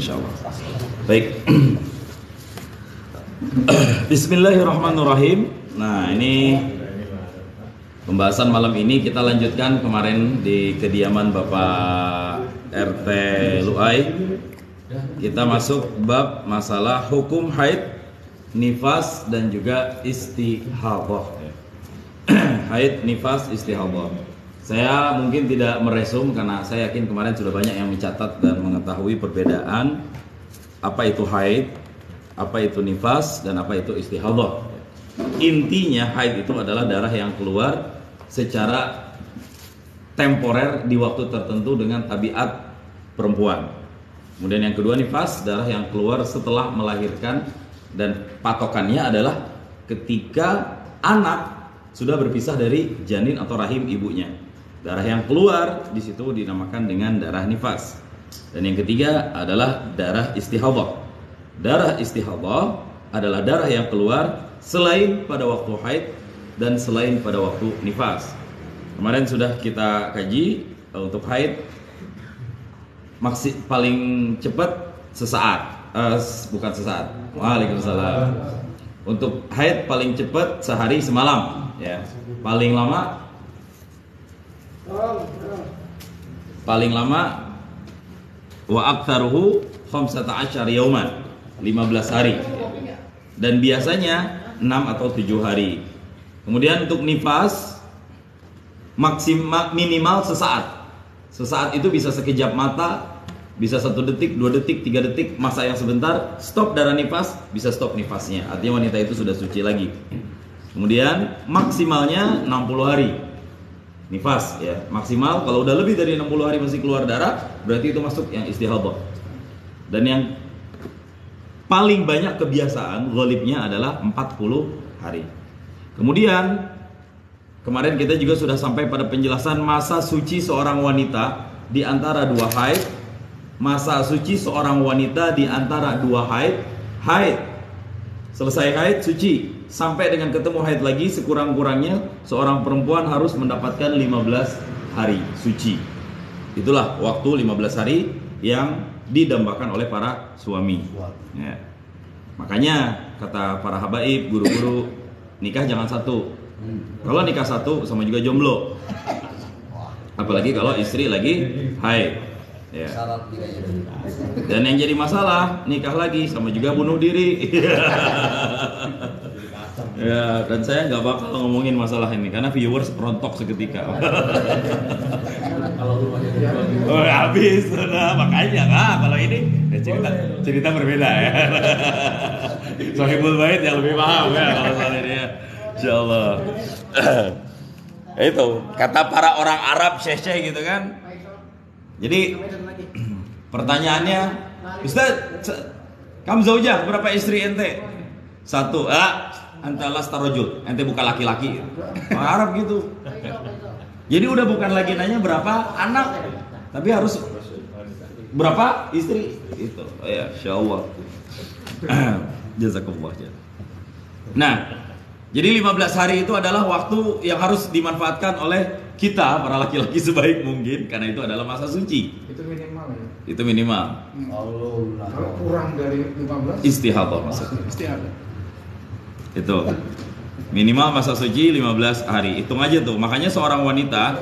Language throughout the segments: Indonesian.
Insyaallah. Baik. Bismillahirrahmanirrahim. Nah, ini pembahasan malam ini kita lanjutkan kemarin di kediaman Bapak RT Luai. Kita masuk bab masalah hukum haid, nifas dan juga istihadah. Haid, nifas, istihadah. Saya mungkin tidak meresum karena saya yakin kemarin sudah banyak yang mencatat dan mengetahui perbedaan apa itu haid, apa itu nifas, dan apa itu istihadah. Intinya haid itu adalah darah yang keluar secara temporer di waktu tertentu dengan tabiat perempuan. Kemudian yang kedua nifas, darah yang keluar setelah melahirkan, dan patokannya adalah ketika anak sudah berpisah dari janin atau rahim ibunya. Darah yang keluar di situ dinamakan dengan darah nifas. Dan yang ketiga adalah darah istihadah. Darah istihadah adalah darah yang keluar selain pada waktu haid dan selain pada waktu nifas. Kemarin sudah kita kaji untuk haid paling cepat sesaat, bukan sesaat. Waalaikumsalam. Untuk haid paling cepat sehari semalam, ya. Paling lama wa aktsaruhu 15 yauman, 15 hari. Dan biasanya 6 atau 7 hari. Kemudian untuk nifas minimal sesaat. Sesaat itu bisa sekejap mata, bisa 1 detik, 2 detik, 3 detik, masa yang sebentar, stop darah nifas, bisa stop nifasnya. Artinya wanita itu sudah suci lagi. Kemudian maksimalnya 60 hari. Nifas, ya, maksimal. Kalau udah lebih dari 60 hari masih keluar darah, berarti itu masuk yang istihadah. Dan yang paling banyak kebiasaan ghalibnya adalah 40 hari. Kemudian kemarin kita juga sudah sampai pada penjelasan masa suci seorang wanita di antara 2 haid. Masa suci seorang wanita di antara 2 haid. Selesai haid suci, sampai dengan ketemu haid lagi sekurang-kurangnya seorang perempuan harus mendapatkan 15 hari suci. Itulah waktu 15 hari yang didambakan oleh para suami, ya. Makanya kata para habaib, guru-guru, nikah jangan satu. Kalau nikah satu sama juga jomblo. Apalagi kalau istri lagi haid, ya. Dan yang jadi masalah, nikah lagi sama juga bunuh diri. Ya, dan saya nggak bakal ngomongin masalah ini karena viewers rontok seketika. Oh, habis sudah, makanya kalau ini cerita berbeda ya. Sohibul bait yang lebih paham ya kalau soal ini ya. Insyaallah. Itu kata para orang Arab syekh-syekh gitu kan. Jadi pertanyaannya, Ustaz, kamu zaujah berapa istri ente? 1. Anta lastarojul, ente bukan laki-laki. Orang Arab gitu. Jadi udah bukan lagi nanya berapa anak, tapi harus berapa istri. Itu, ya, insyaallah. Jazakallah. Nah, jadi 15 hari itu adalah waktu yang harus dimanfaatkan oleh kita para laki-laki sebaik mungkin, karena itu adalah masa suci. Itu minimal ya. Itu minimal. Kalau kurang dari 15 istihadah maksudnya. Istihadah. Itu minimal masa suci 15 hari. Hitung aja tuh. Makanya seorang wanita,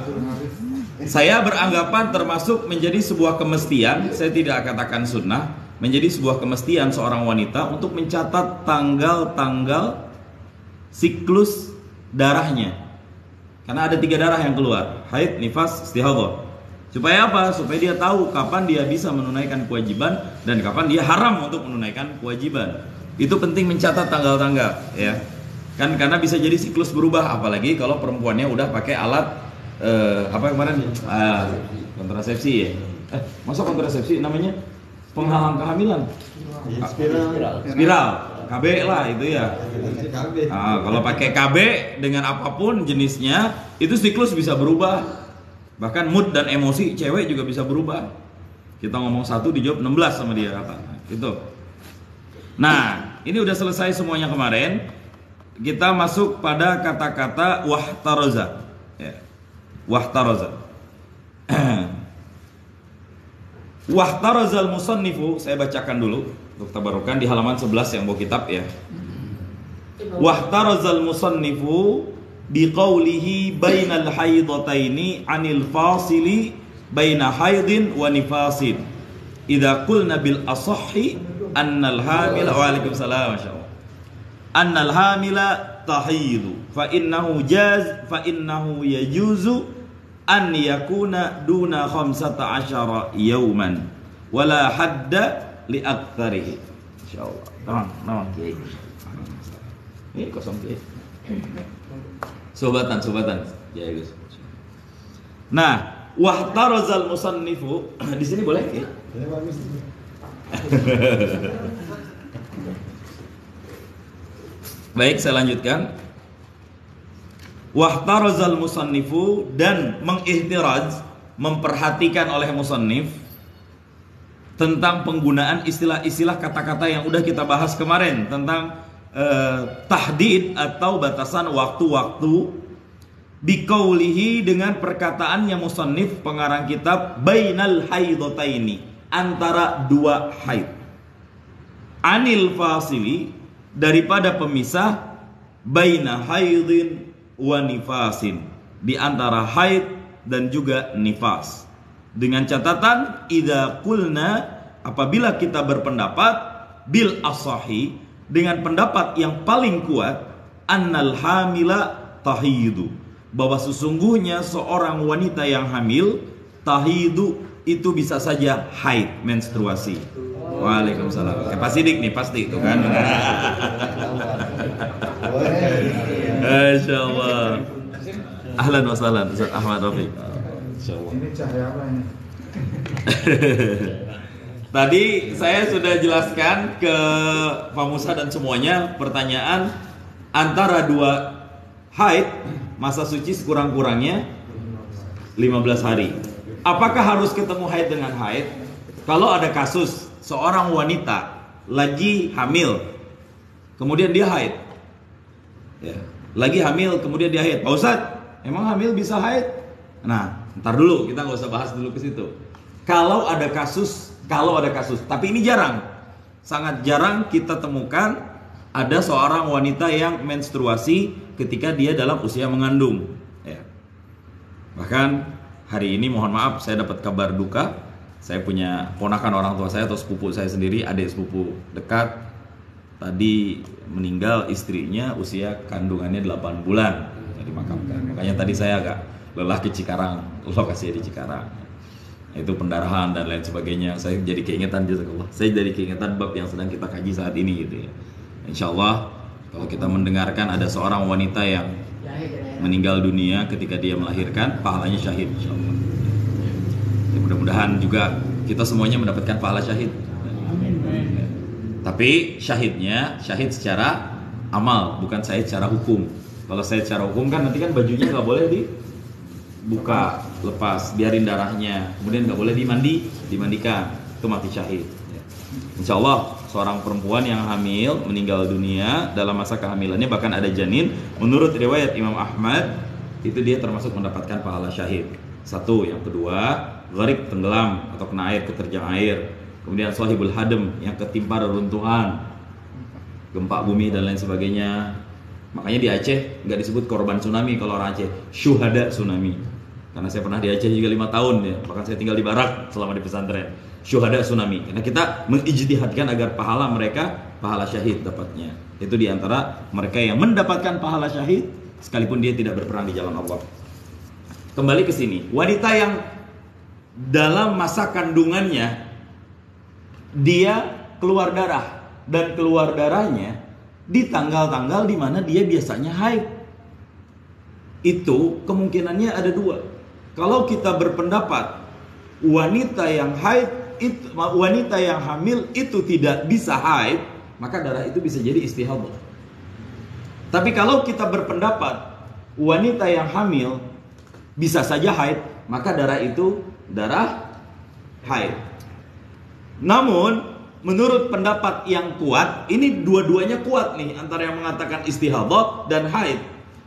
saya beranggapan termasuk menjadi sebuah kemestian, saya tidak katakan sunnah, menjadi sebuah kemestian seorang wanita untuk mencatat tanggal-tanggal siklus darahnya. Karena ada 3 darah yang keluar, haid, nifas, istihadah. Supaya apa? Supaya dia tahu kapan dia bisa menunaikan kewajiban dan kapan dia haram untuk menunaikan kewajiban. Itu penting mencatat tanggal-tanggal, ya. Kan karena bisa jadi siklus berubah, apalagi kalau perempuannya udah pakai alat apa kemarin? Kontrasepsi ya. Masa kontrasepsi namanya? Penghalang kehamilan. Spiral. KB lah itu ya. Kalau pakai KB dengan apapun jenisnya, itu siklus bisa berubah. Bahkan mood dan emosi cewek juga bisa berubah. Kita ngomong 1 dijawab 16 sama dia kata. Gitu. Nah, ini udah selesai semuanya kemarin. Kita masuk pada kata-kata wahtaraza, ya. Wahtaraza. Wahtarazal musannifu, saya bacakan dulu untuk tabarukan di halaman 11 yang bawa kitab ya. Wahtarazal musannifu biqaulihi bainal haidataini anil fasili baina haidin wa nifasin. Idza qulna bil asahhi annal hamila wa alaikumussalam masyaallah. Annal hamila tahidu fa innahu yajuzu an yakuna duna 15 yauman wala hadda li aktsarihi. Insyaallah. Nah, kiai. Ini kosong kiai. Sobatan. Ya, Gus. Nah, wahtarazal musannifu di sini boleh kiai? Baik, saya lanjutkan. Wahtarazal musannifu, dan mengihtiraz, memperhatikan oleh musannif tentang penggunaan istilah-istilah kata-kata yang udah kita bahas kemarin tentang tahdid atau batasan waktu-waktu, biqaulihi, dengan perkataannya musannif pengarang kitab, bainal haidataini, antara dua haid, anil fasili, daripada pemisah, baina haidin wa nifasin, di antara haid dan juga nifas, dengan catatan idza qulna, apabila kita berpendapat, bil asahi, dengan pendapat yang paling kuat, annal hamila tahidu, bahwa sesungguhnya seorang wanita yang hamil, tahidu, itu bisa saja haid, menstruasi. Waalaikumsalam. Pasti dik nih, pasti itu kan. Insyaallah. Ahlan wa sahlan Ustaz Ahmad Rafiq. Insyaallah. Ini cahaya apa ini? Tadi saya sudah jelaskan ke Pak Musa dan semuanya pertanyaan antara dua haid, masa suci sekurang-kurangnya 15 hari. Apakah harus ketemu haid dengan haid? Kalau ada kasus seorang wanita lagi hamil, kemudian dia haid, ya, lagi hamil kemudian dia haid. Pak Ustadz, emang hamil bisa haid? Nah, ntar dulu, kita nggak usah bahas dulu ke situ. Kalau ada kasus, tapi ini jarang, sangat jarang kita temukan ada seorang wanita yang menstruasi ketika dia dalam usia mengandung. Ya. Bahkan hari ini mohon maaf saya dapat kabar duka. Saya punya ponakan orang tua saya atau sepupu saya sendiri, adik sepupu dekat, tadi meninggal istrinya usia kandungannya 8 bulan dimakamkan. Makanya tadi saya agak lelah ke Cikarang, lokasinya di Cikarang. Itu pendarahan dan lain sebagainya. Saya jadi keingetan, jazakallah. Saya jadi keingetan bab yang sedang kita kaji saat ini gitu ya. Insyaallah kalau kita mendengarkan ada seorang wanita yang meninggal dunia ketika dia melahirkan, pahalanya syahid insyaallah. Ya, mudah-mudahan juga kita semuanya mendapatkan pahala syahid. Tapi syahidnya syahid secara amal, bukan syahid secara hukum. Kalau syahid secara hukum kan nanti kan bajunya nggak boleh dibuka, lepas, biarin darahnya, kemudian nggak boleh dimandikan, itu mati syahid. Insya Allah seorang perempuan yang hamil meninggal dunia dalam masa kehamilannya, bahkan ada janin, menurut riwayat Imam Ahmad itu dia termasuk mendapatkan pahala syahid. Satu, yang kedua, gharik, tenggelam atau kena air, keterjang air. Kemudian sahibul hadam, yang ketimpa reruntuhan, gempa bumi dan lain sebagainya. Makanya di Aceh nggak disebut korban tsunami kalau orang Aceh, syuhada tsunami. Karena saya pernah di Aceh juga 5 tahun ya, bahkan saya tinggal di Barak selama di pesantren. Syuhada tsunami. Karena kita mengijtihadkan agar pahala mereka pahala syahid dapatnya. Itu diantara mereka yang mendapatkan pahala syahid sekalipun dia tidak berperang di jalan Allah. Kembali ke sini, wanita yang dalam masa kandungannya dia keluar darah, dan keluar darahnya di tanggal-tanggal di mana dia biasanya haid. Itu kemungkinannya ada dua. Kalau kita berpendapat wanita yang hamil itu tidak bisa haid, maka darah itu bisa jadi istihadah. Tapi kalau kita berpendapat wanita yang hamil bisa saja haid, maka darah itu darah haid. Namun menurut pendapat yang kuat, ini dua-duanya kuat nih, antara yang mengatakan istihadah dan haid.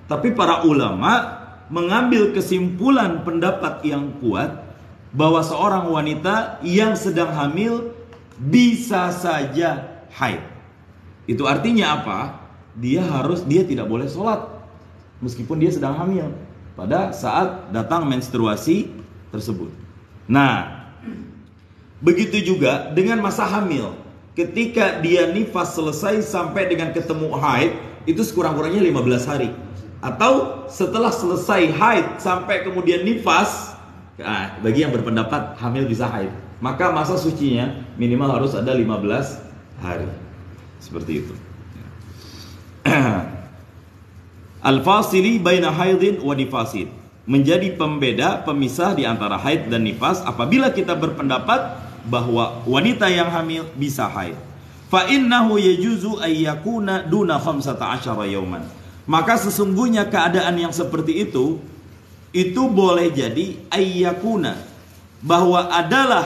Tapi para ulama mengambil kesimpulan pendapat yang kuat bahwa seorang wanita yang sedang hamil bisa saja haid. Itu artinya apa? Dia tidak boleh sholat meskipun dia sedang hamil pada saat datang menstruasi tersebut. Nah, begitu juga dengan masa hamil. Ketika dia nifas selesai sampai dengan ketemu haid, itu sekurang-kurangnya 15 hari. Atau setelah selesai haid sampai kemudian nifas, bagi yang berpendapat hamil bisa haid, maka masa sucinya minimal harus ada 15 hari. Seperti itu. Al-fasili baina haidin wa nifasin, menjadi pembeda, pemisah di antara haid dan nifas apabila kita berpendapat bahwa wanita yang hamil bisa haid. Fa innahu yajuzu ay yakuna duna 15 yauman. Maka sesungguhnya keadaan yang seperti itu boleh jadi ay yakuna, bahwa adalah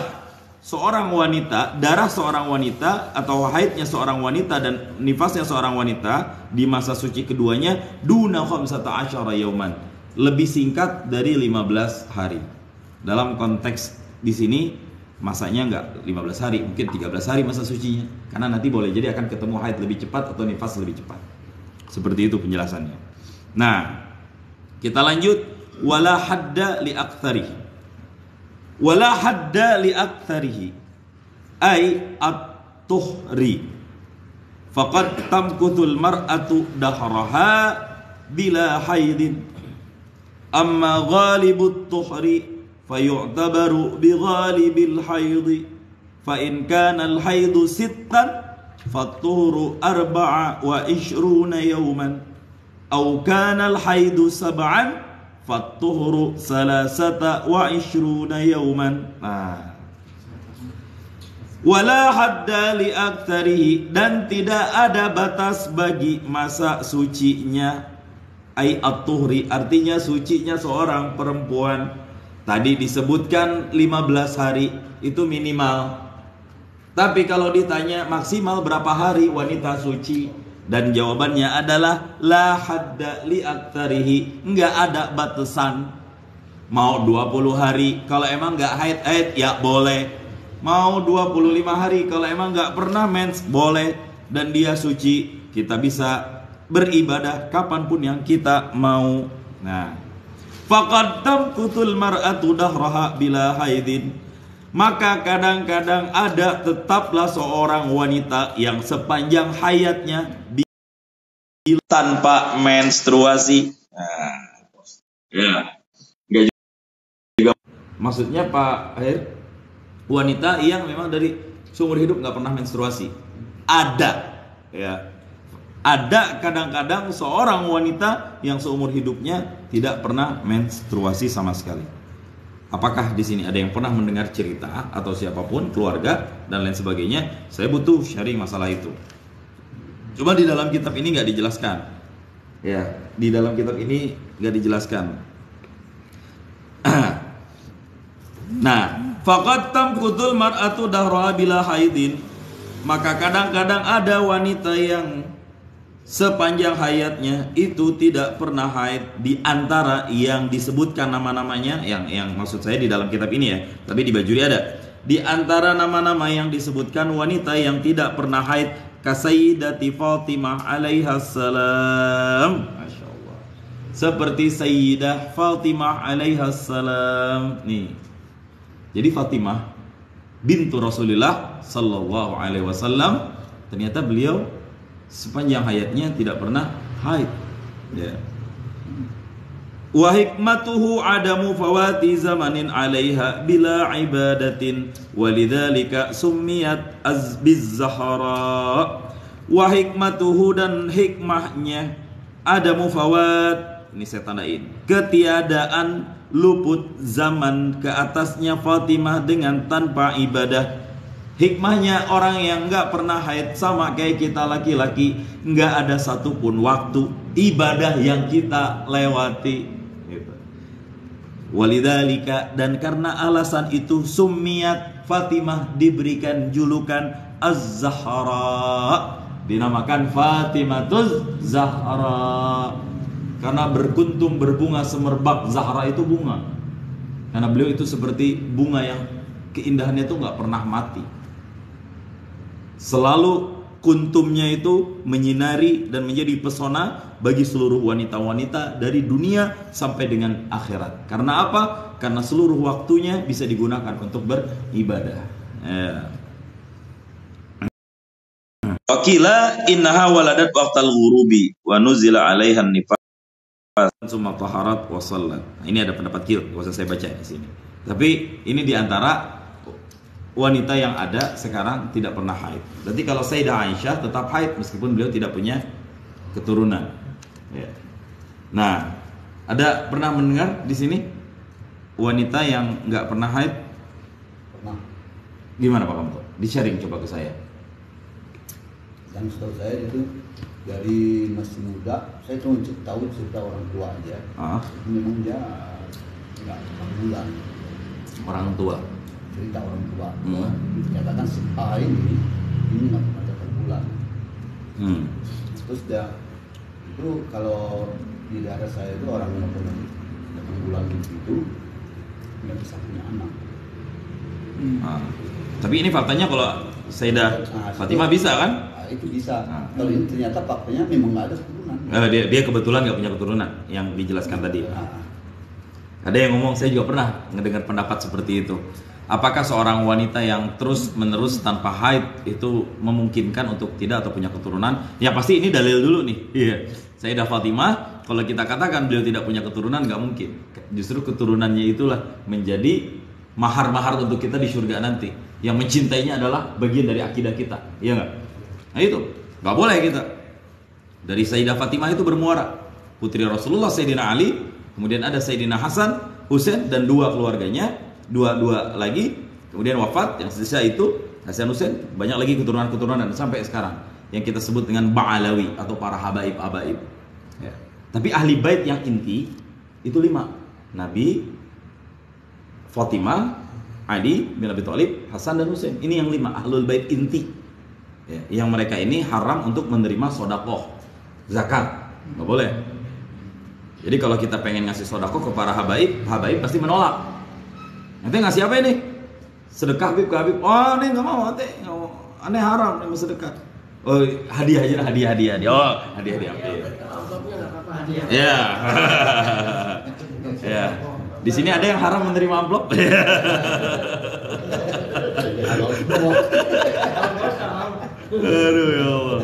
seorang wanita, darah seorang wanita atau haidnya seorang wanita dan nifasnya seorang wanita di masa suci keduanya duna 15 yauman, lebih singkat dari 15 hari. Dalam konteks di sini masanya enggak 15 hari, mungkin 13 hari masa sucinya, karena nanti boleh jadi akan ketemu haid lebih cepat atau nifas lebih cepat. Seperti itu penjelasannya. Nah, kita lanjut. Wala hadda li aktsarihi. Wala hadda li aktsarihi ay at-tuhri. Faqad tamkuthul mar'atu dahraha bila haidin. Amma ghalibut tuhri fayu'tabaru bi ghalibil haidi. Fa in kana al-haidu sittan fat-tuhru 24 yawman. Aw kana al-haidu sab'an fat-tuhru 23 yauman. Wala hadda li aktsarihi, dan tidak ada batas bagi masa sucinya. Ai at-tuhri artinya sucinya seorang perempuan. Tadi disebutkan 15 hari itu minimal. Tapi kalau ditanya maksimal berapa hari wanita suci, dan jawabannya adalah la hadda li aktsarihi, enggak ada batasan. Mau 20 hari kalau emang enggak haid ya boleh. Mau 25 hari kalau emang enggak pernah mens boleh. Dan dia suci, kita bisa beribadah kapanpun yang kita mau. Nah, faqad tamkutul mar'atu dahraha bila haidin, maka kadang-kadang ada tetaplah seorang wanita yang sepanjang hayatnya tanpa menstruasi. Nah, ya, enggak juga. Maksudnya Pak Akhir, wanita yang memang dari seumur hidup nggak pernah menstruasi. Ada, ya. Ada kadang-kadang seorang wanita yang seumur hidupnya tidak pernah menstruasi sama sekali. Apakah di sini ada yang pernah mendengar cerita atau siapapun, keluarga dan lain sebagainya? Saya butuh sharing masalah itu. Cuma di dalam kitab ini nggak dijelaskan. Ya, di dalam kitab ini nggak dijelaskan. Nah, faqad tamkutul mar'atu dahraha bila haidin, maka kadang-kadang ada wanita yang sepanjang hayatnya itu tidak pernah haid, di antara yang disebutkan nama-namanya, yang maksud saya di dalam kitab ini ya, tapi di Bajuri ada. Di antara nama-nama yang disebutkan wanita yang tidak pernah haid, kasayyidati Fatimah alaiha salam. Masya Allah. Seperti Sayyidah Fatimah alaiha salam. Nih. Jadi Fatimah bintu Rasulullah sallallahu alaihi wasallam, ternyata beliau sepanjang hayatnya tidak pernah haid. Ya. Wa hikmatuhu adamu fawati zamanin 'alaiha bila ibadatin walidzalika summiyat biz-zahra. Wa hikmatuhu, dan hikmahnya adamu fawat, ini saya tandain, ketiadaan luput zaman ke atasnya Fatimah dengan tanpa ibadah. Hikmahnya orang yang enggak pernah haid sama kayak kita laki-laki, enggak ada satupun waktu ibadah yang kita lewati. Walidzalika, dan karena alasan itu summiyat Fatimah diberikan julukan Az-Zahra, dinamakan Fatimatuz Zahra, karena berkuntum berbunga semerbak. Zahra itu bunga. Karena beliau itu seperti bunga yang keindahannya itu nggak pernah mati. Selalu kuntumnya itu menyinari dan menjadi pesona bagi seluruh wanita-wanita dari dunia sampai dengan akhirat. Karena apa? Karena seluruh waktunya bisa digunakan untuk beribadah. Wakila innaha waladat waqtal ghurubi wa nuzila 'alaiha nifas summa taharat wa shallat. Ini ada pendapat kil, enggak usah saya baca di sini. Tapi ini diantara wanita yang ada sekarang tidak pernah haid. Berarti kalau Sayyidah Aisyah tetap haid meskipun beliau tidak punya keturunan. Ya. Nah, ada pernah mendengar di sini wanita yang nggak pernah haid? Pernah. Gimana Pak Kamto? Di-sharing coba ke saya. Yang setahu saya itu dari masih muda, saya cuma tahu cerita orang tua aja. Itu memang dia nggak 4 bulan. Orang tua. Cerita orang tua. Dinyatakan si A ini nggak pernah dapat bulan. Terus dia itu kalau di daerah saya itu orang yang pernah dapat bulan itu nggak bisa punya anak. Tapi ini faktanya kalau Sayyidah Fatimah bisa kan? Itu bisa. Kalau ini ternyata faktanya memang nggak ada keturunan. Dia kebetulan nggak punya keturunan yang dijelaskan tadi. Ada yang ngomong, saya juga pernah mendengar pendapat seperti itu. Apakah seorang wanita yang terus menerus tanpa haid itu memungkinkan untuk tidak atau punya keturunan? Ya pasti ini dalil dulu nih. Iya. Sayyidah Fatimah, kalau kita katakan beliau tidak punya keturunan, nggak mungkin. Justru keturunannya itulah menjadi mahar-mahar untuk kita di surga nanti. Yang mencintainya adalah bagian dari akidah kita, iya nggak? Nah itu, nggak boleh kita. Dari Sayyidah Fatimah itu bermuara putri Rasulullah Sayyidina Ali, kemudian ada Sayyidina Hasan, Husain dan 2 keluarganya, dua lagi, kemudian wafat. Yang sisa itu Hasan Husain, banyak lagi keturunan-keturunan sampai sekarang yang kita sebut dengan Ba'alawi atau para habaib-habaib. Ya. Tapi ahli bait yang inti itu 5: Nabi, Fatimah, Ali bin Abi Thalib, Hasan dan Husain. Ini yang 5 ahlul bait inti. Ya, yang mereka ini haram untuk menerima sodakoh, zakat, nggak boleh. Jadi kalau kita pengen ngasih sodakoh ke para habaib pasti menolak. Nanti ngasih apa ini? Sedekah Habib ke Habib. Oh ini nggak mau, nanti aneh haram, ini mau sedekah. Oh hadiah aja, hadiah. Oh hadiah. Ya. Ya. Di sini ada yang haram menerima amplop. Aduh ya Allah.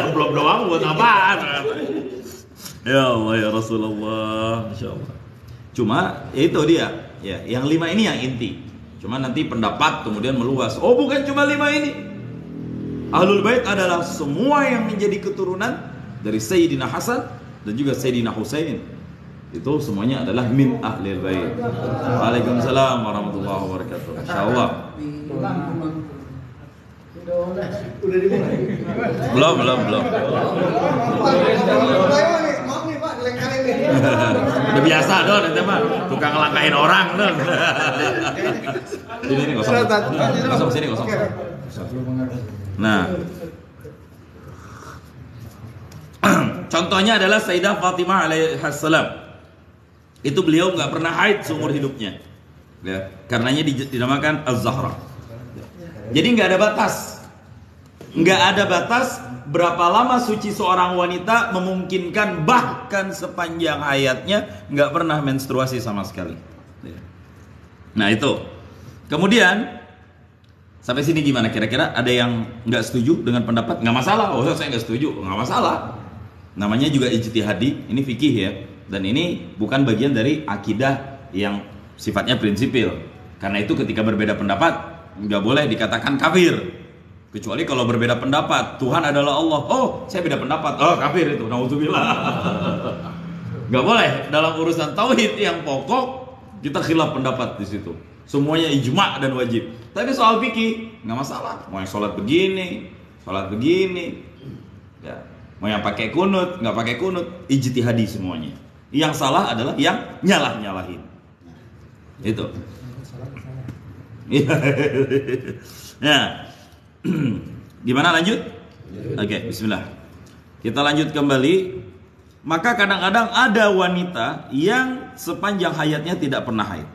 Amplop doang buat apaan? Ya Allah ya Rasulullah, Masya Allah. Cuma itu dia, ya, yang 5 ini yang inti. Cuma nanti pendapat kemudian meluas. Oh bukan cuma 5 ini. Ahlul Bait adalah semua yang menjadi keturunan dari Sayyidina Hasan dan juga Sayyidina Husain. Itu semuanya adalah min ahlil bait. Waalaikumsalam warahmatullahi wabarakatuh. Insyaallah. Belum. Udah biasa dong nanti mah tukang ngelangkain orang dong. Ini kosong. Sini kosong. Nah. Contohnya adalah Sayyidah Fatimah alaihissalam. Itu beliau nggak pernah haid seumur hidupnya, ya, karenanya dinamakan Az-Zahra. Jadi nggak ada batas berapa lama suci seorang wanita, memungkinkan bahkan sepanjang hayatnya nggak pernah menstruasi sama sekali. Nah itu. Kemudian sampai sini gimana kira-kira? Ada yang nggak setuju dengan pendapat? Nggak masalah. Oh saya nggak setuju, nggak masalah. Namanya juga ijtihadi, ini fikih ya. Dan ini bukan bagian dari akidah yang sifatnya prinsipil. Karena itu ketika berbeda pendapat nggak boleh dikatakan kafir. Kecuali kalau berbeda pendapat, Tuhan adalah Allah. Oh, saya beda pendapat. Oh, kafir itu. Nauzubillah. Nggak boleh. Dalam urusan tauhid yang pokok kita khilaf pendapat di situ. Semuanya ijma' dan wajib. Tapi soal fikih nggak masalah. Mau yang sholat begini, ya. Mau yang pakai kunut, nggak pakai kunut, ijtihadi semuanya. Yang salah adalah yang nyalahin. Itu. Nah, gimana lanjut? Oke, bismillah. Kita lanjut kembali. Maka kadang-kadang ada wanita yang sepanjang hayatnya tidak pernah haid.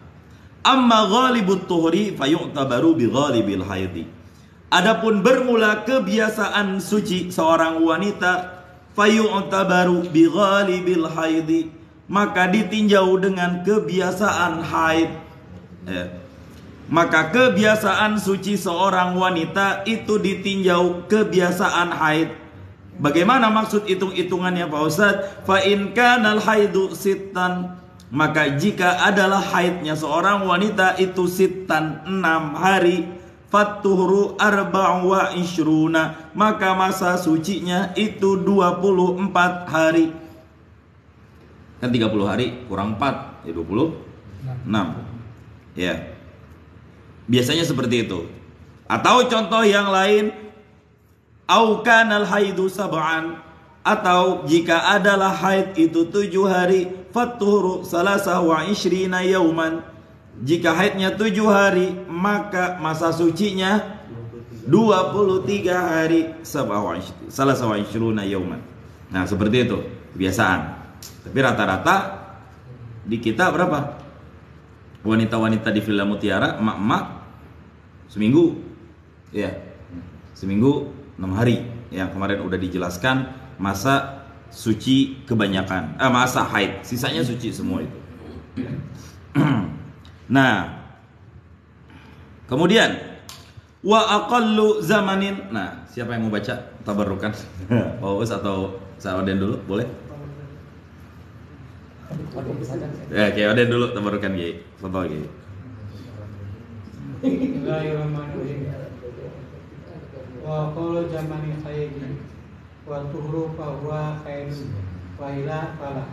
Amma ghalibut tuhri fayu'tabaru bi ghalibil haidi. Adapun bermula kebiasaan suci seorang wanita, fayu'tabaru bi ghalibil haidi, maka ditinjau dengan kebiasaan haid. Maka kebiasaan suci seorang wanita itu ditinjau kebiasaan haid. Bagaimana maksud hitung-hitungannya Pak Ustadz? Fa in kanal haidu sittan, maka jika adalah haidnya seorang wanita itu sittan 6 hari, fatuhru arba'u wa ishruna, maka masa sucinya itu 24 hari. Kan 30 hari kurang 4 ya 26. Ya. Biasanya seperti itu. Atau contoh yang lain, au kanal haidu sab'an, atau jika adalah haid itu 7 hari, fatuhru salasa wa ishrina yauman, jika haidnya 7 hari maka masa sucinya 23 hari, salasa wa ishruna yauman. Nah seperti itu kebiasaan. Tapi rata-rata di kita berapa? Wanita-wanita di Villa Mutiara, emak-emak seminggu, ya seminggu 6 hari. Yang kemarin udah dijelaskan masa suci kebanyakan, masa haid, sisanya suci semua itu. Nah, kemudian wa aqallu zamanin. Nah, siapa yang mau baca tabarrukan? Pak Us atau Sawaden dulu, boleh? Ya, kayak Oden dulu tabarrukan Ki. Foto Ki. Bismillahirrahmanirrahim. Wa qala zamani haidi wa tuhru fa huwa haidun wa ila fala.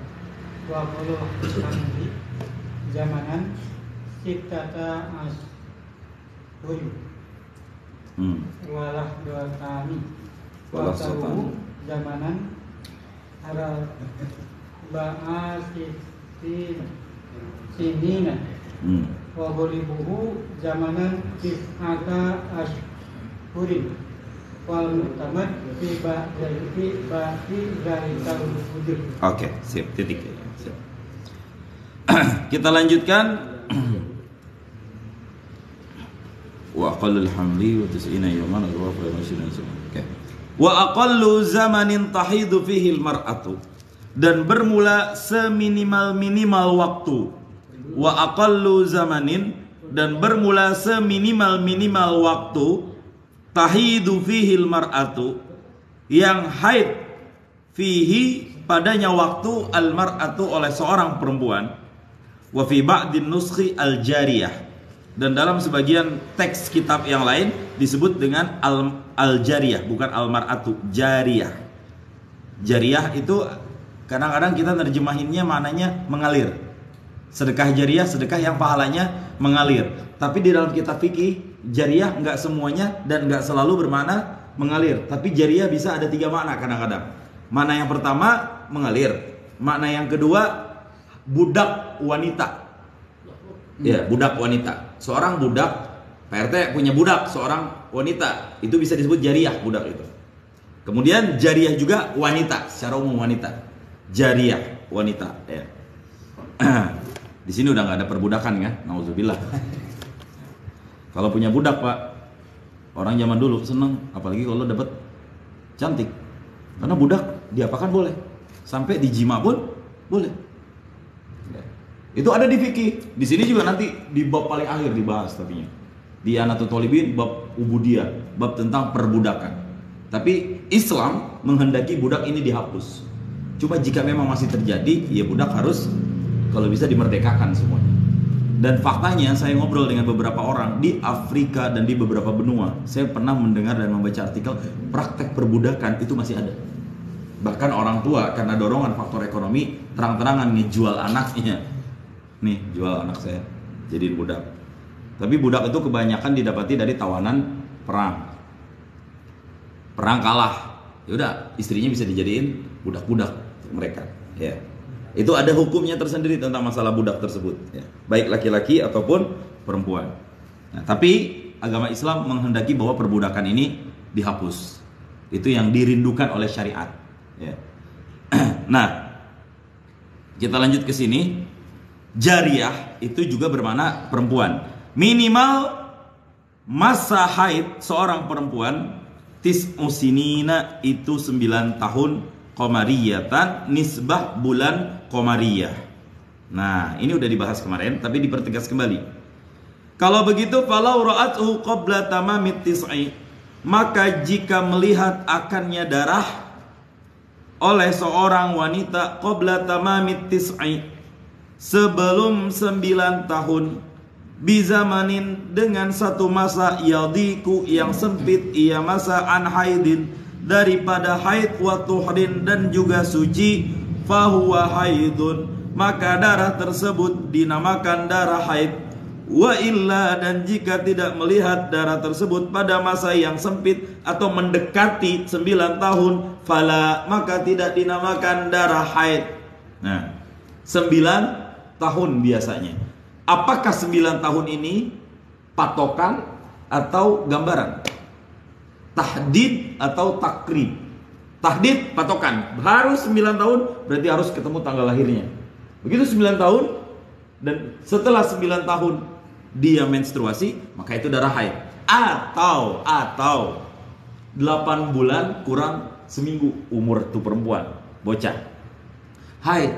Wa qala hamdi zamanan sittata ashhur. Walah dua kali. Wa tahu zamanan ara ba'asitin sinina. Wa ghalibuhu zamanan tis'ata ashhurin. Wal mutamad fi ba'di zalikal wujud. Oke, sip, titik. Sip. Kita lanjutkan. Wa aqallul hamli wa tis'ina yawman wa fa'amashina. Oke. Wa aqallu zamanin tahidu fihi al-mar'atu, dan bermula seminimal-minimal waktu. Wa aqallu zamanin, dan bermula seminimal-minimal waktu, tahidu fihil mar'atu, yang haid fihi padanya waktu, al mar'atu oleh seorang perempuan, wa fi ba'din nuskhi al jariyah, dan dalam sebagian teks kitab yang lain disebut dengan al jariyah, bukan al mar'atu, jariyah. Jariyah itu kadang-kadang kita terjemahinnya maknanya mengalir. Sedekah jariyah, sedekah yang pahalanya mengalir. Tapi di dalam kitab fikih, jariyah nggak semuanya dan nggak selalu bermakna mengalir. Tapi jariyah bisa ada 3 makna kadang-kadang. Makna yang pertama mengalir. Makna yang kedua budak wanita. Ya, budak wanita. Seorang budak, PRT punya budak, seorang wanita, itu bisa disebut jariyah, budak itu. Kemudian jariyah juga wanita, secara umum wanita. Jariyah wanita. Ya. Di sini udah nggak ada perbudakan kan? Nauzubillah. Kalau punya budak Pak, orang zaman dulu seneng, apalagi kalau dapat cantik. Karena budak diapakan boleh, sampai dijima pun boleh. Itu ada di fikih. Di sini juga nanti di bab paling akhir dibahas tapinya. Di Anatul Thalibin bab ubudiyah, bab tentang perbudakan. Tapi Islam menghendaki budak ini dihapus. Cuma jika memang masih terjadi, ya budak harus kalau bisa dimerdekakan semuanya. Dan faktanya saya ngobrol dengan beberapa orang di Afrika dan di beberapa benua. Saya pernah mendengar dan membaca artikel praktek perbudakan itu masih ada. Bahkan orang tua karena dorongan faktor ekonomi terang-terangan ngejual anaknya. Nih, jual anak saya jadi budak. Tapi budak itu kebanyakan didapati dari tawanan perang. Perang kalah. Ya udah, istrinya bisa dijadiin budak-budak mereka. Ya. Itu ada hukumnya tersendiri tentang masalah budak tersebut, ya. Baik laki-laki ataupun perempuan. Nah, tapi agama Islam menghendaki bahwa perbudakan ini dihapus. Itu yang dirindukan oleh syariat, ya. Nah, Kita lanjut ke sini. Jariyah itu juga bermakna perempuan. Minimal masa haid seorang perempuan tis'usinina itu 9 tahun qamariyatan, nisbah bulan qamariyah. Nah, ini udah dibahas kemarin tapi dipertegas kembali. Kalau begitu falau ra'athu qabla tamamit tis'i, maka jika melihat akannya darah oleh seorang wanita qabla tamamit tis'i, sebelum 9 tahun, bizamanin dengan satu masa, yadiku yang sempit, ia masa an haidin daripada haid, wa tuhrin dan juga suci, fahuwa haidun, maka darah tersebut dinamakan darah haid. Wa illa, dan jika tidak melihat darah tersebut pada masa yang sempit atau mendekati 9 tahun, fala, maka tidak dinamakan darah haid. Nah, 9 tahun biasanya. Apakah 9 tahun ini patokan atau gambaran? Tahdid atau takrib? Tahdid patokan, harus 9 tahun, berarti harus ketemu tanggal lahirnya. Begitu 9 tahun, dan setelah 9 tahun dia menstruasi, maka itu darah haid. Atau 8 bulan kurang seminggu umur tuh perempuan, bocah, haid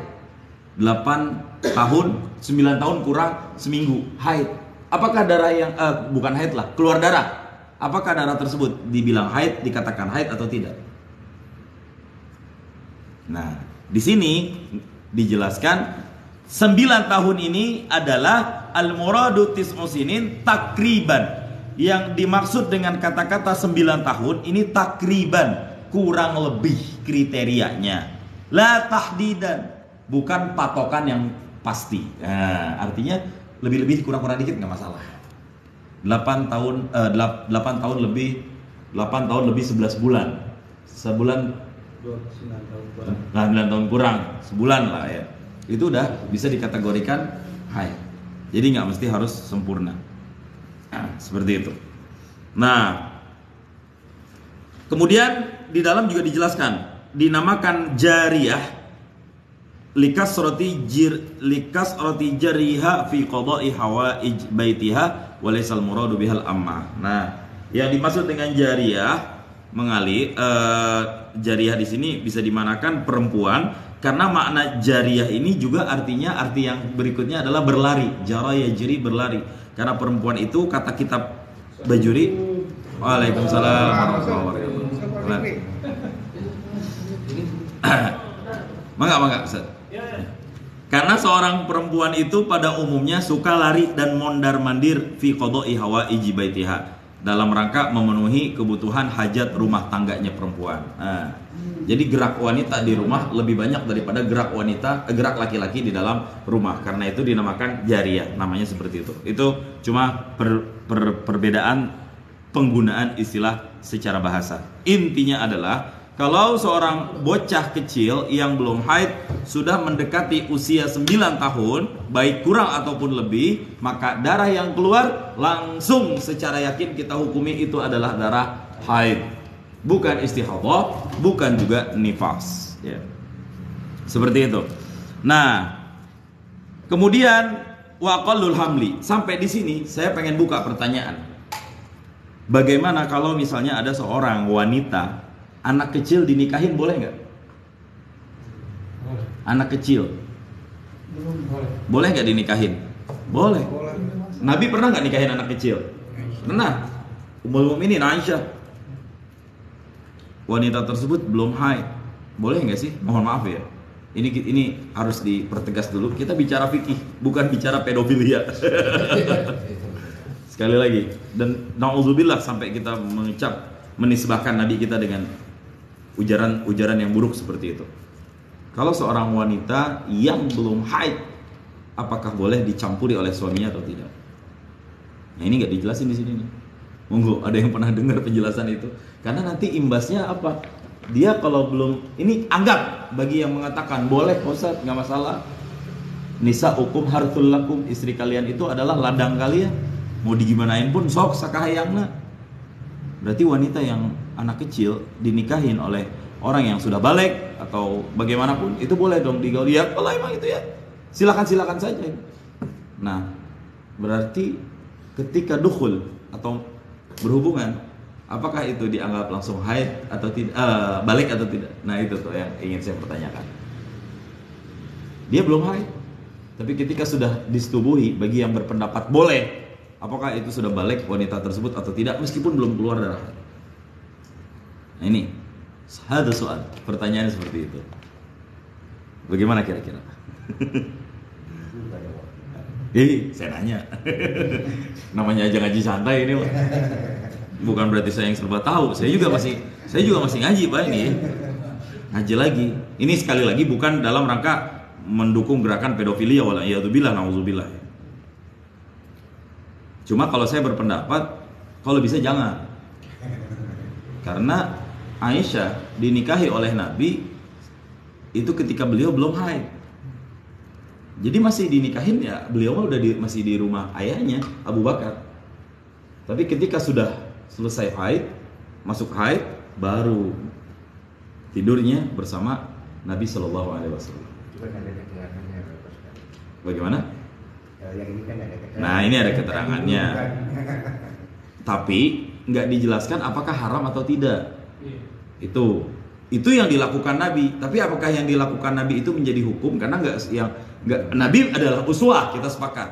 8 tahun, 9 tahun kurang seminggu, haid. Apakah darah yang bukan haid lah, keluar darah, apakah darah tersebut dibilang haid, dikatakan haid atau tidak? Nah, di sini dijelaskan 9 tahun ini adalah al-muradu tis'usinin takriban. Yang dimaksud dengan kata-kata 9 tahun ini takriban, kurang lebih kriterianya, la tahdidan, bukan patokan yang pasti. Nah, artinya lebih-lebih kurang-kurang dikit nggak masalah. 8 tahun lebih 11 bulan. Sebulan 9 tahun kurang sebulan lah ya. Itu udah bisa dikategorikan haid. Jadi nggak mesti harus sempurna. Nah, seperti itu. Nah, kemudian di dalam juga dijelaskan dinamakan jariyah likasrati jariha fi qada'i hawaij baitiha wa laysal muradu bihal amma. Nah, yang dimaksud dengan jariyah mengalih jariyah di sini bisa dimanakan perempuan, karena makna jariyah ini juga artinya arti yang berikutnya adalah berlari. Jara yajri, berlari. Karena perempuan itu kata kitab Bajuri. Waalaikumsalam warahmatullahi wabarakatuh. Mangga Ustaz. Karena seorang perempuan itu pada umumnya suka lari dan mondar-mandir fi qada'i hawaiji baitiha, dalam rangka memenuhi kebutuhan hajat rumah tangganya perempuan. Nah, jadi gerak wanita di rumah lebih banyak daripada gerak laki-laki di dalam rumah. Karena itu dinamakan jariyah, namanya seperti itu. Itu cuma perbedaan penggunaan istilah secara bahasa. Intinya adalah kalau seorang bocah kecil yang belum haid sudah mendekati usia 9 tahun, baik kurang ataupun lebih, maka darah yang keluar langsung secara yakin kita hukumi itu adalah darah haid, bukan istihadhah, bukan juga nifas ya. Seperti itu. Nah, kemudian waqallul hamli. Sampai di sini saya pengen buka pertanyaan. Bagaimana kalau misalnya ada seorang wanita, anak kecil dinikahin, boleh nggak? Anak kecil boleh nggak dinikahin? Boleh. Nabi pernah nggak nikahin anak kecil? Pernah. Ummul Mukminin Aisyah. Wanita tersebut belum haid. Boleh nggak sih? Mohon maaf ya. Ini harus dipertegas dulu. Kita bicara fikih, bukan bicara pedofilia. Sekali lagi. Dan na'udzubillah sampai kita menisbahkan Nabi kita dengan ujaran yang buruk seperti itu. Kalau seorang wanita yang belum haid, apakah boleh dicampuri oleh suaminya atau tidak? Nah, ini nggak dijelasin di sini nih. Monggo, ada yang pernah dengar penjelasan itu? Karena nanti imbasnya apa? Dia kalau belum, ini anggap bagi yang mengatakan boleh Ustaz, nggak masalah. Nisa hukum harthul lakum, istri kalian itu adalah ladang kalian. Mau digimanain pun sok sakahayangna. Berarti wanita yang anak kecil dinikahin oleh orang yang sudah balik atau bagaimanapun itu boleh dong digauli. Ya kalau emang itu ya silakan saja. Nah, berarti ketika dukhul atau berhubungan, apakah itu dianggap langsung haid atau tidak, balik atau tidak? Nah itu tuh yang ingin saya pertanyakan. Dia belum haid, tapi ketika sudah disetubuhi, bagi yang berpendapat boleh, apakah itu sudah balik wanita tersebut atau tidak meskipun belum keluar darah? Nah ini ada soal, pertanyaan seperti itu. Bagaimana kira-kira? Saya nanya. Namanya aja ngaji santai ini, bukan berarti saya yang serba tahu. Saya juga masih ngaji Pak ini. Ngaji lagi. Ini sekali lagi bukan dalam rangka mendukung gerakan pedofilia wala'iyadzubillah, na'udzubillah. Cuma kalau saya berpendapat kalau bisa jangan. Karena Aisyah dinikahi oleh Nabi itu ketika beliau belum haid. Jadi masih dinikahin ya, beliau masih di rumah ayahnya Abu Bakar. Tapi ketika sudah selesai haid, masuk haid, baru tidurnya bersama Nabi Shallallahu Alaihi Wasallam. Bagaimana? Yang ini kan ada keterangan. Nah ini ada keterangannya. Tapi nggak dijelaskan apakah haram atau tidak. Itu yang dilakukan Nabi. Tapi apakah yang dilakukan Nabi itu menjadi hukum? Karena nggak Nabi adalah uswah, kita sepakat.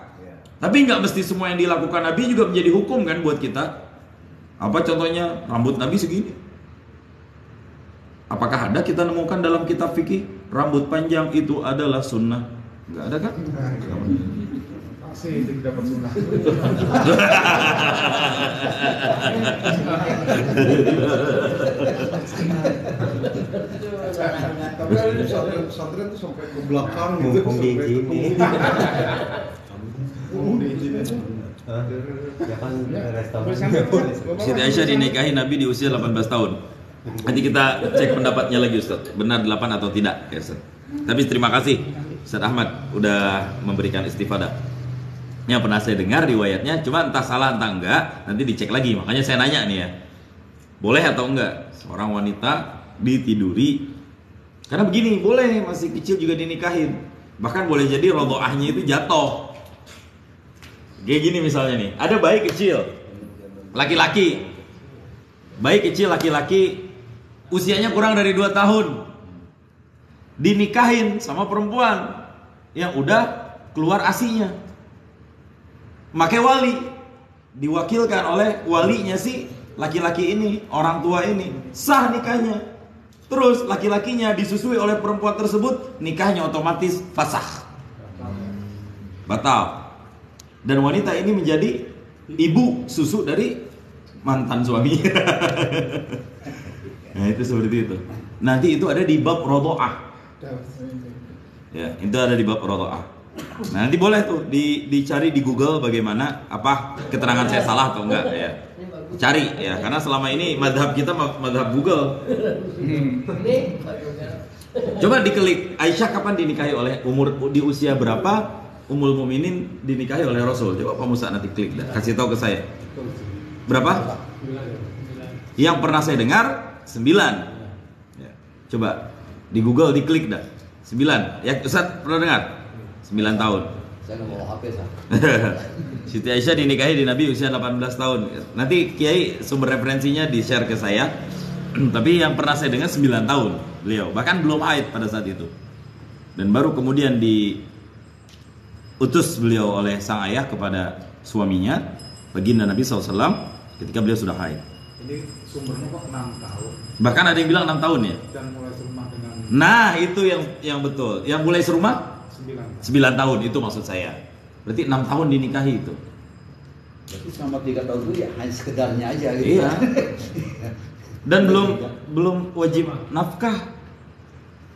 Tapi nggak mesti semua yang dilakukan Nabi juga menjadi hukum kan buat kita. Apa contohnya rambut Nabi segini? Apakah ada kita nemukan dalam kitab fikih rambut panjang itu adalah sunnah? Nggak ada kan? Pasti itu dapat sunnah. Tapi ada di pesantren tuh sampai ke belakang gitu. Ya kan restoran. Siti Aisyah dinikahi Nabi di usia 18 tahun. Nanti kita cek pendapatnya lagi Ustaz, benar 8 atau tidak ya Ustaz. Tapi terima kasih Ustaz Ahmad udah memberikan istifadah. Yang pernah saya dengar riwayatnya, cuma entah salah entah enggak, nanti dicek lagi. Makanya saya nanya nih ya, boleh atau enggak seorang wanita ditiduri? Karena begini, boleh masih kecil juga dinikahin. Bahkan boleh jadi rodhoahnya itu jatuh. Kayak gini misalnya nih, ada bayi kecil, laki-laki, bayi kecil laki-laki, usianya kurang dari 2 tahun, dinikahin sama perempuan yang udah keluar asinya, pakai wali, diwakilkan oleh walinya si laki-laki ini, orang tua ini, sah nikahnya. Terus laki-lakinya disusui oleh perempuan tersebut, nikahnya otomatis fasakh, batal. Dan wanita ini menjadi ibu susu dari mantan suaminya. Nah itu seperti itu. Nanti itu ada di bab rodhoah. Ya, itu ada di bab rodhoah. Nah, nanti boleh tuh dicari di Google bagaimana, apa keterangan saya salah atau enggak ya. Cari ya, karena selama ini madhab kita madhab Google. Coba diklik Aisyah kapan dinikahi oleh di usia berapa Ummul Mukminin dinikahi oleh Rasul. Coba Pak Musa nanti klik dah, kasih tahu ke saya. Berapa? Yang pernah saya dengar 9. Ya. Coba di Google diklik dah. 9. Ya Ustaz pernah dengar? 9 tahun. Saya nggak mau HP sah. Siti Aisyah dinikahi di Nabi usia 18 tahun. Nanti Kiai sumber referensinya di-share ke saya. Tapi yang pernah saya dengar 9 tahun beliau. Bahkan belum haid pada saat itu. Dan baru kemudian diutus beliau oleh sang ayah kepada suaminya, baginda Nabi SAW, ketika beliau sudah haid. Ini sumbernya kok 6 tahun. Bahkan ada yang bilang 6 tahun ya. Dan mulai serumah dengan. Nah itu yang betul. Yang mulai serumah 9 tahun itu maksud saya. Berarti 6 tahun dinikahi itu. Berarti selama 3 tahun itu ya hanya sekedarnya aja gitu. Iya. Dan belum wajib nafkah.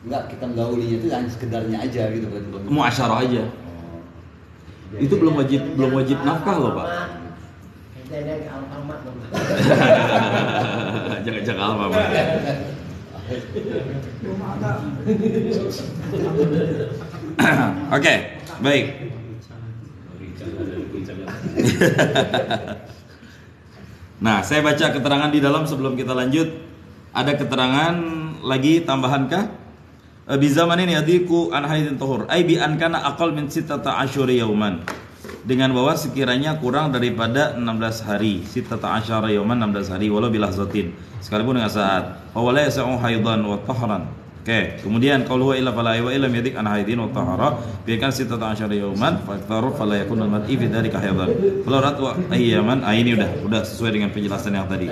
Enggak, kita menggaulinya itu hanya sekedarnya aja gitu berarti. Muasyarah aja. Itu belum wajib nafkah loh Pak. Jangan Alfamart. Oke, baik. Nah, saya baca keterangan di dalam sebelum kita lanjut. ada keterangan lagi tambahankah? Bi zamanin yadiku an haidin tuhur ay bi an kana aqal min 16 yauman, dengan bahwa sekiranya kurang daripada 16 hari, 16 yauman, 16 hari, walau bilahzatin, sekalipun dengan saat, fa wala yas'u haidan wa tahran. Oke, kemudian qauluhu illa fala wa illam yadik an haidin wa tahara bi kan 16 yauman fa taru fala yakun al mar'i fi dzalika haidan falau ratu ayyaman. Ini udah sesuai dengan penjelasan yang tadi.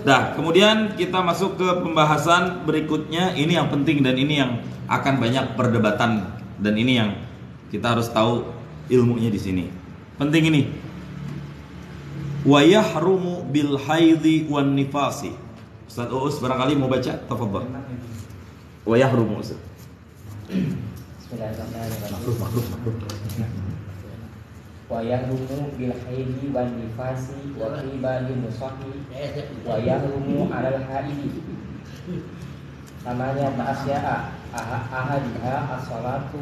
Nah, kemudian kita masuk ke pembahasan berikutnya. Ini yang penting dan ini yang akan banyak perdebatan, dan ini yang kita harus tahu ilmunya di sini. Penting ini. Wa yahrumu bil haidhi wan nifasi. Ustaz Uus barangkali mau baca, tafadhol. Wa yahrumu Ustaz. Bismillahirrahmanirrahim. Wa yahrumu bil haidi wan nifasi wa qibali musahi wa yahrumu 'alal haidi samanya asya'a ahaduha as-salatu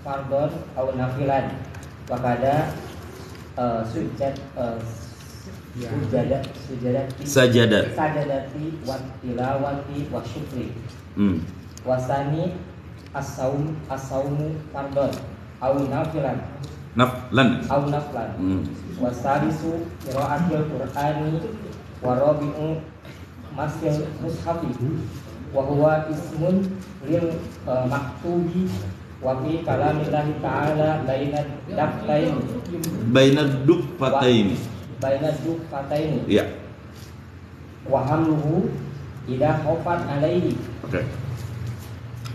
fardhon aw nafilan wa kada sajadati wa tilawati wa syukri wasani as-saumu fardhon aw nafilan wasalisu qiraatul qur'ani wa rabi'u masil mushafi wa huwa ismun lil maktubi wa fi kalamillahi ta'ala bainad dufataini ya wa hamluhu idza khafat alaihi. Oke.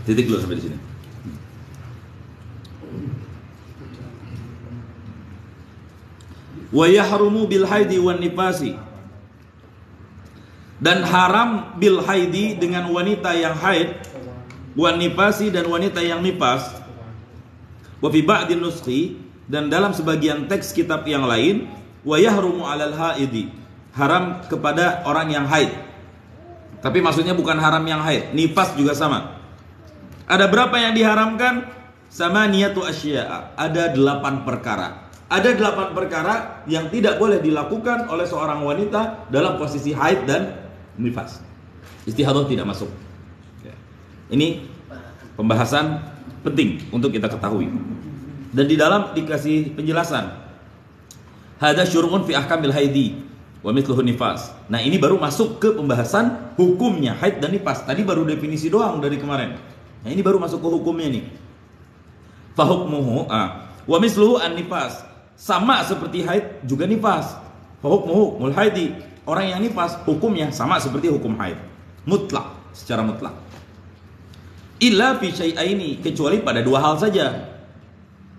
Titik dulu sampai di sini. Wa yahrumu bil haidi wan nifasi, dan haram bil haidi dengan wanita yang haid, wan nifasi dan wanita yang nifas, wa fi ba'din nuskhi, dan dalam sebagian teks kitab yang lain, wa yahrumu 'alal haidi, haram kepada orang yang haid. Tapi maksudnya bukan haram yang haid, nifas juga sama. Ada berapa yang diharamkan? Sama niyatu asya'a, ada 8 perkara. Ada 8 perkara yang tidak boleh dilakukan oleh seorang wanita dalam posisi haid dan nifas. Istihadah tidak masuk. Ini pembahasan penting untuk kita ketahui. Dan di dalam dikasih penjelasan. Hadza syur'un fi ahkamil haidi wa mithluhu nifas. Nah, ini baru masuk ke pembahasan hukumnya haid dan nifas. Tadi baru definisi doang dari kemarin. Nah, ini baru masuk ke hukumnya nih. Fa hukmuhu wa mithluhu an-nifas. Sama seperti haid juga nifas. Fa hukmuhu mul haidi. Orang yang nifas hukumnya sama seperti hukum haid. Mutlak, secara mutlak. Illa fi syai'aini, kecuali pada 2 hal saja.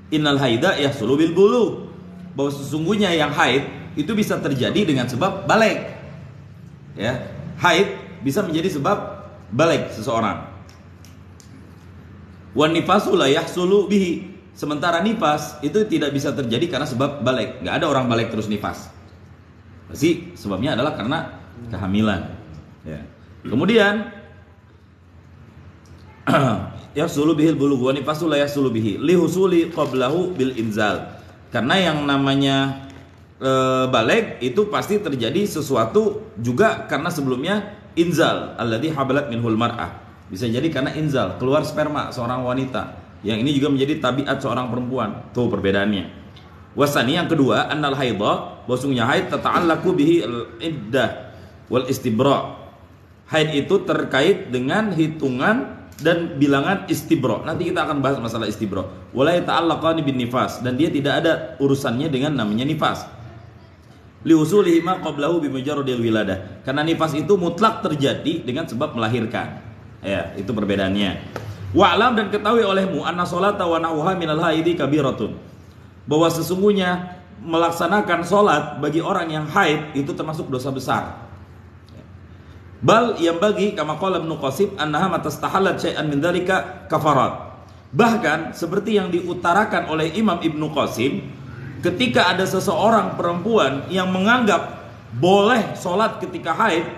Innal haida yahsulu bil bulugh. Bahwa sesungguhnya yang haid itu bisa terjadi dengan sebab balik. Ya, haid bisa menjadi sebab balik seseorang. Wan nifasu la yahsulu bihi. Sementara nifas itu tidak bisa terjadi karena sebab balik. Enggak ada orang balik terus nifas. Pasti sebabnya adalah karena kehamilan. Ya. Kemudian yahsulu bihil bulugh wa nifasu la yahsulu bihi li husuli qablahu bil inzal. Karena yang namanya balik itu pasti terjadi sesuatu juga karena sebelumnya inzal alladzi habalat minhul mar'ah. Bisa jadi karena inzal, keluar sperma seorang wanita. Yang ini juga menjadi tabiat seorang perempuan. Tuh perbedaannya. Wasani yang kedua, annal haidha, bahwasanya haid tata'allaqu bihi al-iddah wal istibra. Haid itu terkait dengan hitungan dan bilangan istibra. Nanti kita akan bahas masalah istibra. Wala yata'allaqani bin nifas, dan dia tidak ada urusannya dengan namanya nifas. Li usulihi ma qablahu bi mujarradil wiladah. Karena nifas itu mutlak terjadi dengan sebab melahirkan. Ya, itu perbedaannya. Wa'lam, dan ketahui olehmu anna sholata wa nahwaha minal haidi kabiratun. Bahwa sesungguhnya melaksanakan sholat bagi orang yang haid itu termasuk dosa besar. Bal yang bagi kama qala Ibnu Qasim annaha matastahallat syai'an min dzalika kafarat. Bahkan seperti yang diutarakan oleh Imam Ibnu Qasim, ketika ada seseorang perempuan yang menganggap boleh sholat ketika haid,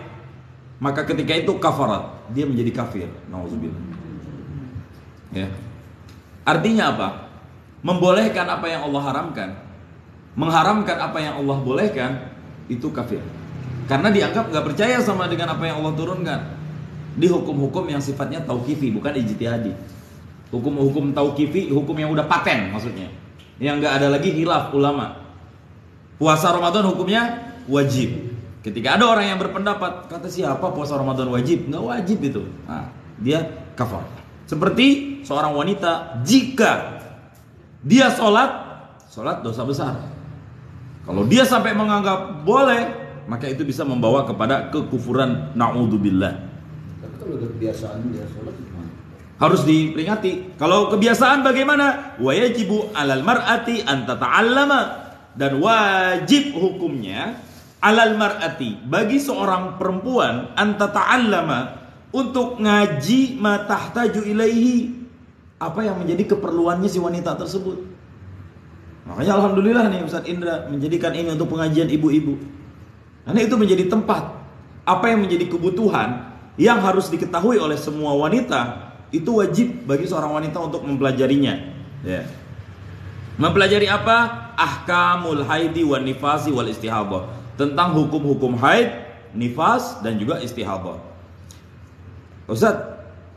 maka ketika itu kafarat, dia menjadi kafir. Nauzubillah. Ya. Artinya apa? Membolehkan apa yang Allah haramkan. mengharamkan apa yang Allah bolehkan, itu kafir. Karena dianggap nggak percaya sama dengan apa yang Allah turunkan di hukum-hukum yang sifatnya tauqifi, bukan ijtihadi. Hukum-hukum tauqifi, hukum yang udah paten maksudnya, yang nggak ada lagi khilaf ulama. Puasa Ramadan hukumnya wajib. Ketika ada orang yang berpendapat, kata siapa puasa Ramadan wajib? Nggak wajib itu. Nah, dia kafar. Seperti seorang wanita, jika dia sholat dosa besar. Kalau dia sampai menganggap boleh, maka itu bisa membawa kepada kekufuran, na'udzubillah. Tapi kalau udah kebiasaan dia sholat gimana? Harus diperingati. Kalau kebiasaan bagaimana? Wa yajibu 'alal mar'ati an tata'allama, dan wajib hukumnya 'alal mar'ati, bagi seorang perempuan, an tata'allama, untuk ngaji ma tahtaju ilaihi, apa yang menjadi keperluannya si wanita tersebut. Makanya alhamdulillah nih Ustaz Indra menjadikan ini untuk pengajian ibu-ibu. Karena itu menjadi tempat apa yang menjadi kebutuhan yang harus diketahui oleh semua wanita, itu wajib bagi seorang wanita untuk mempelajarinya. Ya. Mempelajari apa? Ahkamul haidi wan nifasi wal istihadah. Tentang hukum-hukum haid, nifas, dan juga istihadah. Ustaz,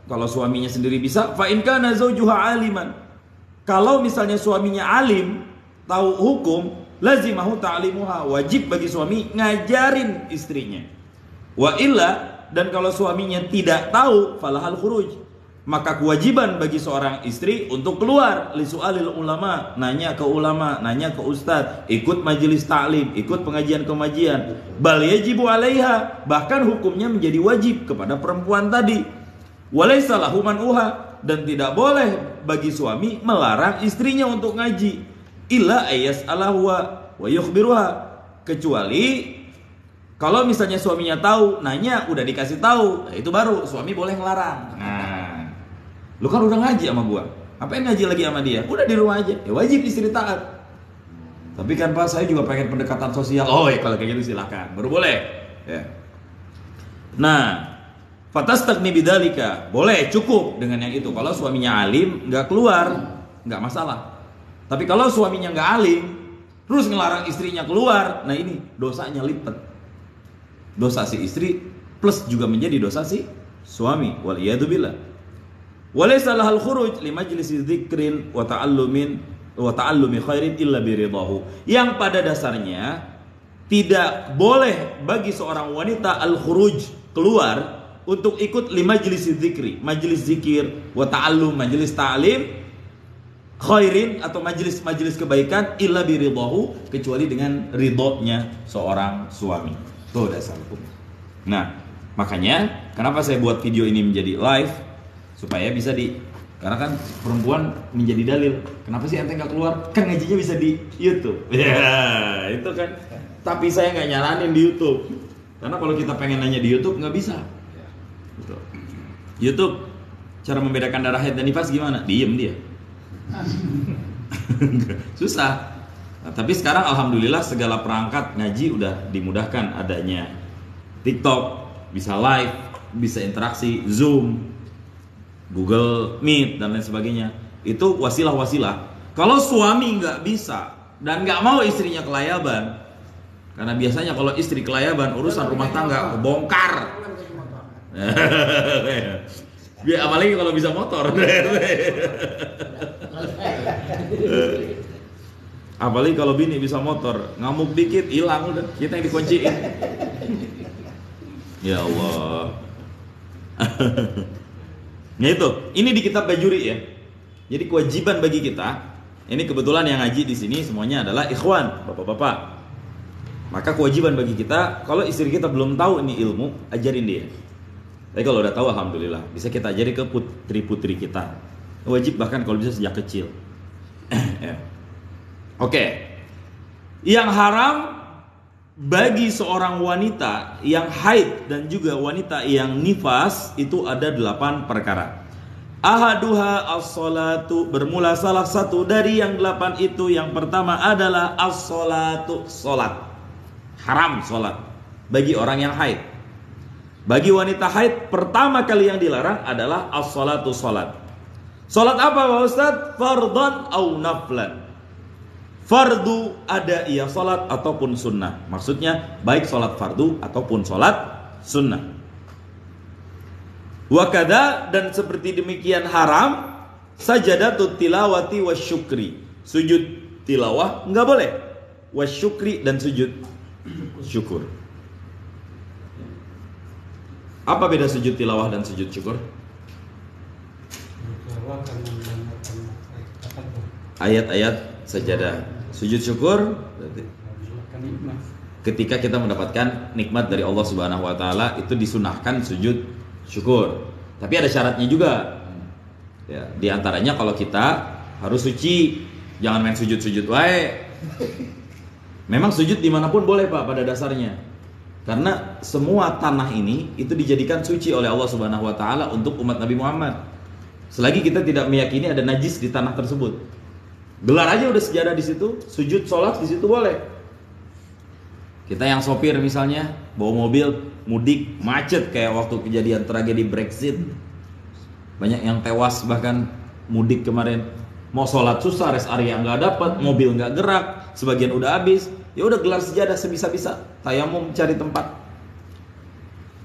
kalau suaminya sendiri bisa, fa in kana zawjuha aliman. Kalau misalnya suaminya alim, tahu hukum, lazimahu ta'limuha, wajib bagi suami ngajarin istrinya. Wa illa, dan kalau suaminya tidak tahu, falahal khuruj, maka kewajiban bagi seorang istri untuk keluar li su'alil ulama, nanya ke ulama, nanya ke ustadz, ikut majelis ta'lim, ikut pengajian-pengajian. Bal yajibu 'alaiha, bahkan hukumnya menjadi wajib kepada perempuan tadi. Walaysa lahu man'uha, dan tidak boleh bagi suami melarang istrinya untuk ngaji. Illa ayyas'alahu wa yukhbiruha, kecuali kalau misalnya suaminya tahu, nanya, udah dikasih tahu, nah itu baru suami boleh ngelarang. Nah, lu kan udah ngaji sama gua, ngapain ngaji lagi sama dia? Udah di rumah aja. Ya wajib istri taat. Tapi kan Pak, saya juga pengen pendekatan sosial. Oh ya, kalau kayak gitu silakan, baru boleh. Ya. Nah, fatastagni bidzalika, boleh, cukup dengan yang itu. Kalau suaminya alim, nggak keluar, nggak masalah. Tapi kalau suaminya nggak alim, terus ngelarang istrinya keluar, nah ini dosanya lipat. Dosa si istri plus juga menjadi dosa si suami. Wal iyadu billah. Walaysa lahal khuruj li majlisi dzikrin wa ta'allumi khairin illa biridahu. Yang pada dasarnya tidak boleh bagi seorang wanita al-khuruj, keluar untuk ikut li majlisi dzikri, majelis zikir, wa ta'allum, majelis ta'lim, khairin atau majelis kebaikan, illa biridahu, kecuali dengan ridhonya seorang suami. Tuh dasar hukum. Nah, makanya kenapa saya buat video ini menjadi live, supaya bisa karena kan perempuan menjadi dalil. Kenapa sih ente nggak keluar? Kan ngajinya bisa di YouTube. Ya, itu kan. Tapi saya nggak nyaranin di YouTube, karena kalau kita pengen nanya di YouTube nggak bisa. YouTube, cara membedakan darah haid dan nifas gimana? Diem dia. Susah. Nah, tapi sekarang alhamdulillah segala perangkat ngaji udah dimudahkan, adanya TikTok, bisa live, bisa interaksi, Zoom, Google Meet, dan lain sebagainya. Itu wasilah-wasilah. Kalau suami nggak bisa dan nggak mau istrinya kelayaban, karena biasanya kalau istri kelayaban urusan rumah tangga kebongkar. Apalagi kalau bisa motor. Apalagi kalau bini bisa motor, ngamuk dikit hilang udah, kita yang dikunciin. Ya Allah. Nah itu, ini di kitab Bajuri ya. Jadi kewajiban bagi kita, ini kebetulan yang ngaji di sini semuanya adalah ikhwan, bapak-bapak. Maka kewajiban bagi kita, kalau istri kita belum tahu ini ilmu, ajarin dia. Tapi kalau udah tahu alhamdulillah, bisa kita ajari ke putri-putri kita. Wajib bahkan kalau bisa sejak kecil. Ya. Oke. Yang haram bagi seorang wanita yang haid dan juga wanita yang nifas itu ada 8 perkara. Ahaduha as-salatu, bermula salah satu dari yang 8 itu. Yang pertama adalah as-salatu, salat. Haram salat bagi orang yang haid. Bagi wanita haid pertama kali yang dilarang adalah as-salatu, salat. Salat apa Pak Ustaz? Fardhan au naflan. fardu ada ia sholat ataupun sunnah. Maksudnya baik sholat fardu ataupun sholat sunnah. Wakada, dan seperti demikian haram sajadatut tilawati wasyukri. Sujud tilawah nggak boleh. Wasyukri, dan sujud syukur. Apa beda sujud tilawah dan sujud syukur? Ayat-ayat sajadah. Sujud syukur ketika kita mendapatkan nikmat dari Allah Subhanahu wa taala, itu disunahkan sujud syukur. Tapi ada syaratnya juga. Ya, di antaranya kalau kita harus suci, jangan main sujud-sujud wae. Memang sujud dimanapun boleh Pak pada dasarnya, karena semua tanah ini itu dijadikan suci oleh Allah Subhanahu wa taala untuk umat Nabi Muhammad. Selagi kita tidak meyakini ada najis di tanah tersebut, gelar aja udah sejadah di situ, sujud sholat di situ boleh. Kita yang sopir misalnya bawa mobil mudik macet kayak waktu kejadian tragedi Brexit, banyak yang tewas bahkan mudik kemarin. Mau sholat susah, rest area nggak dapat, mobil nggak gerak, sebagian udah habis. Ya udah gelar sejadah sebisa-bisa, tayamum cari tempat.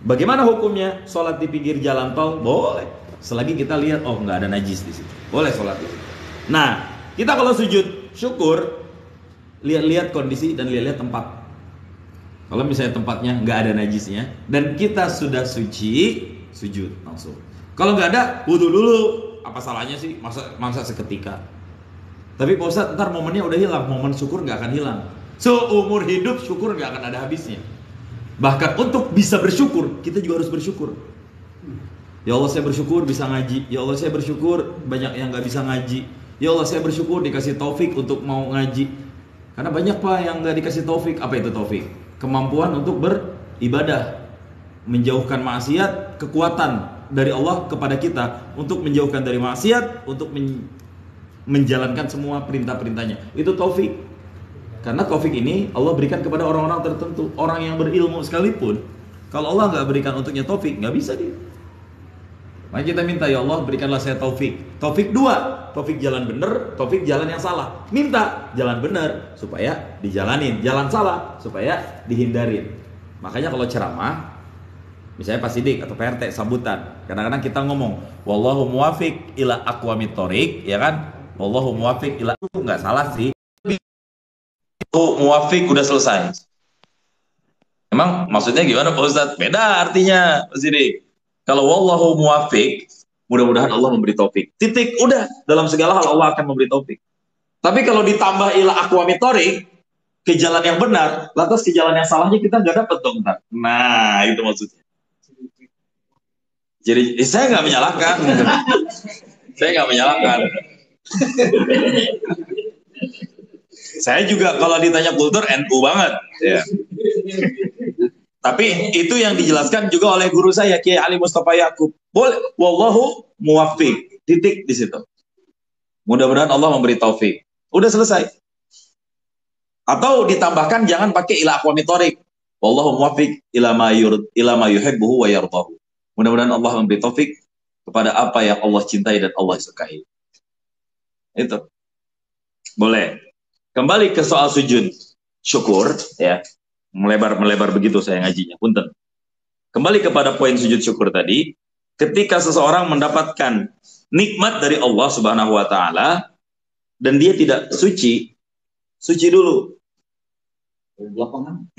Bagaimana hukumnya? Sholat di pinggir jalan tol boleh, selagi kita lihat oh nggak ada najis di situ, boleh sholat di situ. Nah, kita kalau sujud syukur lihat-lihat kondisi dan lihat-lihat tempat. Kalau misalnya tempatnya nggak ada najisnya dan kita sudah suci, sujud langsung. Kalau nggak ada, wudu dulu. Apa salahnya sih? Masa seketika. Tapi Pak Ustadz, ntar momennya udah hilang, momen syukur nggak akan hilang. Seumur hidup syukur nggak akan ada habisnya. Bahkan untuk bisa bersyukur, kita juga harus bersyukur. Ya Allah, saya bersyukur bisa ngaji. Ya Allah, saya bersyukur banyak yang nggak bisa ngaji. Ya Allah, saya bersyukur dikasih taufik untuk mau ngaji. Karena banyak Pak yang nggak dikasih taufik. Apa itu taufik? Kemampuan untuk beribadah, menjauhkan maksiat, kekuatan dari Allah kepada kita untuk menjauhkan dari maksiat, untuk menjalankan semua perintah-perintahnya. Itu taufik. Karena taufik ini Allah berikan kepada orang-orang tertentu. Orang yang berilmu sekalipun, kalau Allah nggak berikan untuknya taufik, nggak bisa dia. Maka kita minta, ya Allah berikanlah saya taufik. Taufik dua, taufik jalan benar, taufik jalan yang salah. Minta jalan benar supaya dijalanin, jalan salah supaya dihindarin. Makanya kalau ceramah, misalnya Pak Sidik atau PRT sambutan, kadang-kadang kita ngomong wallahu muwafiq ila aqwamit thoriq, ya kan? Wallahu muwafiq ila, itu nggak salah sih. Muwafiq udah selesai. Emang maksudnya gimana Pak Ustadz? Beda artinya Pak Sidik. Kalau wallahu muwafiq, mudah-mudahan Allah memberi taufik. Titik, udah. Dalam segala hal Allah akan memberi taufik. Tapi kalau ditambah ila aqwamit thoriq, ke jalan yang benar, lantas ke jalan yang salahnya kita nggak dapat dong. Nah, itu maksudnya. Jadi saya nggak menyalahkan, saya nggak menyalahkan. Saya juga kalau ditanya kultur NU banget, ya. Tapi itu yang dijelaskan juga oleh guru saya Kiai Ali Mustafa Yakub. Boleh, wallahu muwaffiq. Titik di situ. Mudah-mudahan Allah memberi taufik. Udah selesai. Atau ditambahkan jangan pakai ila aqwamit thoriq. Wallahu muwaffiq ila ma yuhibbuhu wa yardahu. Mudah-mudahan Allah memberi taufik kepada apa yang Allah cintai dan Allah sukai. Itu. Boleh. Kembali ke soal sujud syukur, ya. Melebar begitu saya ngajinya, punten. Kembali kepada poin sujud syukur tadi, ketika seseorang mendapatkan nikmat dari Allah Subhanahu wa taala dan dia tidak suci, suci dulu.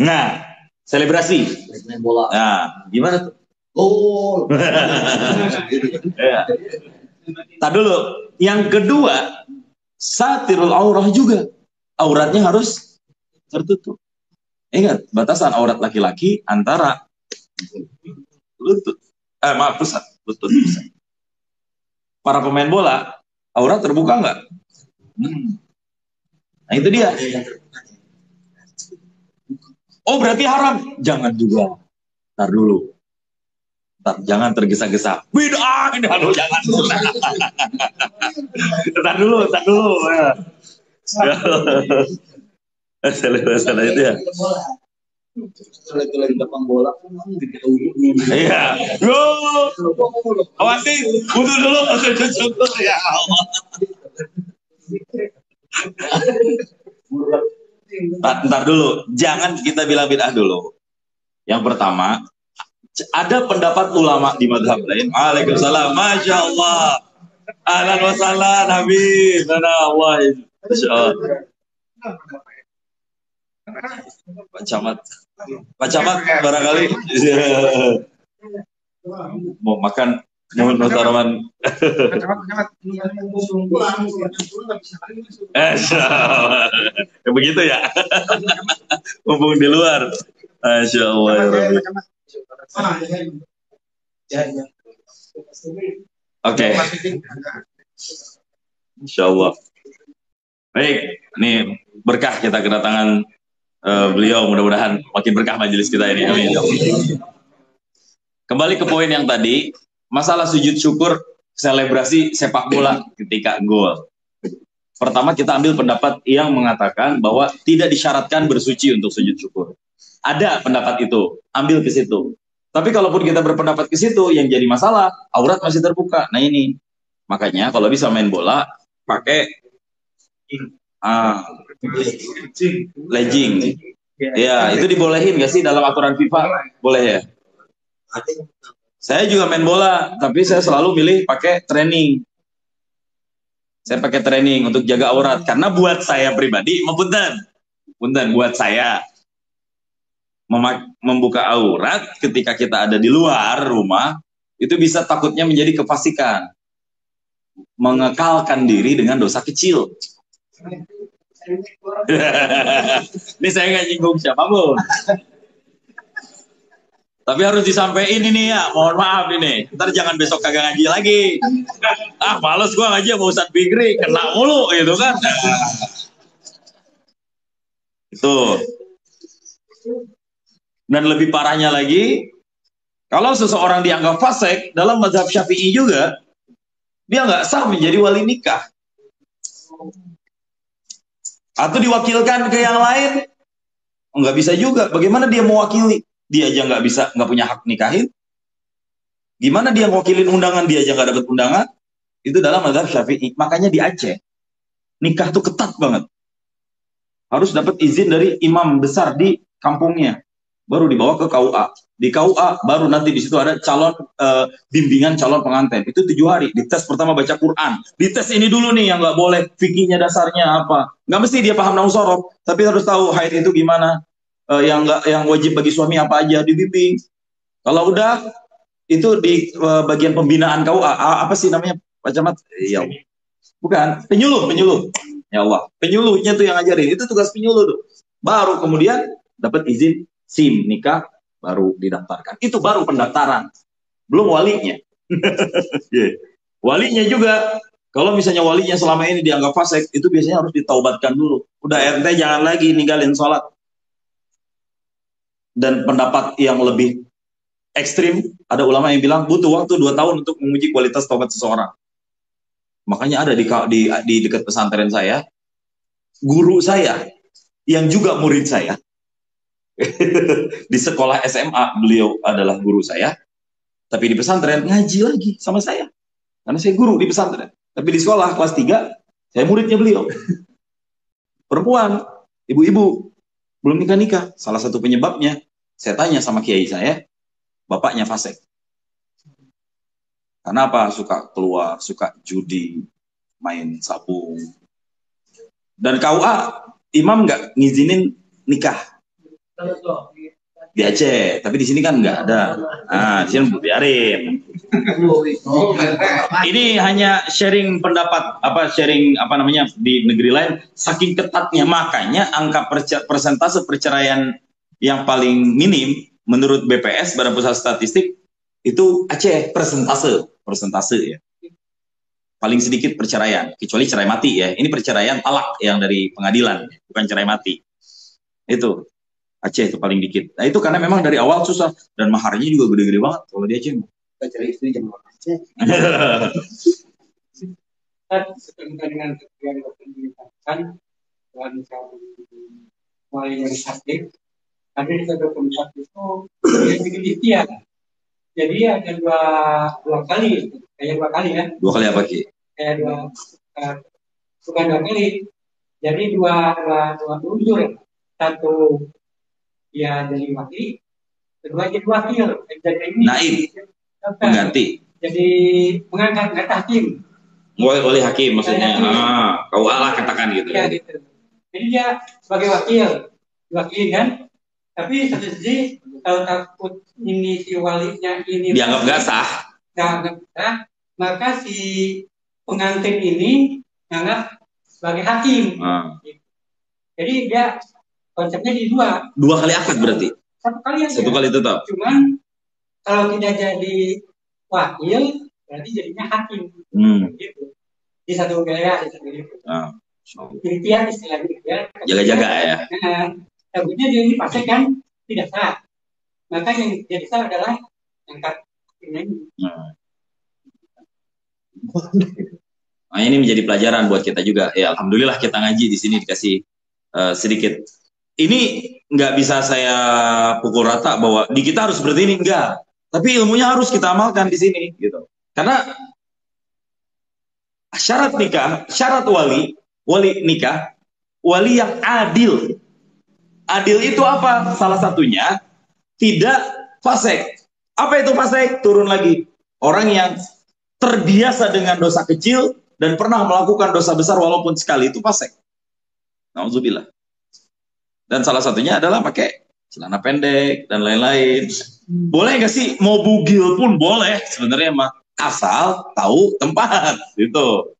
Nah, selebrasi. Nah, gimana tuh? Oh. Ya. Tadi dulu. Yang kedua, satirul aurah juga. Auratnya harus tertutup. Ingat, batasan aurat laki-laki antara lutut. Lutut. Para pemain bola, aurat terbuka nggak? Nah, itu dia. Oh, berarti haram? Jangan juga. Ntar dulu. Jangan tergesa-gesa. Bid'ah, aduh, jangan. Ntar dulu. Ya. Salah itu ya. Lagi tepang bola. Iya. Yo. Awasi, butuh dulu syukur ya Allah. Ntar dulu, jangan kita bilang bid'ah dulu. Yang pertama, ada pendapat ulama di mazhab lain. Waalaikumsalam, masya Allah. Ahlan wa sahlan, Habib. Allah. Masya Allah. Pak Camat barangkali mau makan mohon notaraman. Begitu ya. Mumpung di luar. Masya Allah. Oke. Insya Allah. Baik, ini berkah kita kedatangan beliau, mudah-mudahan makin berkah majelis kita ini. Amin. Kembali ke poin yang tadi, masalah sujud syukur selebrasi sepak bola ketika gol. Pertama kita ambil pendapat yang mengatakan bahwa tidak disyaratkan bersuci untuk sujud syukur. Ada pendapat itu, ambil ke situ. Tapi kalaupun kita berpendapat ke situ, yang jadi masalah, aurat masih terbuka. Nah ini, makanya kalau bisa main bola, pakai legging. Ya, itu dibolehin nggak sih dalam aturan FIFA? Boleh ya? Saya juga main bola, tapi saya selalu milih pakai training. Saya pakai training untuk jaga aurat. Karena buat saya pribadi, punten buat saya, membuka aurat ketika kita ada di luar rumah itu bisa takutnya menjadi kefasikan, mengekalkan diri dengan dosa kecil. Ini saya nggak nyinggung siapapun, tapi harus disampaikan ini ya, mohon maaf ini, ntar jangan besok kagak ngaji lagi. Males gua ngaji sama Ustadz Bigri, kena mulu gitu kan. Itu. Dan lebih parahnya lagi, kalau seseorang dianggap fasik dalam mazhab Syafi'i juga, dia nggak sah menjadi wali nikah. Atau diwakilkan ke yang lain, nggak bisa juga. Bagaimana dia mewakili? Dia aja nggak bisa, nggak punya hak nikahin. Gimana dia mewakilin undangan? Dia aja nggak dapat undangan. Itu dalam mazhab Syafi'i. Makanya di Aceh, nikah tuh ketat banget. Harus dapat izin dari imam besar di kampungnya. Baru dibawa ke KUA. Di KUA baru nanti di situ ada calon bimbingan calon pengantin. Itu 7 hari. Dites pertama baca Quran. Dites ini dulu nih yang nggak boleh. Fikihnya dasarnya apa? Nggak mesti dia paham nahu sorof, tapi harus tahu haid itu gimana. Yang wajib bagi suami apa aja dibimbing. Kalau udah itu di bagian pembinaan KUA. Apa sih namanya Pak Camat? Ya, bukan penyuluh. Ya Allah, penyuluhnya tuh yang ngajarin. Itu tugas penyuluh tuh. Baru kemudian dapat izin SIM nikah, baru didaftarkan. Itu baru pendaftaran, belum walinya. Walinya juga, kalau misalnya walinya selama ini dianggap fasik, itu biasanya harus ditaubatkan dulu. Udah RT jangan lagi ninggalin sholat. Dan pendapat yang lebih ekstrim, ada ulama yang bilang butuh waktu 2 tahun untuk menguji kualitas taubat seseorang. Makanya ada di dekat pesantren saya, guru saya yang juga murid saya. Di sekolah SMA beliau adalah guru saya, tapi di pesantren ngaji lagi sama saya karena saya guru di pesantren. Tapi di sekolah kelas 3 saya muridnya beliau, perempuan, ibu-ibu belum nikah. Salah satu penyebabnya saya tanya sama kiai saya, bapaknya fasik. Karena apa? Suka keluar, suka judi, main sabung. Dan KUA imam nggak ngizinin nikah di Aceh, tapi di sini kan nggak ada. Di sini biarin. Ini hanya sharing pendapat, sharing di negeri lain. Saking ketatnya, makanya angka persentase perceraian yang paling minim menurut BPS, Badan Pusat Statistik, itu Aceh, persentase ya. Paling sedikit perceraian, kecuali cerai mati ya. Ini perceraian talak yang dari pengadilan, bukan cerai mati. Itu Aceh itu paling dikit. Nah itu karena memang dari awal susah dan maharnya juga gede-gede banget kalau di Aceh. Cari istri jam Aceh. Dengan yang diberitakan wanita mulai dari sakit, ada di beberapa sakit itu dia bikin ikhtiar. Jadi ada dua kali, kayak 2 kali ya. 2 kali apa Ki? Bukan 2 kali. Jadi dua unsur. satu dia jadi wali, kedua jadi wakil, jadi ini Naib, mengganti. jadi mengangkat kata hakim. Oleh hakim maksudnya. Hakim. Kau Allah katakan gitu. Ya, gitu. Jadi dia sebagai wakil, diwakili kan. Tapi satu sisi kalau takut ini si walinya ini Dianggap nggak sah. Maka si pengantin ini dianggap sebagai hakim. Jadi dia konsepnya di dua kali akad berarti. Satu kali tetap. Cuman kalau tidak jadi wakil berarti jadinya hakim. Gitu. Di satu wilayah gitu. Pilihan istilahnya ya. Jaga-jaga ya. Takutnya dia ini pasti kan tidak sah. Maka yang jadi sah adalah yang hakimnya ini. Nah, ini menjadi pelajaran buat kita juga. Ya, alhamdulillah kita ngaji di sini dikasih sedikit. Ini nggak bisa saya pukul rata bahwa di kita harus seperti ini, enggak. Tapi ilmunya harus kita amalkan di sini, gitu. Karena syarat nikah, syarat wali nikah, wali yang adil. Adil itu apa? Salah satunya tidak fasik. Apa itu fasik? Turun lagi. Orang yang terbiasa dengan dosa kecil dan pernah melakukan dosa besar walaupun sekali, itu fasik. Nauzubillah. Dan salah satunya adalah pakai celana pendek dan lain-lain. Boleh nggak sih? Mau bugil pun boleh sebenarnya mah, asal tahu tempat gitu.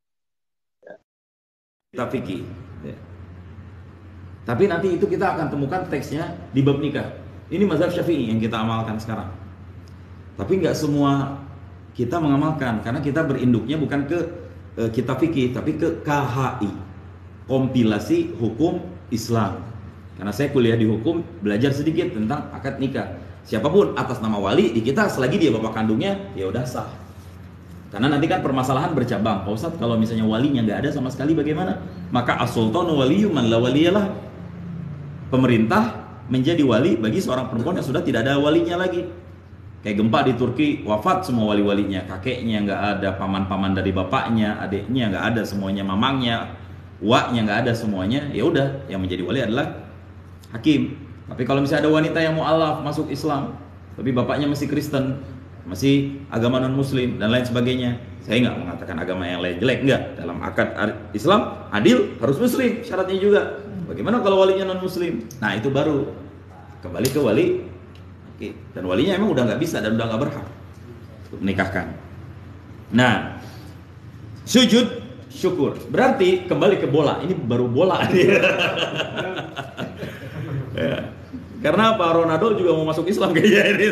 Kita fikih. Ya. Tapi nanti itu kita akan temukan teksnya di bab nikah. Ini mazhab Syafi'i yang kita amalkan sekarang. Tapi nggak semua kita mengamalkan karena kita berinduknya bukan ke kitab fikih tapi ke KHI, kompilasi hukum Islam. Karena saya kuliah di hukum, belajar sedikit tentang akad nikah. Siapapun atas nama wali di kita selagi dia bapak kandungnya ya udah sah. Karena nanti kan permasalahan bercabang. Pak Ustadz, kalau misalnya walinya nggak ada sama sekali bagaimana? Maka as-sultanu waliyyu man la waliyalah. Pemerintah menjadi wali bagi seorang perempuan yang sudah tidak ada walinya lagi. Kayak gempa di Turki, wafat semua wali-walinya, kakeknya nggak ada, paman-paman dari bapaknya, adiknya nggak ada semuanya, mamangnya, uaknya nggak ada semuanya. Ya udah, yang menjadi wali adalah hakim. Tapi kalau misalnya ada wanita yang mu'alaf masuk Islam, tapi bapaknya masih Kristen, masih agama non Muslim dan lain sebagainya, saya nggak mengatakan agama yang lain jelek, enggak. Dalam akad Islam adil harus Muslim, syaratnya juga. Bagaimana kalau walinya non Muslim? Nah itu baru kembali ke wali. Dan walinya emang udah nggak bisa dan udah nggak berhak untuk menikahkan. Nah, sujud syukur berarti kembali ke bola. Ini baru bola dia. Ya. Karena Pak Ronaldo juga mau masuk Islam kayaknya ini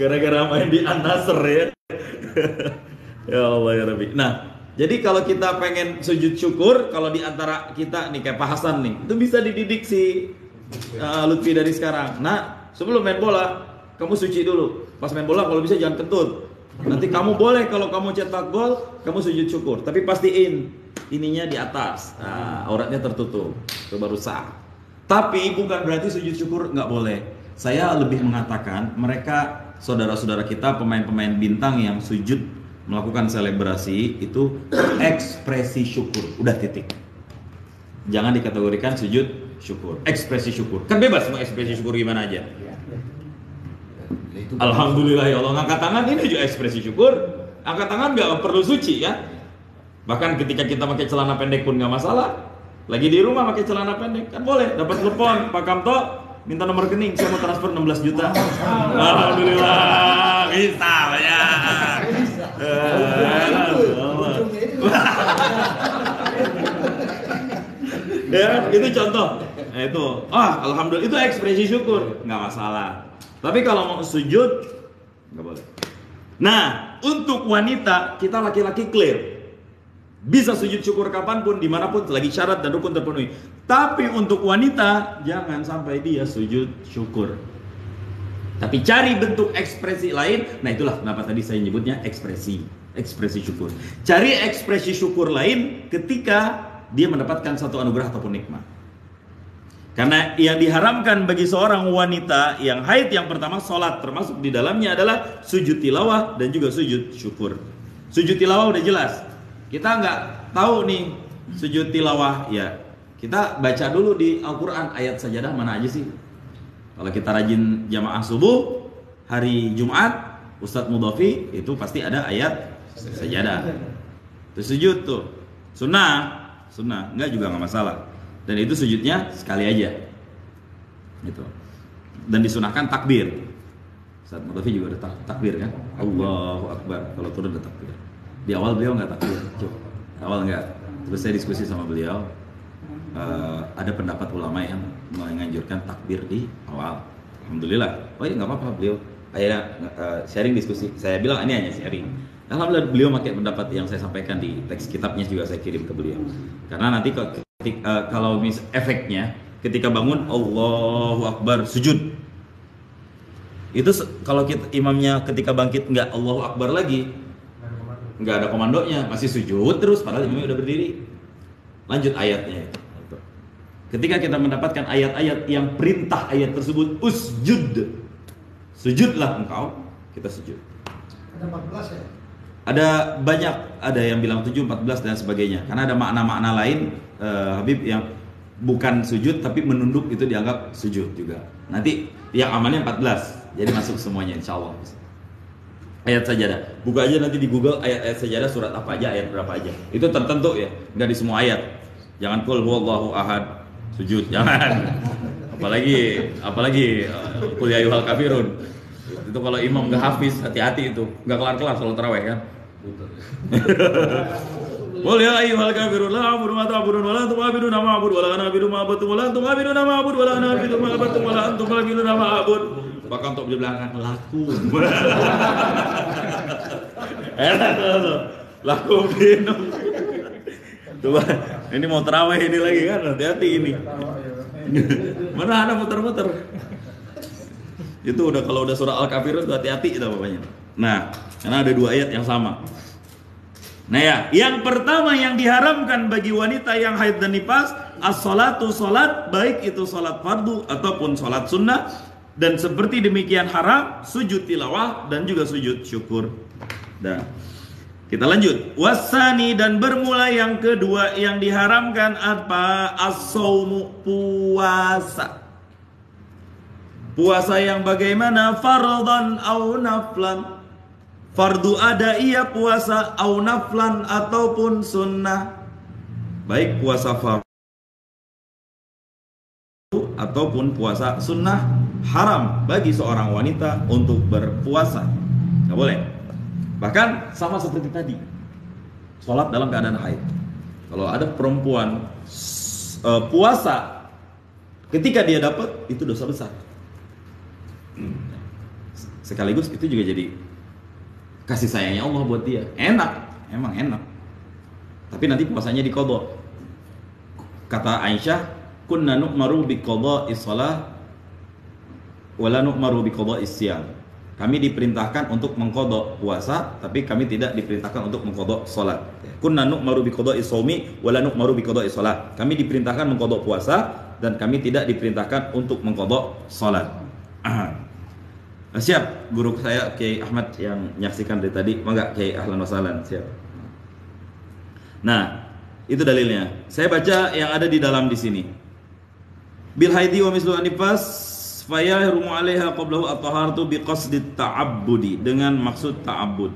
gara-gara main di An-Nasr ya. Ya Allah ya Rabbi. Nah, jadi kalau kita pengen sujud syukur, kalau di antara kita nih kayak Pak Hasan nih, itu bisa dididik si Lutfi dari sekarang. Nah, sebelum main bola, kamu suci dulu. Pas main bola kalau bisa jangan kentut. Nanti kamu boleh kalau kamu cetak gol, kamu sujud syukur. Tapi pastiin ininya di atas, auratnya tertutup, itu baru sah. Tapi bukan berarti sujud syukur nggak boleh. Saya lebih mengatakan mereka saudara-saudara kita pemain-pemain bintang yang sujud melakukan selebrasi itu ekspresi syukur. Udah titik. Jangan dikategorikan sujud syukur. Ekspresi syukur. Kan bebas mau ekspresi syukur gimana aja. Alhamdulillah ya Allah, ngangkat tangan ini juga ekspresi syukur. Angkat tangan nggak perlu suci ya. Bahkan ketika kita pakai celana pendek pun nggak masalah. Lagi di rumah pakai celana pendek kan boleh. Dapat telepon Pak Kamto minta nomor rekening, saya mau transfer 16 juta. Alhamdulillah bisa ya. Ya itu contoh. Nah, itu alhamdulillah itu ekspresi syukur nggak masalah. Tapi kalau mau sujud nggak boleh. Nah untuk wanita kita laki-laki clear. Bisa sujud syukur kapanpun, dimanapun, selagi syarat dan rukun terpenuhi. Tapi untuk wanita, jangan sampai dia sujud syukur. Tapi cari bentuk ekspresi lain. Nah itulah kenapa tadi saya nyebutnya ekspresi syukur. Cari ekspresi syukur lain ketika dia mendapatkan satu anugerah ataupun nikmat. Karena yang diharamkan bagi seorang wanita yang haid yang pertama, sholat. Termasuk di dalamnya adalah sujud tilawah dan juga sujud syukur. Sujud tilawah udah jelas. Kita nggak tahu nih sujud tilawah ya Kita baca dulu di Al-Quran ayat sajadah mana aja sih. Kalau kita rajin jamaah subuh hari Jumat, Ustadz Mudhafi itu pasti ada ayat sajadah. Itu sujud tuh. Sunnah, enggak juga nggak masalah. Dan itu sujudnya sekali aja. Gitu. Dan disunahkan takbir. Ustadz Mudhafi juga ada takbir kan? Allahu Akbar. Kalau turun ada takbir. Di awal beliau nggak takbir. Awal nggak. Terus saya diskusi sama beliau. Ada pendapat ulama yang menganjurkan takbir di awal. Alhamdulillah. Oh iya nggak apa-apa beliau. Akhirnya sharing diskusi. Saya bilang ini hanya sharing. Alhamdulillah beliau pakai pendapat yang saya sampaikan di teks kitabnya juga saya kirim ke beliau. Karena nanti kalau efeknya ketika bangun Allahu Akbar sujud. Itu kalau imamnya ketika bangkit nggak Allahu Akbar lagi, nggak ada komandonya, masih sujud terus padahal imamnya udah berdiri. Lanjut ayatnya. Ketika kita mendapatkan ayat-ayat yang perintah ayat tersebut usjud, sujudlah engkau, kita sujud. Ada 14 ya? Ada banyak, ada yang bilang 7, 14 dan sebagainya. Karena ada makna-makna lain Habib yang bukan sujud tapi menunduk itu dianggap sujud juga. Nanti yang amannya 14, jadi masuk semuanya insya Allah. Ayat sajadah, buka aja nanti di Google ayat-ayat sajadah surat apa aja, ayat berapa aja. Itu tertentu ya, nggak di semua ayat. Jangan qul huwallahu ahad sujud, jangan. Apalagi qul ya ayyuhal kafirun. Itu kalau imam nggak hafiz, hati-hati itu, nggak kelar-kelar salat tarawih kan. Qul ya ayyuhal kafirun la a'budu ma ta'budun wa la antum 'abiduna ma a'budu wa la ana 'abidu ma a'budtum wa la antum 'abiduna ma a'budu wa la ana 'abidu ma a'budtum wa la antum 'abiduna ma a'bud. Bahkan untuk di belakang laku. Laku minum. Coba ini mau tarawih ini lagi kan, hati-hati ini. Mana ada muter-muter. Itu udah kalau udah surah Al-Kafirun tuh hati-hati itu bapaknya. Nah, karena ada dua ayat yang sama. Nah ya, yang pertama yang diharamkan bagi wanita yang haid dan nifas, as-salatu salat, baik itu salat fardu ataupun salat sunnah, dan seperti demikian haram sujud tilawah dan juga sujud syukur. Nah, kita lanjut. Wasani, dan bermula yang kedua yang diharamkan apa? As-saumu, puasa. Puasa yang bagaimana? Fardhan au naflan. Fardu ada iya puasa, au naflan ataupun sunnah. Baik puasa fardu ataupun puasa sunnah, haram bagi seorang wanita untuk berpuasa. Nggak boleh. Bahkan sama seperti tadi, sholat dalam keadaan haid. Kalau ada perempuan puasa ketika dia dapat, itu dosa besar. Sekaligus itu juga jadi kasih sayangnya Allah buat dia. Enak, emang enak. Tapi nanti puasanya diqadha. Kata Aisyah, kunna nu'maru biqadha'is shalah wa la nu'maru biqadha'is siyam. Kami diperintahkan untuk mengqadha puasa, tapi kami tidak diperintahkan untuk mengqadha salat. Kunna nu'maru biqadha'is shaumi wa la nu'maru biqadha'is shalah. Kami diperintahkan mengqadha puasa dan kami tidak diperintahkan untuk mengqadha salat. Siap, guru saya Kiai Ahmad yang menyaksikan dari tadi. Mangga Kiai, ahlan wa sahlan, siap. Nah, itu dalilnya. Saya baca yang ada di dalam di sini. Bil haidi wa mislu anifas fa yahrumu 'alaiha qablahu at-taharatu biqasdi ta'abbudi, dengan maksud ta'abbud.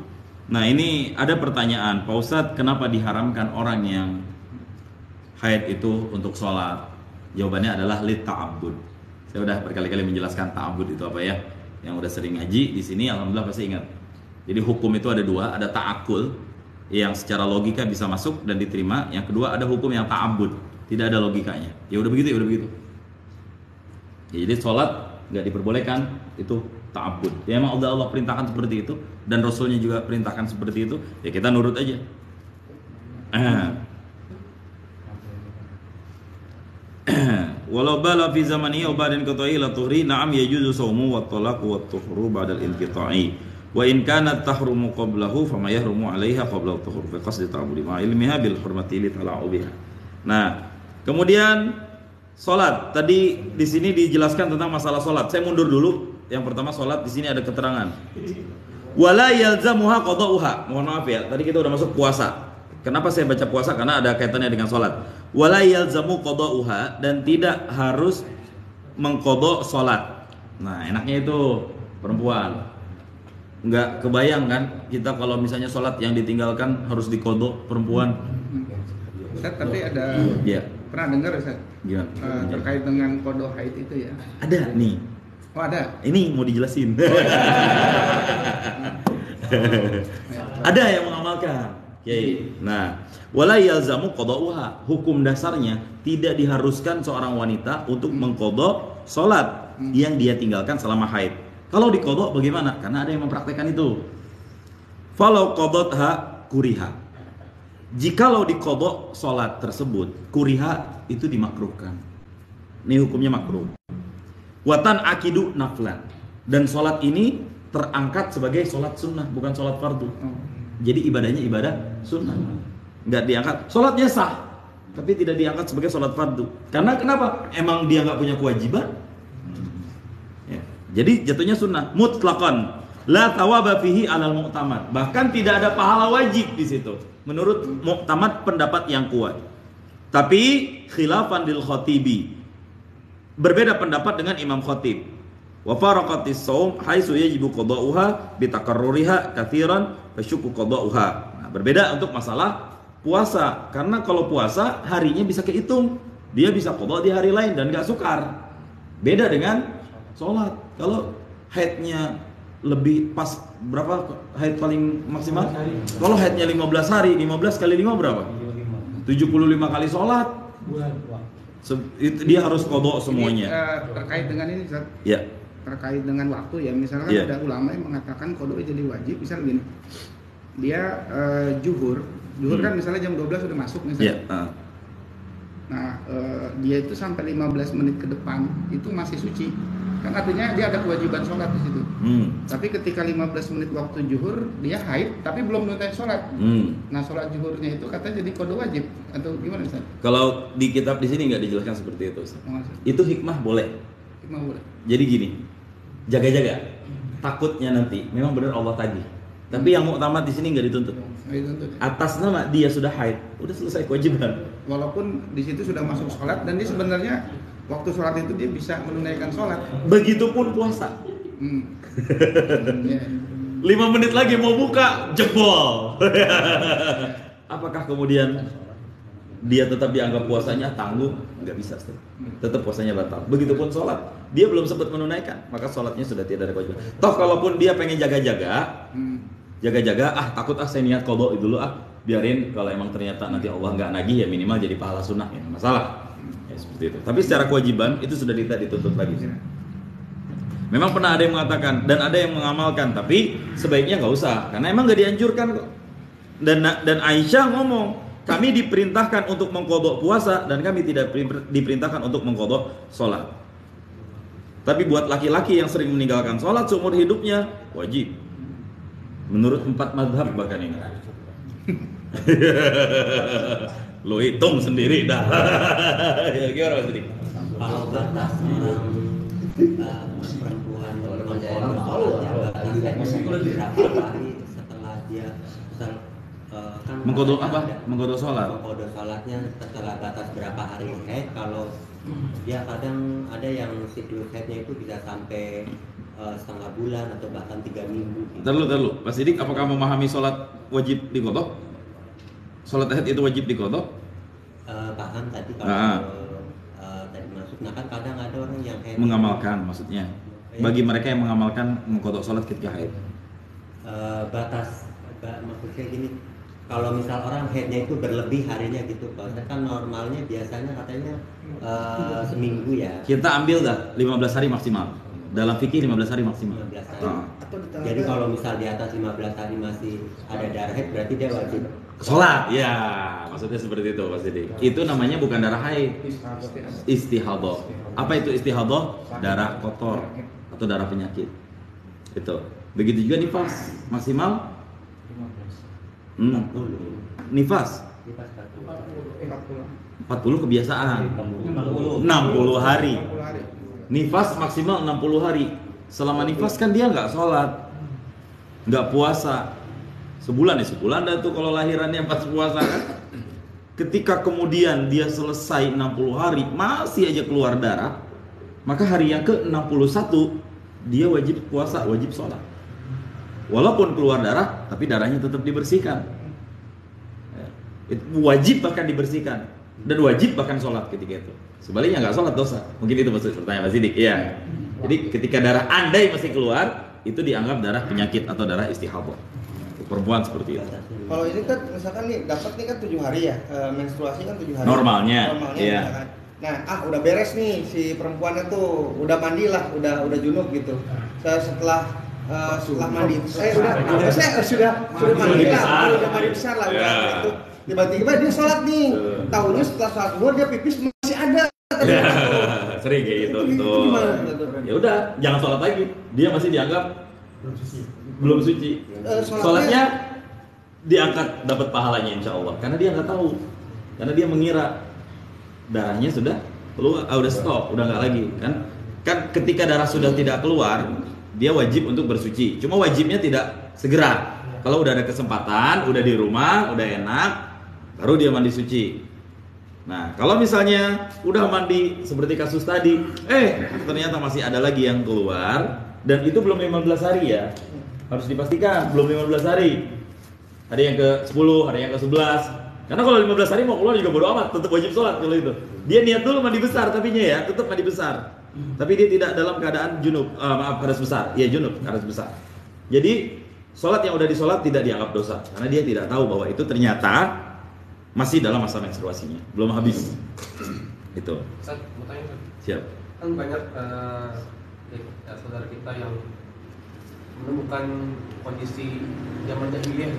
Nah, ini ada pertanyaan, Pak Ustadz, kenapa diharamkan orang yang haid itu untuk sholat? Jawabannya adalah lit ta'abbud. Saya udah berkali-kali menjelaskan ta'abbud itu apa ya. Yang udah sering ngaji di sini alhamdulillah pasti ingat. Jadi hukum itu ada dua, ada ta'akul yang secara logika bisa masuk dan diterima. Yang kedua ada hukum yang ta'abbud, tidak ada logikanya. Ya udah begitu, ya udah begitu. Ya, jadi sholat nggak diperbolehkan, itu ta'abbud. Ya emang Allah perintahkan seperti itu dan Rasulnya juga perintahkan seperti itu. Ya kita nurut aja. Walau bala fi zamani wa ba'din qata'i la tuhri na'am yajuzu sawmu wa talaqu wa tuhru ba'da al-inqita'i wa in kanat tahrumu qablahu fama yahrumu 'alaiha qabla tuhur fi qasdi ta'budi ma ilmiha bil hurmati li tala'ubiha. Nah, kemudian salat. Tadi di sini dijelaskan tentang masalah salat. Saya mundur dulu. Yang pertama salat, di sini ada keterangan. Wala yalzamuha qada'uha. Mohon maaf ya, tadi kita udah masuk puasa. Kenapa saya baca puasa? Karena ada kaitannya dengan sholat. Wala yalzamu qada'uha, dan tidak harus mengqada sholat. Nah, enaknya itu perempuan. Nggak kebayang kan kita kalau misalnya sholat yang ditinggalkan harus diqada perempuan. Ustaz, tapi ada Iya. pernah dengar Ustaz? Gimana? Terkait dengan qada haid itu ya. Ada nih. Oh, ada. Ini mau dijelasin. Ada yang mengamalkan. Oke. Nah, wala yalzamu qada'uha. Hukum dasarnya tidak diharuskan seorang wanita untuk mengqada salat yang dia tinggalkan selama haid. Kalau diqada bagaimana? Karena ada yang mempraktekkan itu. Falau qadatha kuriha. Jikalau diqada salat tersebut, kuriha itu dimakruhkan. Ini hukumnya makruh. Watan akidu naflan. Dan salat ini terangkat sebagai salat sunnah, bukan salat fardu. Jadi ibadahnya ibadah sunnah, nggak diangkat. Sholatnya sah, tapi tidak diangkat sebagai sholat fardu. Karena kenapa? Emang dia nggak punya kewajiban. Ya. Jadi jatuhnya sunnah mutlaqan, la thawaba fihi alal mu'tamad. Bahkan tidak ada pahala wajib di situ. Menurut mu'tamad, pendapat yang kuat. Tapi khilafan lil khatibi, berbeda pendapat dengan Imam Khatib. Wa faraqatis shaum haitsu yajibu qada'uha bi takarruriha katsiran fasyuku qada'uha. Nah, berbeda untuk masalah puasa, karena kalau puasa harinya bisa kehitung, dia bisa qada di hari lain dan enggak sukar. Beda dengan sholat. Kalau haidnya lebih pas berapa haid paling maksimal? Kalau haidnya 15 hari, 15 kali 5 berapa? 75 kali sholat. Dia harus qada semuanya. Ini, terkait dengan ini Ustaz. Ya. Terkait dengan waktu ya, misalkan ada ulama yang mengatakan qada jadi wajib. Misal gini, dia zuhur kan misalnya jam 12 sudah masuk misalnya. Nah, dia itu sampai 15 menit ke depan itu masih suci. Kan artinya dia ada kewajiban sholat di situ. Tapi ketika 15 menit waktu zuhur dia haid tapi belum menunaikan sholat. Nah, sholat zuhurnya itu katanya jadi qada wajib atau gimana Ustaz? Kalau di kitab di sini nggak dijelaskan seperti itu, Ustaz. Itu hikmah boleh. Hikmah boleh. Jadi gini, jaga-jaga. Takutnya nanti memang benar Allah tagih. Tapi yang mu'tamad di sini nggak dituntut. Atas nama dia sudah haid, udah selesai kewajiban. Walaupun di situ sudah masuk sholat dan dia sebenarnya waktu sholat itu dia bisa menunaikan sholat. Begitupun puasa. 5 menit lagi mau buka, jebol. Apakah kemudian dia tetap dianggap puasanya tangguh? Nggak bisa, Ustaz. Tetap puasanya batal. Begitupun sholat, dia belum sempat menunaikan, maka sholatnya sudah tidak ada kewajiban. Toh kalaupun dia pengen jaga-jaga, takut saya niat qada dulu biarin, kalau emang ternyata nanti Allah nggak nagih ya minimal jadi pahala sunnah, ya masalah. Ya seperti itu. Tapi secara kewajiban itu sudah tidak dituntut lagi. Memang pernah ada yang mengatakan dan ada yang mengamalkan, tapi sebaiknya nggak usah, karena emang nggak dianjurkan kok. Dan Aisyah ngomong, kami diperintahkan untuk mengqada puasa dan kami tidak diperintahkan untuk mengqada sholat. Tapi buat laki-laki yang sering meninggalkan sholat seumur hidupnya wajib. Menurut 4 mazhab bahkan ini. Lo hitung sendiri dah. Gimana Mas Dik? Kalau batas orang perempuan berapa hari setelah dia kan mengqada apa? Mengqada sholat. Mengqada sholatnya setelah batas berapa hari haid. Kalau dia kadang ada yang siklus haidnya itu bisa sampai setengah bulan atau bahkan 3 minggu. Terlalu. Mas Dik, apakah memahami sholat wajib diqada? Sholat haid itu wajib diqada? Paham tadi kalau tadi masuk. Nah kan kadang ada orang yang haid Mengamalkan maksudnya. Bagi mereka yang mengamalkan mengqada sholat ketika haid. Maksudnya gini, kalau misal orang haidnya itu berlebih harinya gitu, kalau kan normalnya biasanya katanya seminggu ya. Kita ambil dah 15 hari maksimal. Dalam fikih 15 hari maksimal. 15 hari. Jadi kalau misal di atas 15 hari masih ada darah haid, berarti dia wajib sholat. Ya, maksudnya seperti itu Mas Dik. Itu namanya bukan darah haid, istihadah. Apa itu istihadah? Darah kotor atau darah penyakit. Itu. Begitu juga nifas maksimal 40. Nifas 40 kebiasaan. 60 hari. Nifas maksimal 60 hari. Selama nifas kan dia nggak sholat, nggak puasa. sebulan dah tuh kalau lahirannya pas puasa kan. Ketika kemudian dia selesai 60 hari masih aja keluar darah, maka hari yang ke-61 dia wajib puasa, wajib sholat. Walaupun keluar darah, tapi darahnya tetap dibersihkan. Wajib bahkan dibersihkan dan wajib bahkan sholat ketika itu. Sebaliknya nggak sholat dosa. Mungkin itu maksud pertanyaan Mas Sidik. Iya. Jadi ketika darah andai masih keluar, itu dianggap darah penyakit atau darah istihadah. Perempuan seperti itu. Kalau ini kan misalkan nih dapat nih kan 7 hari ya, menstruasi kan 7 hari. Normalnya iya. Misalkan. Nah, udah beres nih si perempuannya tuh, udah mandi lah, udah junub gitu. Setelah mandi, sudah mandi lah, udah mandi besar lah, udah gitu. Tiba-tiba dia sholat nih, tahunya setelah sholat zuhur dia pipis masih ada. Sering kayak gitu. Ya udah, jangan sholat lagi. Dia masih dianggap belum suci. Sholatnya diangkat, dapat pahalanya insya Allah. Karena dia nggak tahu, karena dia mengira darahnya sudah keluar, udah stop, udah nggak lagi. Kan ketika darah sudah tidak keluar, dia wajib untuk bersuci. Cuma wajibnya tidak segera. Kalau udah ada kesempatan, udah di rumah, udah enak, baru dia mandi suci. Nah, kalau misalnya udah mandi seperti kasus tadi, ternyata masih ada lagi yang keluar dan itu belum 15 hari ya. Harus dipastikan belum 15 hari. Ada yang ke-10, ada yang ke-11. Karena kalau 15 hari mau keluar juga bodo amat, tetap wajib sholat kalau itu. Dia niat dulu mandi besar tapinya ya, tetap mandi besar. Tapi dia tidak dalam keadaan junub, hadas besar. Iya junub, hadas besar. Jadi sholat yang udah disolat tidak dianggap dosa karena dia tidak tahu bahwa itu ternyata masih dalam masa menstruasinya, belum habis. Itu. Ustaz, mau tanya Ustaz. Siap. Kan banyak saudara kita yang menemukan kondisi zaman jahiliyah,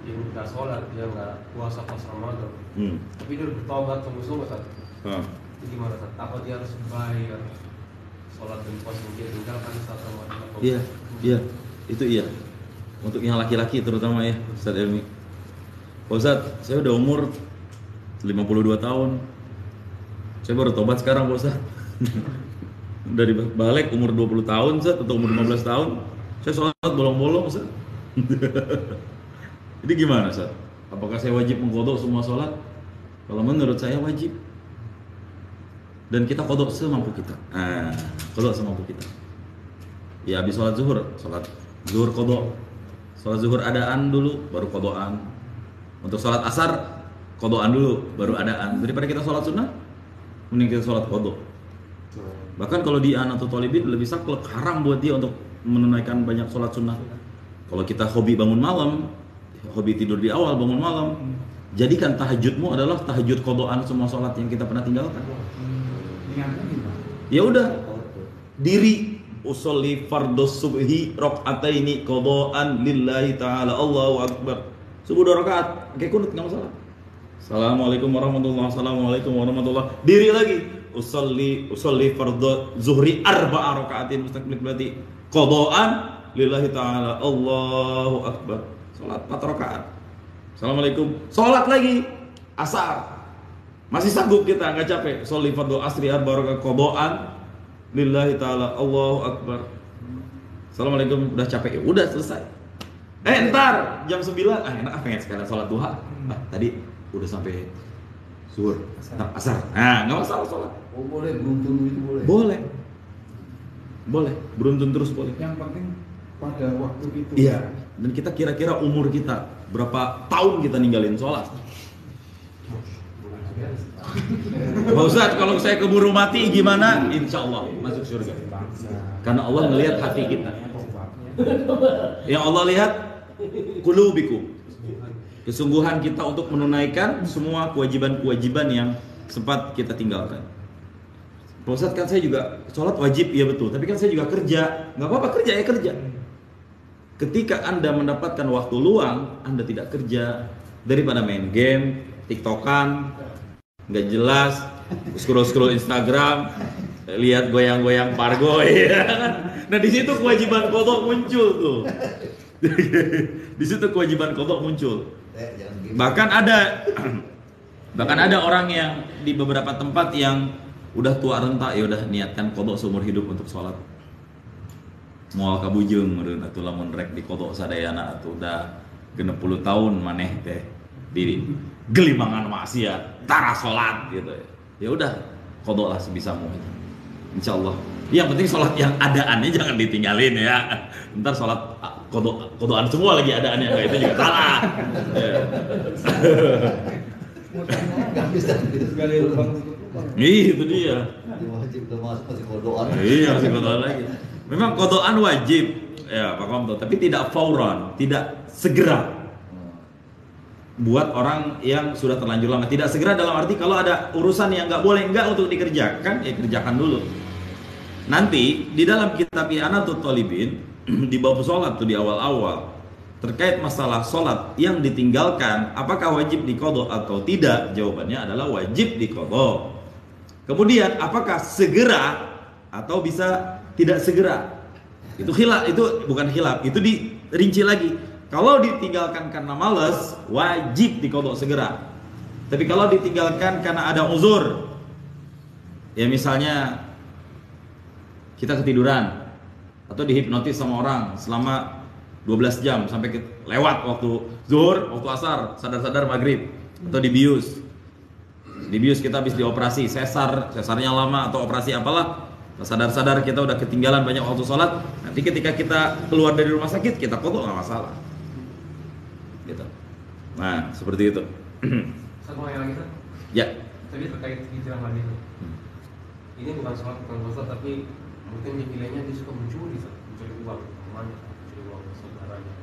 dia nggak sholat, dia nggak puasa pas Ramadan, tapi dia udah bertobat sungguh-sungguh Ustaz. Itu gimana Ustaz? Apa dia harus bayar sholat dan puasa yang dia tinggalkan saat Ramadan? Iya, itu iya. Untuk yang laki-laki terutama ya, Ustaz Elmi. Pak Ustaz, saya udah umur 52 tahun. Saya baru tobat sekarang Pak Ustaz. Udah dibalik umur 20 tahun Ustaz, atau umur 15 tahun. Saya sholat bolong-bolong Ustaz. Jadi gimana Ustaz? Apakah saya wajib mengqadha semua sholat? Kalau menurut saya wajib. Dan kita qadha semampu kita. Qadha semampu kita. Ya habis sholat zuhur qadha. Sholat zuhur adaan dulu, baru qadhaan. Untuk sholat asar qadhaan dulu, baru adaan. Daripada kita sholat sunnah, mending kita sholat qadha. Bahkan kalau di Anatul Talibin lebih saklek, haram buat dia untuk menunaikan banyak sholat sunnah. Kalau kita hobi bangun malam, hobi tidur di awal, bangun malam, jadikan tahajudmu adalah tahajud qadhaan semua sholat yang kita pernah tinggalkan. Ya udah, diri usolli fardhus subhi rakaataini qadhaan lillahi ta'ala, Allahu akbar. Subuh 2 rakaat, kayak kunut enggak masalah. Assalamualaikum warahmatullahi wabarakatuh. Assalamualaikum warahmatullahi wabarakatuh. Diri lagi. Usolli fardhu zuhri 4 rakaatin mustaqbil berarti qadhaan lillahi ta'ala, Allahu akbar. Salat 4 rakaat. Assalamualaikum. Salat lagi asar. Masih sanggup kita, enggak capek. Sholli fardhu asri 4 rakaat qadhaan lillahi ta'ala, Allahu akbar. Assalamualaikum, udah capek. Ya udah selesai. Ntar jam 9, enak pengen sekalian sholat duha. Tadi udah sampai zuhur, asar. Nggak masalah sholat. Oh boleh, beruntun itu boleh? Boleh, beruntun terus boleh. Yang penting pada waktu itu. Iya, dan kita kira-kira umur kita berapa tahun kita ninggalin sholat. Pak Ustadz, kalau saya keburu mati gimana? Insya Allah masuk surga. Karena Allah melihat hati kita. Yang Allah lihat qulubikum, kesungguhan kita untuk menunaikan semua kewajiban-kewajiban yang sempat kita tinggalkan. Pak Ustadz, kan saya juga sholat wajib, ya betul, tapi kan saya juga kerja. Nggak apa-apa, kerja ya kerja. Ketika Anda mendapatkan waktu luang, Anda tidak kerja, daripada main game, tiktokan, nggak jelas, scroll Instagram, lihat goyang-goyang pargo, ya. Nah di situ kewajiban qadha muncul tuh. Di situ kewajiban qadha muncul. Bahkan ada orang yang di beberapa tempat yang udah tua renta, ya udah niatkan qadha seumur hidup untuk sholat. moal kabujung meureun atuh lamun rek dikodok sadayana atuh udah 60 tahun maneh teh di gelimangan maksiat tara salat gitu ya udah kodok lah sebisamu insyaallah. Yang penting sholat yang adaannya jangan ditinggalin ya. Ntar sholat kodokan semua lagi adaannya, itu juga salah. Itu dia. Wajib udah masuk masih kodokan. Iya masih kodokan lagi. Memang kodokan wajib, ya Pak Komto, tapi tidak fauran, tidak segera. Buat orang yang sudah terlanjur lama, tidak segera dalam arti kalau ada urusan yang nggak boleh nggak untuk dikerjakan, ya kerjakan dulu. Nanti di dalam kitab I'anatul Thalibin di bab sholat tuh di awal-awal terkait masalah sholat yang ditinggalkan apakah wajib diqadha atau tidak, jawabannya adalah wajib diqadha. Kemudian apakah segera atau bisa tidak segera, itu khilaf, itu bukan khilaf, itu dirinci lagi. Kalau ditinggalkan karena malas wajib diqadha segera, tapi kalau ditinggalkan karena ada uzur, ya misalnya kita ketiduran atau dihipnotis sama orang selama 12 jam sampai lewat waktu zuhur, waktu asar, sadar-sadar maghrib, atau dibius kita habis dioperasi, sesarnya lama atau operasi apalah, sadar-sadar kita udah ketinggalan banyak waktu sholat, nanti ketika kita keluar dari rumah sakit kita qadha nggak masalah gitu. Nah seperti itu. Satu yang lagi, ya tadi terkait hijrah lagi tuh. Ini bukan sholat, bukan puasa, tapi mungkin nilainya dia suka mencuri uang temannya, mencuri uang saudaranya.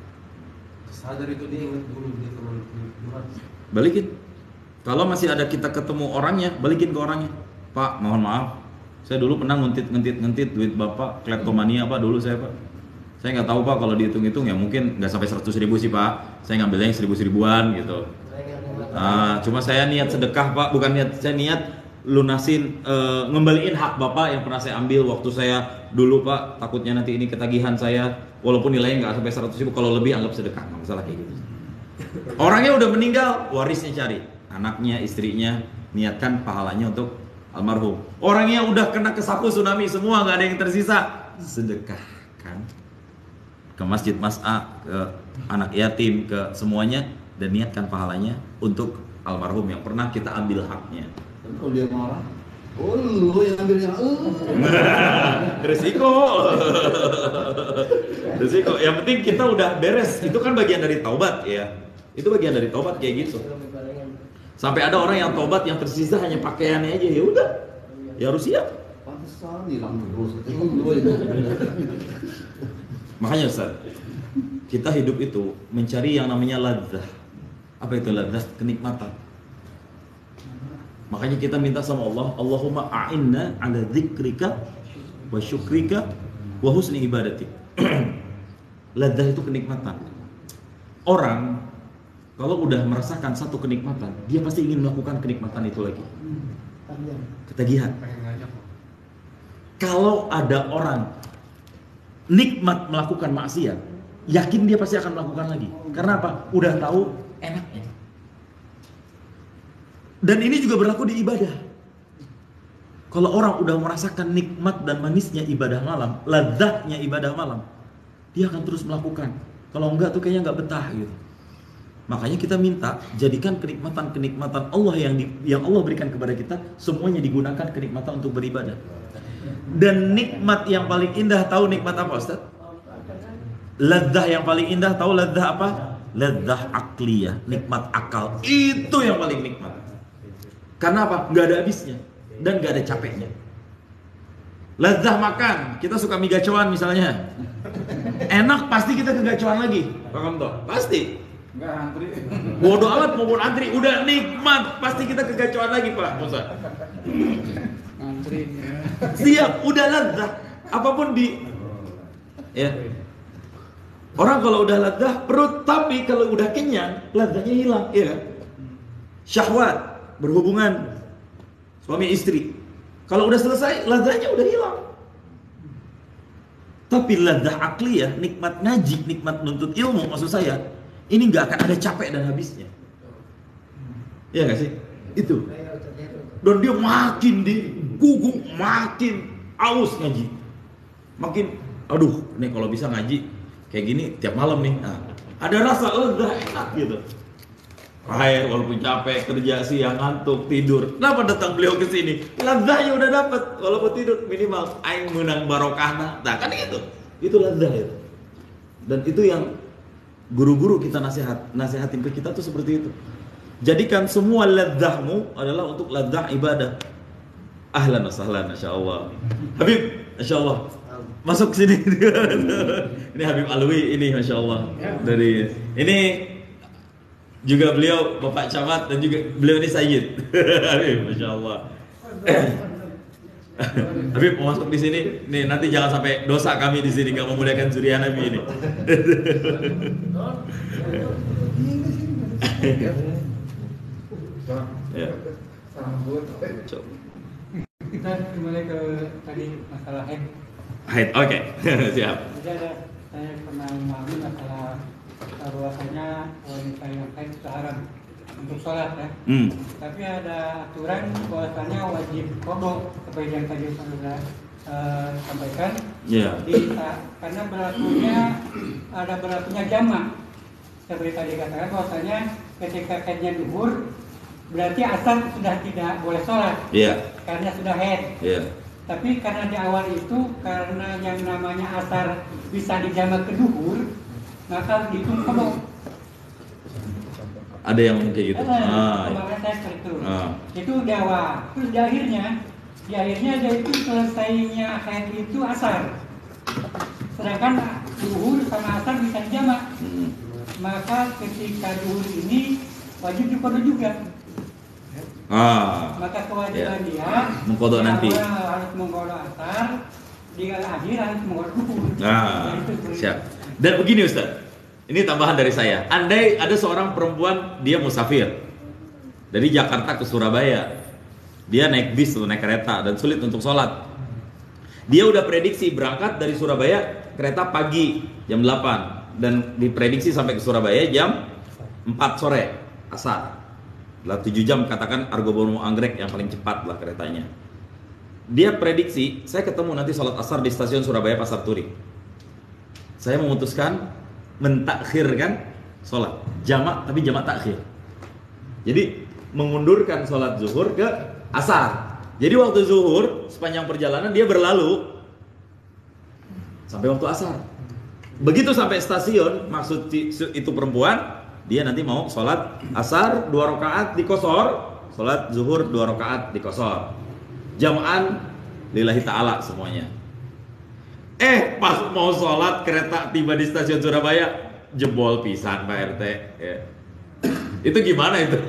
Sadar itu dia ingat dulu dia teman Tuhan. Balikin. Kalau masih ada kita ketemu orangnya, balikin ke orangnya. Pak, mohon maaf, saya dulu pernah ngentit duit bapak, kleptomania Pak dulu saya Pak. Saya nggak tahu Pak, kalau dihitung-hitung ya mungkin nggak sampai 100.000 sih Pak. Saya ngambilnya yang 1.000-1.000-an gitu. Cuma saya niat sedekah Pak, bukan saya niat lunasin, ngembaliin hak bapak yang pernah saya ambil waktu saya dulu Pak. Takutnya nanti ini ketagihan saya, walaupun nilainya nggak sampai 100.000, kalau lebih anggap sedekah, nggak masalah kayak gitu. Orangnya udah meninggal, warisnya cari, anaknya, istrinya, niatkan pahalanya untuk almarhum. Orangnya udah kena kesapu tsunami semua, nggak ada yang tersisa, sedekahkan ke masjid mas'a, ke anak yatim, ke semuanya, dan niatkan pahalanya untuk almarhum yang pernah kita ambil haknya. Kalau dia marah, oh lu yang ambilnya, Resiko. Yang penting kita udah beres. Itu kan bagian dari taubat ya. Itu bagian dari taubat kayak gitu. Sampai ada orang yang taubat yang tersisa hanya pakaiannya aja, ya udah, ya harus siap. Pantesan hilang terus. Makanya Ustaz, kita hidup itu mencari yang namanya ladzah. Apa itu ladzah? Kenikmatan. Makanya kita minta sama Allah, Allahumma a'inna ala dzikrika wa syukrika wa husni ibadatik. Ladzah itu kenikmatan. Orang kalau udah merasakan satu kenikmatan, dia pasti ingin melakukan kenikmatan itu lagi. Ketagihan. Kalau ada orang nikmat melakukan maksiat, yakin dia pasti akan melakukan lagi. Karena apa? Udah tahu enaknya. Dan ini juga berlaku di ibadah. Kalau orang udah merasakan nikmat dan manisnya ibadah malam, lezatnya ibadah malam, dia akan terus melakukan. Kalau enggak tuh kayaknya enggak betah gitu. Makanya kita minta jadikan kenikmatan Allah yang Allah berikan kepada kita semuanya digunakan kenikmatan untuk beribadah. Dan nikmat yang paling indah, tahu nikmat apa Ustaz? Lezat yang paling indah, tahu lezat apa? Lezat akliyah, nikmat akal. Itu yang paling nikmat. Karena apa? Nggak ada habisnya dan nggak ada capeknya. Lezat makan, kita suka mie gacoan misalnya. Enak pasti kita ke gacoan lagi, paham toh? Pasti. Nggak antri. Bodoh amat maupun antri, udah nikmat pasti kita ke gacoan lagi Pak Musa. Antri. Siap, udah lezat. Apapun ya. Orang kalau udah lezat perut, tapi kalau udah kenyang lezatnya hilang, ya kan? Syahwat berhubungan suami istri, kalau udah selesai lezatnya udah hilang. Tapi lezat akliyah, nikmat ngaji, nikmat menuntut ilmu, maksud saya ini nggak akan ada capek dan habisnya, ya nggak sih? Itu. Dan dia makin diguguk, makin aus ngaji, makin aduh, nih kalau bisa ngaji kayak gini tiap malam nih. Nah, ada rasa lega enak gitu. Air walaupun capek kerja siang ngantuk tidur. Kenapa datang beliau ke sini? Lezahnya udah dapat walaupun tidur minimal aing menang barokahna. Nah kan itu lezah itu. Dan itu yang guru-guru kita nasihatin ke kita tuh seperti itu. Jadikan semua lezahmu adalah untuk lezah ibadah. Ahlan wa sahlan, masyaallah. Habib, masyaallah. Masuk sini. Ini Habib Alwi ini masyaallah. Dari ini juga beliau Bapak Camat dan juga beliau ini Sayyid. Habib, masyaallah. Habib mau masuk di sini. Nih nanti jangan sampai dosa kami di sini enggak memuliakan zuriat Nabi ini. Ya. Kita kembali ke tadi masalah haid. Oke. Siap. Jadi saya pernah memahami masalah bahwasanya wanita yang haid itu haram untuk sholat ya. Tapi ada aturan bahwasanya wajib qada seperti yang tadi sudah sampaikan. Yeah. Karena berlakunya jamak. Seperti tadi katakan bahwasanya ketika haidnya duhur berarti asar sudah tidak boleh sholat. Iya. Karena sudah haid. Iya. Tapi karena di awal itu karena yang namanya asar bisa dijamak ke duhur, maka dihitung qada. Ada yang kayak gitu. Kemarin saya seperti itu. Itu di awal. Terus di akhirnya dia itu selesainya haid itu asar. Sedangkan duhur sama asar bisa dijamak. Maka ketika duhur ini wajib diqada juga. Maka kewajiban dia mengqada nanti. Harus mengqada asar, di akhir harus mengqada duhur. Siap. Dan begini Ustaz. Ini tambahan dari saya. Andai ada seorang perempuan dia musafir dari Jakarta ke Surabaya, dia naik bis atau naik kereta dan sulit untuk sholat. Dia udah prediksi berangkat dari Surabaya kereta pagi jam 8 dan diprediksi sampai ke Surabaya jam 4 sore asar. Lah 7 jam katakan Argo Bono Anggrek yang paling cepat lah keretanya. Dia prediksi saya ketemu nanti sholat asar di stasiun Surabaya Pasar Turi. Saya memutuskan mentakhirkan sholat jamak, tapi jamak takhir. Jadi mengundurkan sholat zuhur ke asar. Jadi waktu zuhur sepanjang perjalanan dia berlalu sampai waktu asar. Begitu sampai stasiun, maksud itu perempuan, dia nanti mau sholat asar 2 rakaat di qasar, sholat zuhur 2 rakaat di qasar. Jam'an lillahi ta'ala semuanya. Pas mau sholat kereta tiba di stasiun Surabaya jebol pisan Pak RT ya. Itu gimana itu?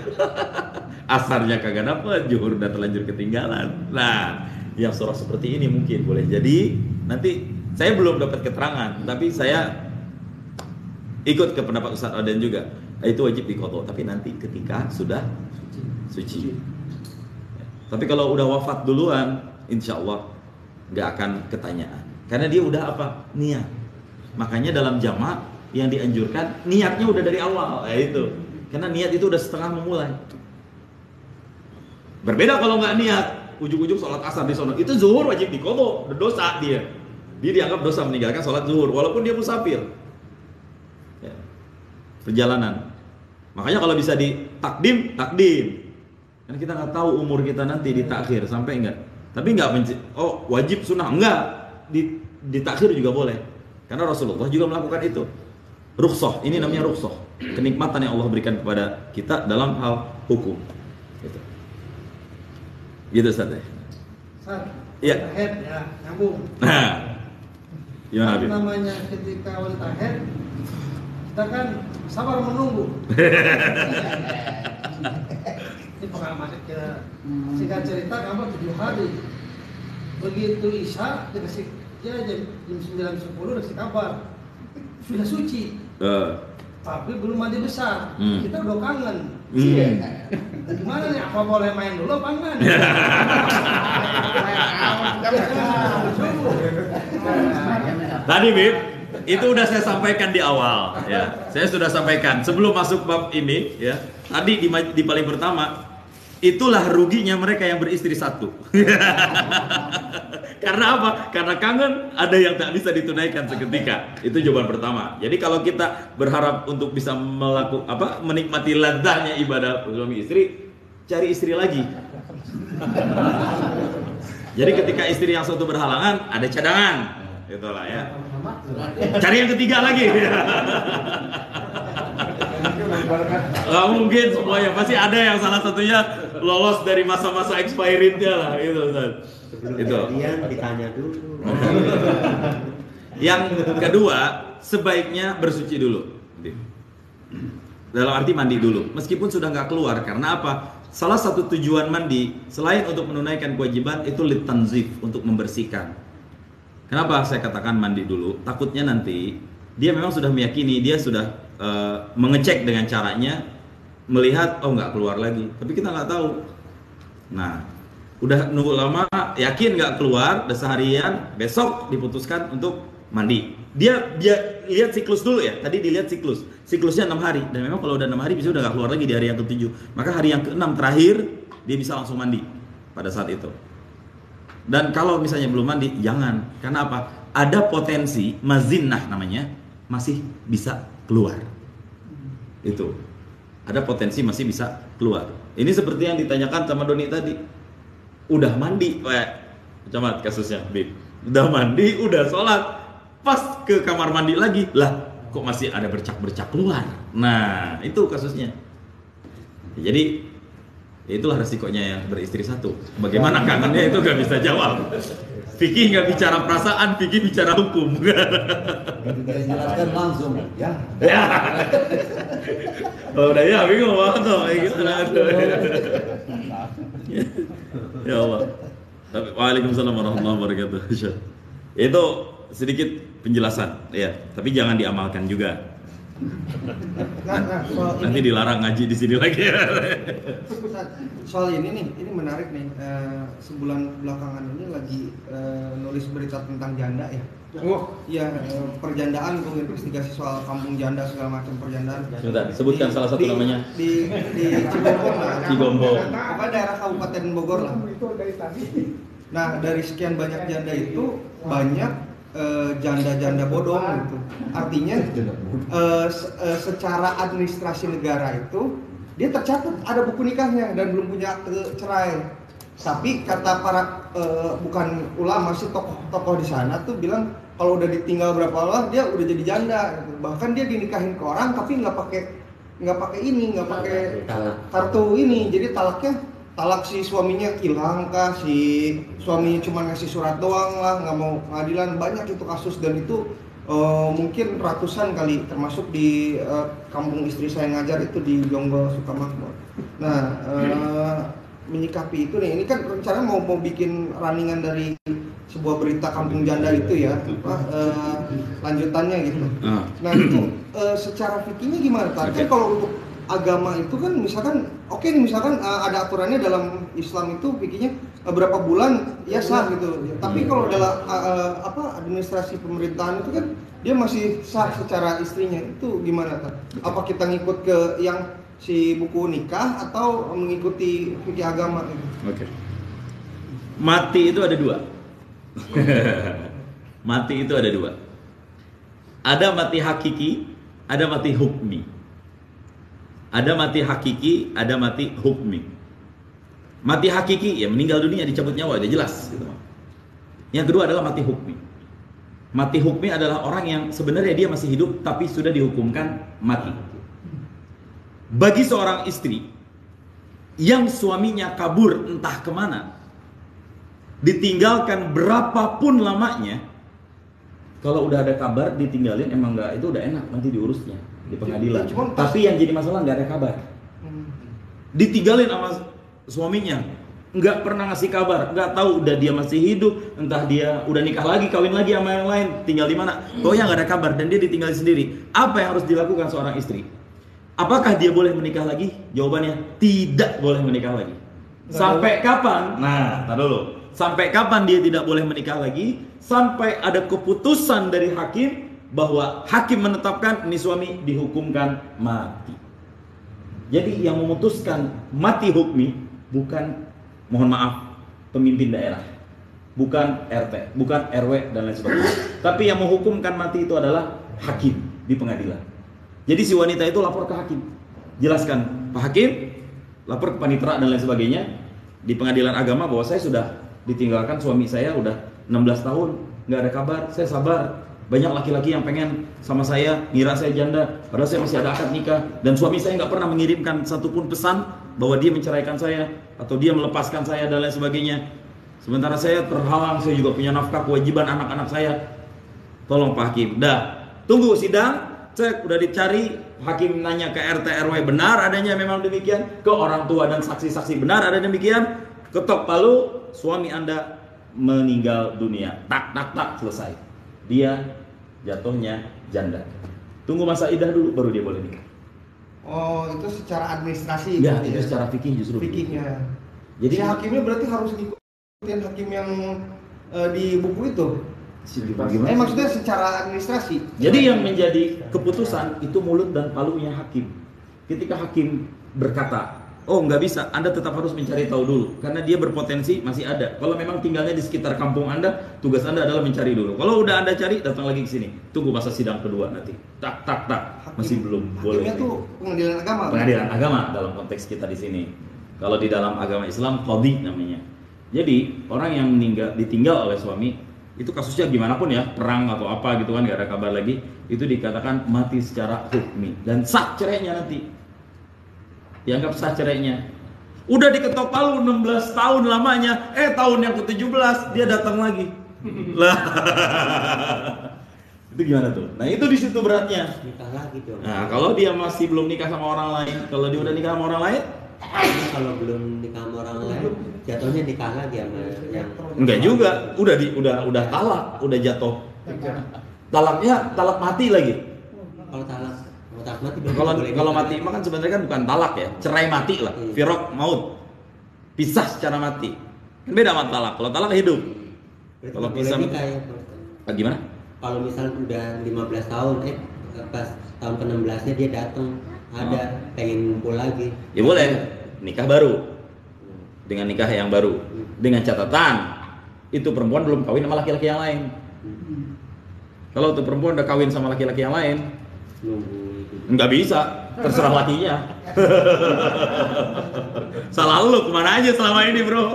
Asarnya kagak dapet, zuhur udah terlanjur ketinggalan. Nah, yang surah seperti ini mungkin boleh jadi nanti saya belum dapat keterangan, tapi saya ikut ke pendapat Ustaz Aden juga. Itu wajib diqada, tapi nanti ketika sudah suci. Tapi kalau udah wafat duluan, insya Allah nggak akan ketanyaan. Karena dia udah apa? Niat. Makanya dalam jamak yang dianjurkan niatnya udah dari awal, itu. Karena niat itu udah setengah memulai. Berbeda kalau nggak niat, ujung-ujung sholat asar di sono, itu zuhur wajib diqada, berdosa dia. Dia dianggap dosa meninggalkan sholat zuhur, walaupun dia musafir. Ya. Perjalanan. Makanya kalau bisa ditakdim, takdim. Karena kita nggak tahu umur kita nanti ditakhir sampai enggak. Tapi nggak wajib sunnah enggak. Ditakhir juga boleh. Karena Rasulullah juga melakukan itu. Rukhsah, ini namanya rukhsah. Kenikmatan yang Allah berikan kepada kita dalam hal hukum. Gitu. Gitu Ustaz. Iya. Head ya, nyambung. Nah. Gimana Habib? Namanya ketika wanita head, kita kan sabar menunggu. Ini pengalaman kita. Singkat cerita, kamu 7 hari. Begitu Isya dikasih jam 9.10 dikasih kabar sudah suci. Tapi belum mandi besar. Kita udah kangen. Gimana nih? Apa boleh main dulu apa enggak? Tadi Bib, itu udah saya sampaikan di awal ya. Saya sudah sampaikan sebelum masuk bab ini ya. Tadi di paling pertama, itulah ruginya mereka yang beristri satu. Karena apa? Karena kangen ada yang tak bisa ditunaikan seketika. Itu jawaban pertama. Jadi kalau kita berharap untuk bisa menikmati ladahnya ibadah suami istri, cari istri lagi. Jadi ketika istri yang satu berhalangan, ada cadangan. Itulah ya. Cari yang ketiga lagi. Gak mungkin semuanya, pasti ada yang salah satunya lolos dari masa-masa expirednya lah gitu. Itu. Ditanya dulu. Yang kedua, sebaiknya bersuci dulu. Dalam arti mandi dulu, meskipun sudah nggak keluar. Karena apa? Salah satu tujuan mandi selain untuk menunaikan kewajiban itu litanzif, untuk membersihkan. Kenapa saya katakan mandi dulu? Takutnya nanti dia memang sudah meyakini, dia sudah mengecek dengan caranya, melihat oh nggak keluar lagi, tapi kita nggak tahu. Nah, udah nunggu lama, yakin nggak keluar, udah seharian, besok diputuskan untuk mandi. Dia lihat siklus dulu ya. Tadi dilihat siklusnya 6 hari, dan memang kalau udah 6 hari bisa udah nggak keluar lagi di hari yang ke-7. Maka hari yang ke-6 terakhir dia bisa langsung mandi pada saat itu. Dan kalau misalnya belum mandi, jangan. Karena apa? Ada potensi mazinnah namanya, masih bisa keluar. Itu. Ada potensi masih bisa keluar. Ini seperti yang ditanyakan sama Doni tadi. Udah mandi, macam kasusnya, Bib. Udah mandi, udah sholat, pas ke kamar mandi lagi, lah kok masih ada bercak-bercak keluar. Nah, itu kasusnya. Jadi itulah resikonya yang beristri satu. Bagaimana kangennya itu gak bisa jawab. Fikih nggak bicara perasaan, fikih bicara hukum. Jelaskan langsung, ya. Ya. Oh, udah ya, bingung banget tuh. Ya Allah. Waalaikumsalam warahmatullahi wabarakatuh. Itu sedikit penjelasan, ya. Tapi jangan diamalkan juga. Nanti dilarang ngaji di sini lagi. Soal ini menarik nih. Sebulan belakangan ini lagi nulis berita tentang janda ya. Iya, perjandaan, gue investigasi soal kampung janda segala macam perjandaan. Sebentar, sebutkan salah satu namanya. Di Cigombong lah. Cigombong. Pokoknya daerah Kabupaten Bogor lah. Nah, dari sekian banyak janda itu banyak janda-janda bodong gitu. Artinya secara administrasi negara itu dia tercatat ada buku nikahnya dan belum punya akte cerai. Tapi kata para bukan ulama sih, tokoh-tokoh di sana tuh bilang kalau udah ditinggal berapa lama dia udah jadi janda gitu. Bahkan dia dinikahin ke orang tapi nggak pakai kartu ini. Jadi talak si suaminya hilang kah, si suaminya cuma ngasih surat doang lah, nggak mau pengadilan. Banyak itu kasus, dan itu mungkin ratusan kali, termasuk di kampung istri saya ngajar itu di Jonggol Sukamakmur. Nah, menyikapi itu nih, ini kan rencana mau bikin runningan dari sebuah berita kampung janda itu ya, lanjutannya gitu. Nah itu secara fikihnya gimana Pak? Kan kalau untuk agama itu kan misalkan ada aturannya dalam Islam itu fikihnya berapa bulan ya sah gitu. Tapi kalau dalam administrasi pemerintahan itu kan dia masih sah secara istrinya, itu gimana Pak? Apa kita ngikut ke yang si buku nikah atau mengikuti fikih agama gitu? Oke. Mati itu ada dua. Mati itu ada dua. Ada mati hakiki, ada mati hukmi. Ada mati hakiki, ada mati hukmi. Mati hakiki ya meninggal dunia, dicabut nyawa, udah jelas gitu. Yang kedua adalah mati hukmi. Mati hukmi adalah orang yang sebenarnya dia masih hidup tapi sudah dihukumkan mati. Bagi seorang istri yang suaminya kabur entah kemana, ditinggalkan berapapun lamanya, kalau udah ada kabar ditinggalin, emang nggak, itu udah enak nanti diurusnya di pengadilan. Tapi yang jadi masalah nggak ada kabar, ditinggalin sama suaminya, nggak pernah ngasih kabar, nggak tahu udah dia masih hidup, entah dia udah nikah lagi, kawin lagi sama yang lain, tinggal di mana, pokoknya nggak ada kabar dan dia ditinggalin sendiri. Apa yang harus dilakukan seorang istri? Apakah dia boleh menikah lagi? Jawabannya tidak boleh menikah lagi. Sampai kapan? Nah, tar dulu. Sampai kapan dia tidak boleh menikah lagi? Sampai ada keputusan dari hakim bahwa hakim menetapkan ini suami dihukumkan mati. Jadi yang memutuskan mati hukmi bukan, mohon maaf, pemimpin daerah. bukan RT, bukan RW dan lain sebagainya. Tapi yang menghukumkan mati itu adalah hakim di pengadilan. Jadi si wanita itu lapor ke hakim, jelaskan, Pak Hakim, lapor ke panitera dan lain sebagainya di pengadilan agama bahwa saya sudah ditinggalkan suami saya udah 16 tahun, nggak ada kabar, saya sabar. Banyak laki-laki yang pengen sama saya, ngira saya janda, padahal saya masih ada akad nikah, dan suami saya nggak pernah mengirimkan satupun pesan bahwa dia menceraikan saya atau dia melepaskan saya dan lain sebagainya. Sementara saya terhalang, saya juga punya nafkah, kewajiban anak-anak saya. Tolong Pak Hakim. Dah, tunggu sidang, cek udah dicari, hakim nanya ke RT RW, benar adanya memang demikian, ke orang tua dan saksi-saksi benar ada demikian, ketok palu, suami Anda meninggal dunia. Tak tak tak, selesai. Dia jatuhnya janda. Tunggu masa idah dulu baru dia boleh nikah. Oh, itu secara administrasi. Ya, itu secara fikih justru. Fikihnya. Jadi si hakimnya berarti harus ngikutin hakim yang di buku itu. Maksudnya secara administrasi. Jadi yang menjadi keputusan itu mulut dan palunya hakim. Ketika hakim berkata, oh nggak bisa, Anda tetap harus mencari tahu dulu, karena dia berpotensi masih ada. Kalau memang tinggalnya di sekitar kampung Anda, tugas Anda adalah mencari dulu. Kalau udah Anda cari, datang lagi ke sini. Tunggu masa sidang kedua nanti. Tak tak tak, masih belum boleh. Hakimnya tuh pengadilan agama. Pengadilan agama dalam konteks kita di sini. Kalau di dalam agama Islam qadhi namanya. Jadi orang yang ditinggal oleh suami, itu kasusnya gimana pun ya, perang atau apa gitu kan, gak ada kabar lagi, itu dikatakan mati secara hukmi dan sah cerainya nanti. Dianggap sah cerainya. Udah diketok palu 16 tahun lamanya, tahun yang ke-17 dia datang lagi. Lah. Itu gimana tuh? Nah, itu di situ beratnya. Nikah lagi dong. Nah, kalau dia masih belum nikah sama orang lain, kalau dia udah nikah sama orang lain, kalau belum nikah sama orang lain, jatuhnya nikah lagi sama yang enggak juga, udah talak, udah jatuh. Talaknya talak mati lagi. Kalau talak mati kalau mati mah kan sebenarnya kan bukan talak ya, cerai mati lah, firaq maut, pisah secara mati. Kan beda sama talak. Kalau talak hidup. Kalau pisah gimana? Kalau misal udah 15 tahun, pas tahun ke-16-nya dia datang, ada pengen ngumpul lagi. Ya boleh, nikah baru. Dengan nikah yang baru. Dengan catatan itu perempuan belum kawin sama laki-laki yang lain. Kalau tuh perempuan udah kawin sama laki-laki yang lain, nggak bisa, terserah lakinya. Salah lu kemana aja selama ini bro?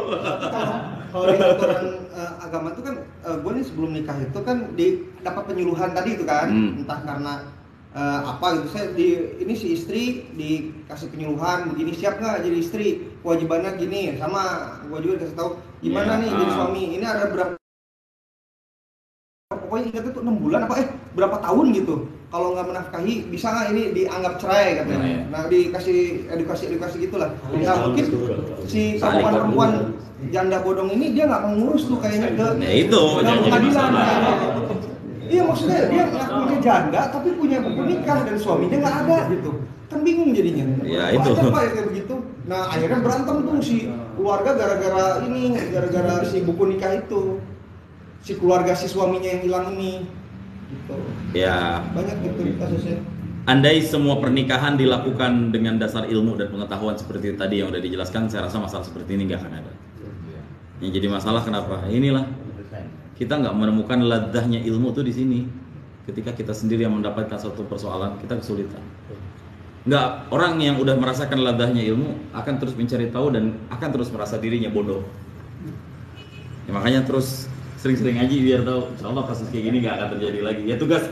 Kalau di aturan agama itu kan, gue nih sebelum nikah itu kan dapat penyuluhan tadi itu kan, entah karena apa gitu, saya ini si istri dikasih penyuluhan begini, siap nggak jadi istri, kewajibannya gini, sama gue juga dikasih tahu gimana nih jadi suami, ini ada berapa, pokoknya ingatnya tuh 6 bulan apa berapa tahun gitu, kalau nggak menafkahi bisa nggak ini dianggap cerai katanya. Nah dikasih edukasi gitulah. Nah mungkin si perempuan janda bodong ini dia nggak mengurus tuh kayaknya ke pengadilan. Iya, maksudnya dia ngakunya janda tapi punya buku nikah dan suaminya nggak ada gitu, kan bingung jadinya. Ya itu. Apa ya kayak begitu. Nah akhirnya berantem tuh si keluarga gara-gara si buku nikah itu, si keluarga si suaminya yang hilang ini. Gitu. Ya. Banyak gitu kasusnya. Andai semua pernikahan dilakukan dengan dasar ilmu dan pengetahuan seperti tadi yang udah dijelaskan, saya rasa masalah seperti ini nggak akan ada. Yang jadi masalah kenapa? Inilah kita nggak menemukan ladahnya ilmu tuh di sini. Ketika kita sendiri yang mendapatkan suatu persoalan, kita kesulitan. Nggak, orang yang udah merasakan ladahnya ilmu akan terus mencari tahu dan akan terus merasa dirinya bodoh. Ya, makanya terus sering-sering ngaji biar tahu, insyaallah kasus kayak gini nggak akan terjadi lagi. Ya tugas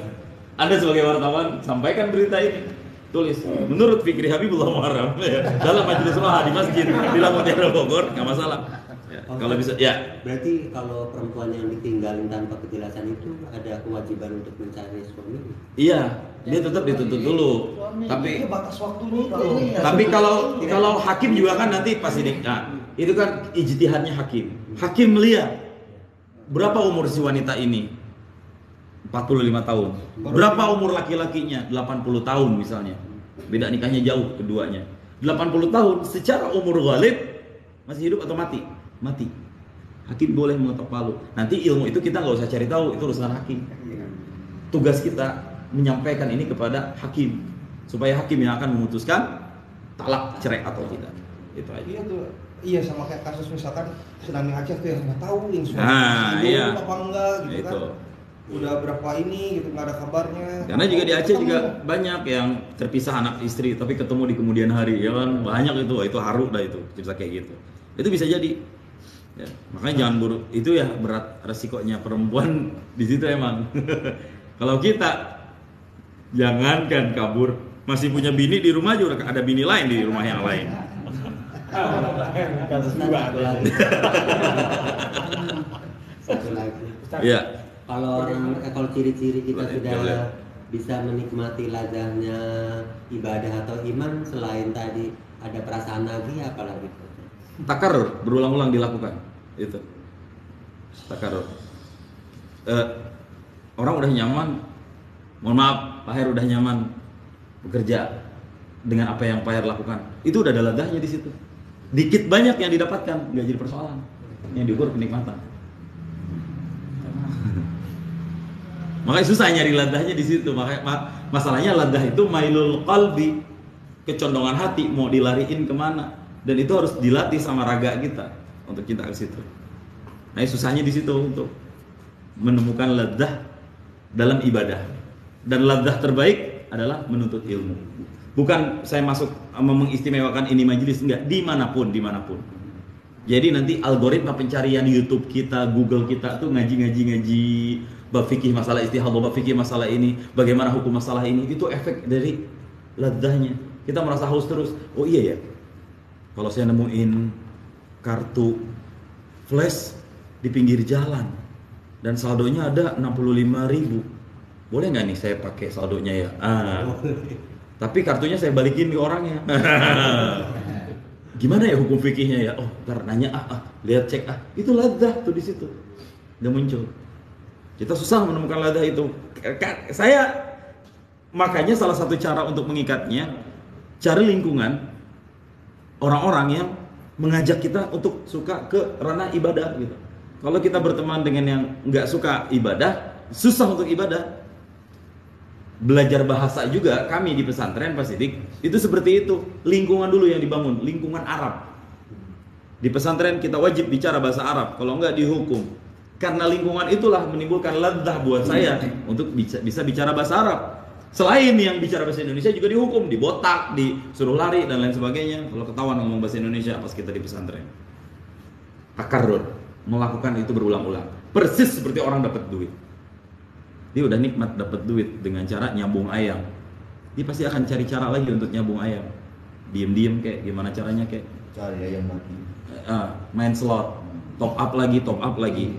Anda sebagai wartawan, sampaikan berita ini. Tulis, menurut Fikri Habibullah Muharram dalam majelis roha di masjid di Lamutiara Bogor, nggak masalah. Ya, kalau bisa, ya. Berarti kalau perempuan yang ditinggalin tanpa kejelasan itu ada kewajiban untuk mencari suami? Iya, dia tetap dituntut dulu. Tapi batas waktunya tapi kalau hakim juga kan nanti pasti nah, itu kan ijtihadnya hakim. Hakim melihat berapa umur si wanita ini? 45 tahun. Berapa umur laki-lakinya? 80 tahun misalnya. Beda nikahnya jauh keduanya. 80 tahun secara umur ghalib masih hidup atau mati? Mati. Hakim boleh mengetok palu. Nanti ilmu itu kita nggak usah cari tahu, itu urusan hakim. Tugas kita menyampaikan ini kepada hakim supaya hakim yang akan memutuskan talak, cerai atau tidak. Itu aja. Iya tuh. Iya, sama kayak kasus misalkan Tsunami Aceh tuh yang nggak tahu yang sudah iya. apa enggak gitu Itu. kan. Udah berapa ini gitu nggak ada kabarnya. Karena juga di Aceh juga banyak yang terpisah anak istri tapi ketemu di kemudian hari, ya kan? Banyak itu haru dah itu, bisa kayak gitu. Itu bisa jadi. Ya, makanya jangan buruk. Itu ya berat resikonya perempuan di situ emang. Kalau kita jangankan kabur, masih punya bini di rumah juga ada bini lain di rumah yang lain. Kasus satu lagi. Satu lagi. Iya. Kalau ciri-ciri kita Boleh, sudah boleh. bisa menikmati lazahnya ibadah atau iman, selain tadi ada perasaan lagi, apalagi? Takarrur berulang-ulang dilakukan itu. Takarrur. Orang udah nyaman, mohon maaf, Pak Her udah nyaman bekerja dengan apa yang Pak Her lakukan. Itu udah ada ladahnya di situ. Dikit banyak yang didapatkan, nggak jadi persoalan. Yang diukur kenikmatan. Makanya susah nyari ladahnya di situ. Makanya masalahnya ladah itu mailul qalbi, kecondongan hati mau dilariin kemana, dan itu harus dilatih sama raga kita untuk kita ke situ. Nah, susahnya di situ untuk menemukan ladah dalam ibadah. Dan ladah terbaik adalah menuntut ilmu. Bukan saya masuk mengistimewakan ini majelis, enggak, dimanapun. Jadi nanti algoritma pencarian YouTube kita, Google kita tuh ngaji bab fikih masalah istihadah, bab fikih masalah ini, bagaimana hukum masalah ini, itu efek dari ladahnya. Kita merasa haus terus. Oh iya ya, kalau saya nemuin kartu flash di pinggir jalan dan saldonya ada 65.000, boleh nggak nih saya pakai saldonya ya? Tapi kartunya saya balikin ke orangnya. Gimana ya hukum fikihnya ya? Oh, ntar nanya lihat cek itu ladah tuh di situ udah muncul. Kita susah menemukan ladah itu. Makanya salah satu cara untuk mengikatnya, cari lingkungan orang-orang yang mengajak kita untuk suka ke ranah ibadah gitu. Kalau kita berteman dengan yang nggak suka ibadah, susah untuk ibadah. Belajar bahasa juga kami di pesantren Pak Sidik itu seperti itu. Lingkungan dulu yang dibangun, lingkungan Arab. Di pesantren kita wajib bicara bahasa Arab, kalau enggak dihukum. Karena lingkungan itulah menimbulkan ladah buat saya untuk bisa bicara bahasa Arab. Selain yang bicara bahasa Indonesia juga dihukum, dibotak, disuruh lari dan lain sebagainya kalau ketahuan ngomong bahasa Indonesia pas kita di pesantren. Takarrur, melakukan itu berulang-ulang. Persis seperti orang dapat duit. Dia udah nikmat dapat duit dengan cara nyambung ayam. Dia pasti akan cari cara lagi untuk nyambung ayam. Diem-diem kayak gimana caranya kayak Cari ayam mati. Main slot, top up lagi.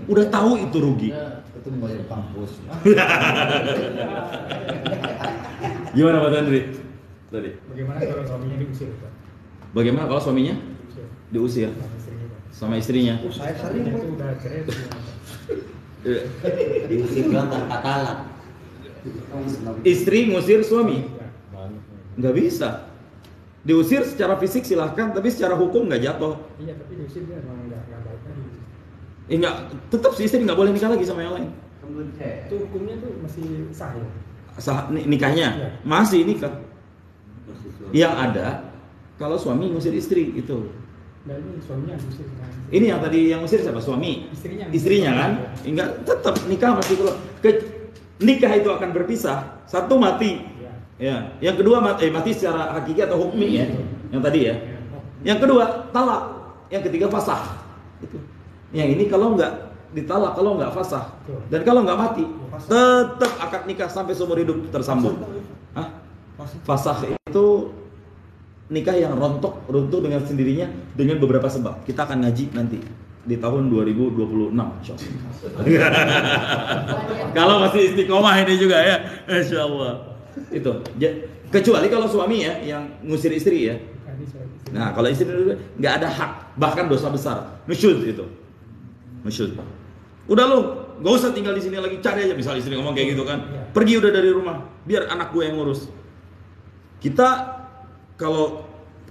Udah tahu itu rugi. Itu bayar kampus. Gimana Pak Tandri? Tadi. Bagaimana kalau suaminya diusir, Pak? Bagaimana kalau suaminya diusir sama istrinya? Saya sering itu udah cerai. Diusir doang tanpa talak. Istri ngusir suami? Nggak bisa. Diusir secara fisik silahkan, tapi secara hukum nggak jatuh. Iya, tapi diusir dia memang nggak baik lagi. Nggak, tetap si istri nggak boleh nikah lagi sama yang lain. Itu hukumnya tuh masih sah ya? Sah nikahnya? Masih nikah. Yang ada kalau suami ngusir istri itu. Nah, ini suaminya diusir kan? Ini yang tadi yang ngusir siapa? Suami? Istrinya kan? Enggak, tetap nikah masih keluar. Nikah itu akan berpisah. Satu mati. Ya. Yang kedua mati secara hakiki atau hukmi ya. Yang tadi ya. Yang kedua talak. Yang ketiga fasah. Itu. Yang ini kalau nggak ditalak, kalau nggak fasah, dan kalau nggak mati, tetap akad nikah sampai seumur hidup tersambung. Hah? Fasah itu nikah yang runtuh dengan sendirinya dengan beberapa sebab. Kita akan ngaji nanti di tahun 2026 insyaallah. Kalau masih istiqomah ini juga ya, insyaallah. Itu. Kecuali kalau suami ya yang ngusir istri ya. Nah, kalau istri nggak ada hak, bahkan dosa besar. Nusyuz itu. Nusyuz. Udah lu, nggak usah tinggal di sini lagi, cari aja. Misal istri ngomong kayak gitu kan, pergi udah dari rumah, biar anak gue yang ngurus. Kita kalau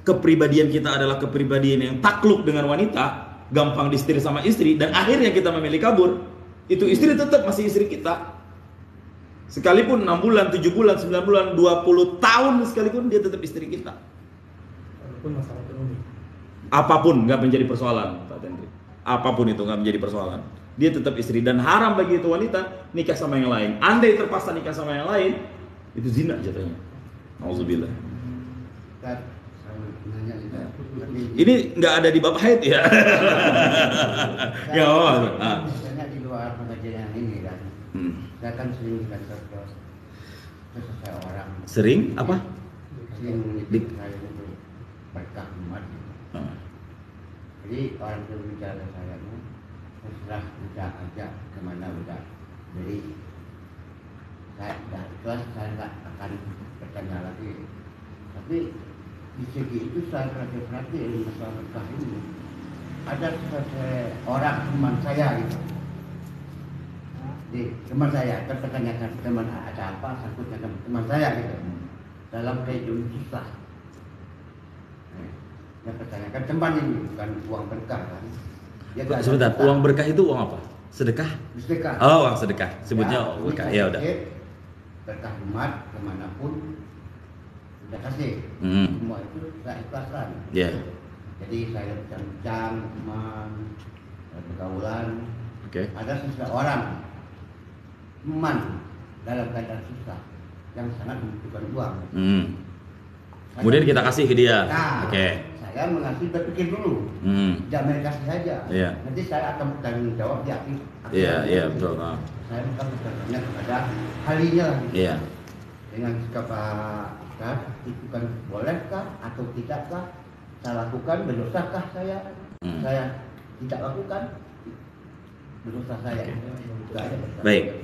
kepribadian kita adalah kepribadian yang takluk dengan wanita, gampang disetir sama istri, dan akhirnya kita memilih kabur, itu istri tetap masih istri kita. Sekalipun 6 bulan, 7 bulan, 9 bulan, 20 tahun sekalipun dia tetap istri kita. Walaupun masalah ekonomi. apapun nggak menjadi persoalan, Pak Tendri. Apapun itu nggak menjadi persoalan. Dia tetap istri, dan haram bagi itu wanita nikah sama yang lain. Andai terpaksa nikah sama yang lain, itu zina jatuhnya. Auzubillah. Ini nggak ada di bab haid ya. Ya Allah. Misalnya di luar pengajian ini kan, saya kan sering dikasih ke seseorang. Sering apa? Sering menitip saya itu berkah umat. Jadi orang itu bicara saya itu terserah udah aja kemana udah. Jadi saya dah ikhlas, saya nggak akan bertanya lagi. Tapi di segi itu saya perhati masalah berkah ini. Ada seorang teman saya gitu. Di teman saya, tertanyakan teman ada apa, sangkutnya teman saya gitu. Dalam kehidupan susah. Yang pertanyakan teman ini bukan uang berkah kan? Sebentar, uang berkah itu uang apa? Sedekah? Sedekah. Oh, uang sedekah. Sebutnya ya, berkah. Ya udah. Berkah umat kemanapun udah kasih. Semua itu saya ikhlaskan. Yeah. Jadi saya bincang-bincang teman, pergaulan. Okay. Ada seseorang teman dalam keadaan susah yang sangat membutuhkan uang. Kemudian kita kasih ke dia. Nah, saya mengasih berpikir dulu. Jangan main kasih saja. Yeah. Nanti saya akan bertanggung jawab di akhir. Iya, betul. Saya bukan bertanya kepada halinya lagi. Iya. Dengan sikap itu kan bolehkah atau tidakkah saya lakukan, berdosakah saya? Saya tidak lakukan, berdosa saya. Baik.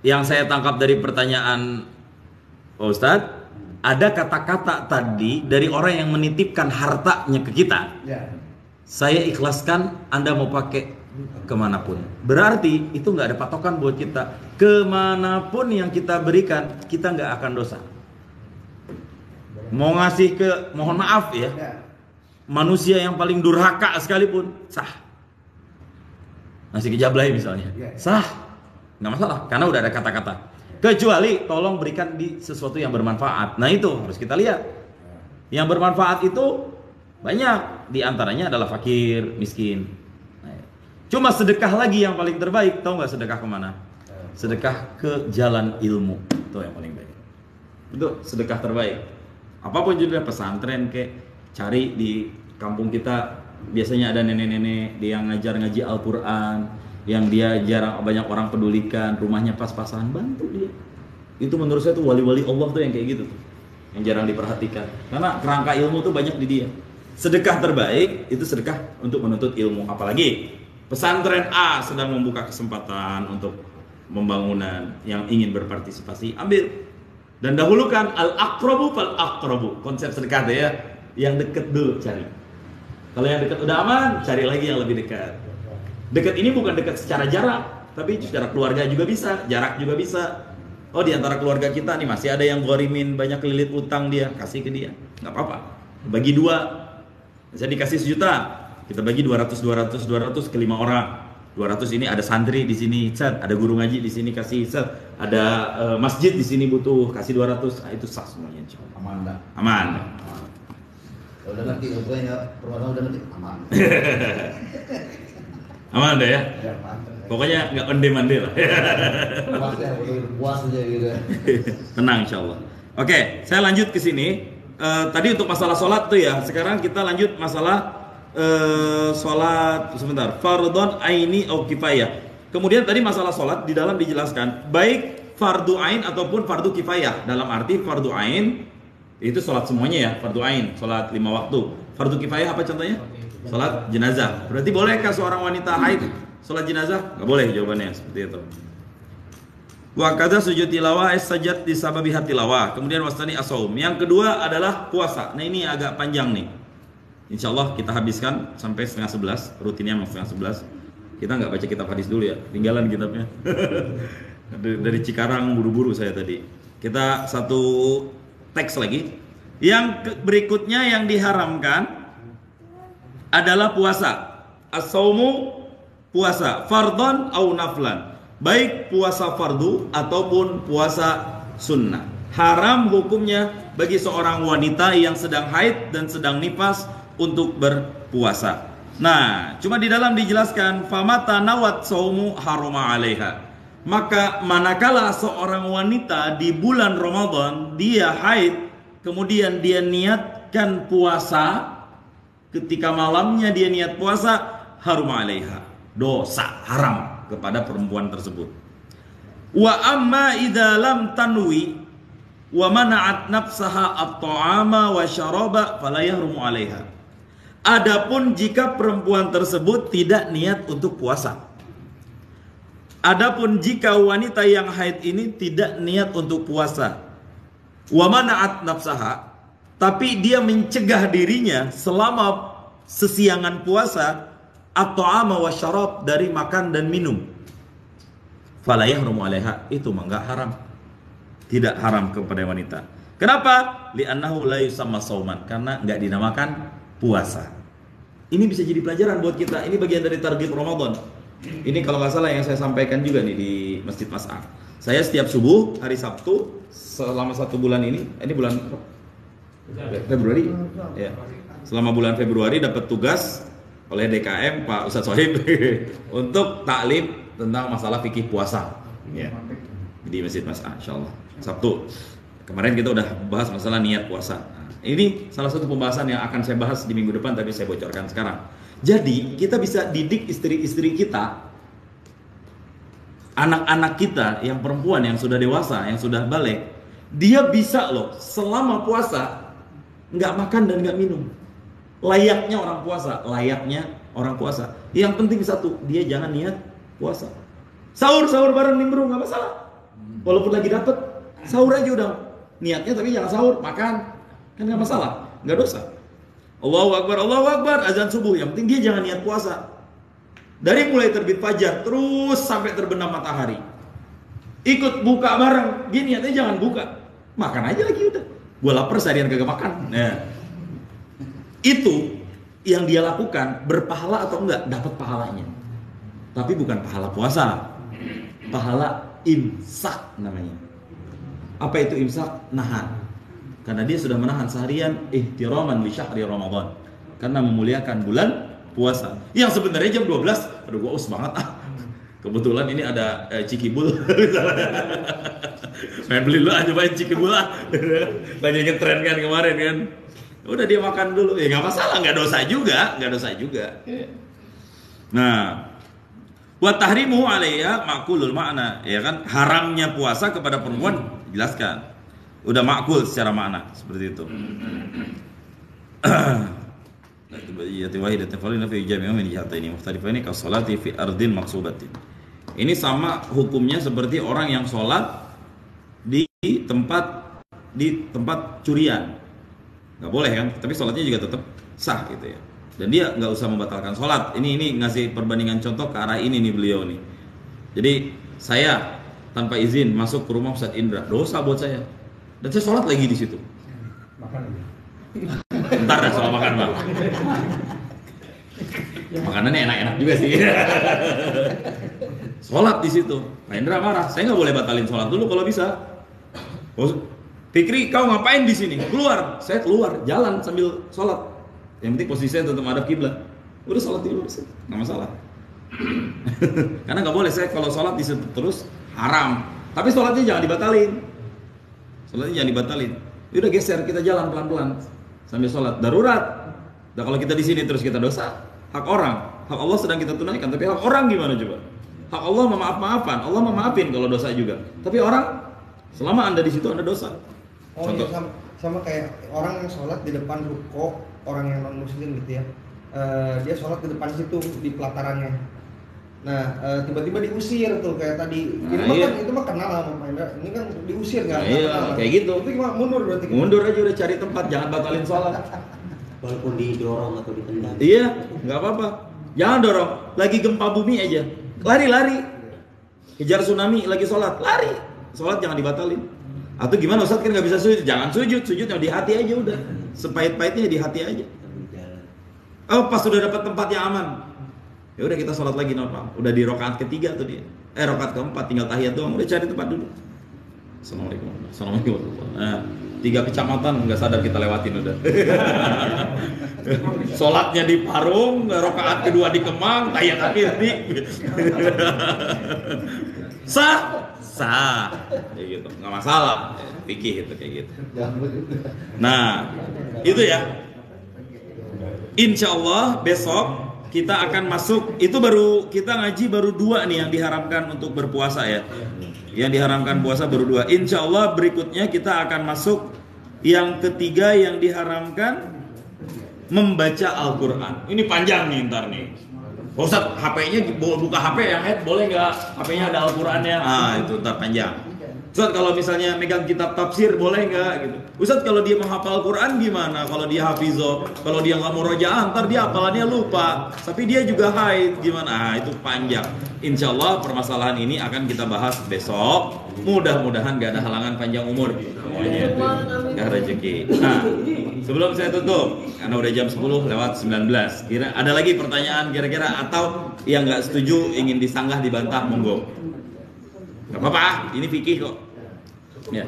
Yang saya tangkap dari pertanyaan Pak Ustadz, ada kata-kata tadi dari orang yang menitipkan hartanya ke kita. Ya. Saya ikhlaskan, Anda mau pakai kemanapun. Berarti itu nggak ada patokan buat kita. Kemanapun yang kita berikan, kita nggak akan dosa. Mau ngasih ke, mohon maaf ya, manusia yang paling durhaka sekalipun sah. Ngasih ke Jablay misalnya, sah, nggak masalah, karena udah ada kata-kata. Kecuali tolong berikan di sesuatu yang bermanfaat. Nah itu harus kita lihat. Yang bermanfaat itu banyak, di antaranya adalah fakir, miskin. Nah, cuma sedekah lagi yang paling terbaik. Tahu nggak sedekah kemana? Sedekah ke jalan ilmu, itu yang paling baik. Itu sedekah terbaik. Apapun judulnya, pesantren cari di kampung kita biasanya ada nenek-nenek yang ngaji Al-Quran, yang dia jarang banyak orang pedulikan, rumahnya pas-pasan, bantu dia. Itu menurut saya tuh wali-wali Allah tuh yang kayak gitu tuh, yang jarang diperhatikan. Karena kerangka ilmu tuh banyak di dia. Sedekah terbaik itu sedekah untuk menuntut ilmu. Apalagi pesantren A sedang membuka kesempatan untuk pembangunan, yang ingin berpartisipasi, ambil. Dan dahulukan al-aqrabu fal-aqrabu. Konsep sedekah ya, yang dekat dulu cari. Kalau yang dekat udah aman, cari lagi yang lebih dekat. Dekat ini bukan dekat secara jarak, tapi secara keluarga juga bisa, jarak juga bisa. Oh, di antara keluarga kita nih masih ada yang ghorimin, banyak kelilit utang dia, kasih ke dia. Nggak apa-apa. Bagi 2. Misalnya dikasih 1 juta, kita bagi 200 ke 5 orang. 200 ini ada santri di sini, ada guru ngaji di sini, kasih ada masjid di sini butuh, kasih 200. Nah, itu sah semuanya, insyaallah. Aman dah. Aman. Udah nanti perwakilan udah nanti aman. Aman dah ya. Pokoknya nggak onde-mande lah. Puas aja gitu. Tenang insyaallah. Oke, saya lanjut ke sini. Tadi untuk masalah sholat tuh ya. Sekarang kita lanjut masalah sholat sebentar. Fardhon aini au kifayah. Kemudian tadi masalah sholat di dalam dijelaskan baik fardu ain ataupun fardu kifayah. Dalam arti fardu ain itu sholat semuanya ya, fardu ain, sholat 5 waktu. Fardu kifayah apa contohnya? Sholat jenazah. Berarti bolehkah seorang wanita haid sholat jenazah? Nggak boleh jawabannya seperti itu. Wa kadza sujud tilawah sajad di sababiha tilawah. Kemudian wasani as-shaum. Yang kedua adalah puasa. Nah ini agak panjang nih. Insya Allah kita habiskan sampai 10:30. Rutinnya mau 10:30. Kita nggak baca kitab hadis dulu ya. Tinggalan kitabnya. Dari Cikarang buru-buru saya tadi. Kita satu teks lagi. Yang berikutnya yang diharamkan adalah puasa. As-shaumu puasa fardhon au naflan. Baik puasa fardu ataupun puasa sunnah. Haram hukumnya bagi seorang wanita yang sedang haid dan sedang nifas untuk berpuasa. Nah, cuma di dalam dijelaskan famata nawat saumu haruma 'alaiha. Maka manakala seorang wanita di bulan Ramadan dia haid, kemudian dia niatkan puasa, ketika malamnya dia niat puasa, haruma 'alaiha, dosa, haram kepada perempuan tersebut. Wa amma idza lam tanwi wa mana'at nafsaha at-ta'ama wa syaraba fala yahrumu 'alaiha. Adapun jika perempuan tersebut tidak niat untuk puasa. Adapun jika wanita yang haid ini tidak niat untuk puasa, wa mana'at nafsaha, tapi dia mencegah dirinya selama sesiangan puasa, at-ta'ama wa syarab, dari makan dan minum, fala yahrumu 'alaiha, itu mah enggak haram. Tidak haram kepada wanita. Kenapa? Li'annahu la yusamma sauman, karena enggak dinamakan puasa. Ini bisa jadi pelajaran buat kita. Ini bagian dari targhib Ramadan. Ini kalau nggak salah yang saya sampaikan juga nih di Masjid Mas'ah. Saya setiap subuh hari Sabtu selama 1 bulan ini bulan Februari, ya. Selama bulan Februari dapat tugas oleh DKM Pak Ustadz Sohib untuk taklim tentang masalah fikih puasa, ya, di Masjid Mas'ah, insyaallah Sabtu. Kemarin kita udah bahas masalah niat puasa. Nah, ini salah satu pembahasan yang akan saya bahas di minggu depan, tapi saya bocorkan sekarang. Jadi kita bisa didik istri-istri kita, anak-anak kita yang perempuan yang sudah dewasa, yang sudah balik, dia bisa loh selama puasa nggak makan dan nggak minum, layaknya orang puasa, layaknya orang puasa. Yang penting satu, dia jangan niat puasa. Sahur bareng nimbrung nggak masalah, walaupun lagi dapet sahur aja udah niatnya, tapi jangan sahur, makan kan nggak masalah, nggak dosa. Allahu Akbar, azan subuh. Yang penting dia jangan niat puasa. Dari mulai terbit fajar terus sampai terbenam matahari. Ikut buka bareng. Dia niatnya jangan buka, makan aja lagi udah. Gua lapar seharian kagak makan. Nah, itu yang dia lakukan, berpahala atau enggak? Dapat pahalanya. Tapi bukan pahala puasa. Pahala imsak namanya. Apa itu imsak? Nahan. Karena dia sudah menahan seharian ihtiraman li syahri Ramadan, karena memuliakan bulan puasa. Yang sebenarnya jam 12, aduh gua aus banget kebetulan ini ada cikibul main beli lu aja main cikibul lagi ngetren kan kemarin kan, udah dia makan dulu, ya nggak masalah, nggak dosa juga. Nah, wa tahrimu 'alaiha ma'qulul makna, ya kan, haramnya puasa kepada perempuan jelaskan. Udah makul secara makna seperti itu. Ini sama hukumnya seperti orang yang sholat di tempat curian. Nggak boleh kan? Tapi sholatnya juga tetap sah gitu ya. Dan dia nggak usah membatalkan sholat. Ini ngasih perbandingan contoh ke arah ini nih beliau nih. Jadi saya tanpa izin masuk ke rumah Ustadz Indra, dosa buat saya. Dan saya sholat lagi di situ. Ntar dah soal makan bang. Makanannya enak-enak juga sih. Sholat di situ. Pak Indra marah. Saya nggak boleh batalin sholat dulu kalau bisa. Fikri, kau ngapain di sini? Keluar. Saya keluar, jalan sambil sholat. Yang penting posisinya tetap madhab kiblat. Udah sholat dulu, nggak masalah. Karena nggak boleh saya kalau sholat di situ terus haram. Tapi sholatnya jangan dibatalin. Udah geser, kita jalan pelan-pelan sambil sholat. Darurat. Nah, kalau kita di sini terus kita dosa, hak orang, hak Allah sedang kita tunaikan. Tapi hak orang gimana coba? Hak Allah memaaf-maafan, Allah memaafin kalau dosa juga. Tapi orang, selama Anda di situ Anda dosa. Oh iya, sama kayak orang yang sholat di depan ruko, orang yang non muslim gitu ya. Dia sholat di depan situ di pelatarannya. Nah, tiba-tiba diusir tuh kayak tadi. Itu mah kenal sama Pak Indra. Ini kan diusir nggak? Iya, kayak gitu. Itu cuma mundur berarti. Mundur aja, udah cari tempat, jangan batalin sholat. Walaupun didorong atau ditendang. Iya, nggak apa-apa. Jangan dorong. Lagi gempa bumi aja, lari. Kejar tsunami lagi sholat, lari. Sholat jangan dibatalin. Atau gimana Ustaz, kan nggak bisa sujud? Jangan sujudnya di hati aja udah. Sepahit-pahitnya di hati aja. Oh, pas sudah dapat tempat yang aman, ya udah kita sholat lagi normal. Udah di rakaat ketiga tuh dia. Rakaat keempat tinggal tahiyat doang. Udah cari tempat dulu. Assalamualaikum. Nah, 3 kecamatan nggak sadar kita lewatin udah. Sholatnya di Parung, rakaat kedua di Kemang, tahiyat akhir di sah, kayak gitu, nggak masalah, fikih itu kayak gitu. Nah, itu ya. Insya Allah besok kita akan masuk. Itu baru kita ngaji baru 2 nih yang diharamkan untuk berpuasa ya. Yang diharamkan puasa baru 2. Insya Allah berikutnya kita akan masuk yang ketiga yang diharamkan, membaca Al-Quran. Ini panjang nih ntar nih. Ustaz, HP-nya buka HP yang head boleh nggak? HP-nya ada Al-Qurannya. Itu ntar panjang. Ustaz, kalau misalnya megang kitab tafsir boleh nggak? Gitu. Ustaz, kalau dia menghafal Quran gimana? Kalau dia hafizo, kalau dia nggak murojaah, ntar dia hafalannya lupa. Tapi dia juga haid gimana? Itu panjang. Insya Allah permasalahan ini akan kita bahas besok. Mudah-mudahan nggak ada halangan panjang umur. Semuanya nggak rezeki. Nah, sebelum saya tutup, karena udah jam 10 lewat 19. Kira ada lagi pertanyaan kira-kira atau yang nggak setuju ingin disanggah dibantah monggo. Gak apa-apa, ini fikih kok. Ya.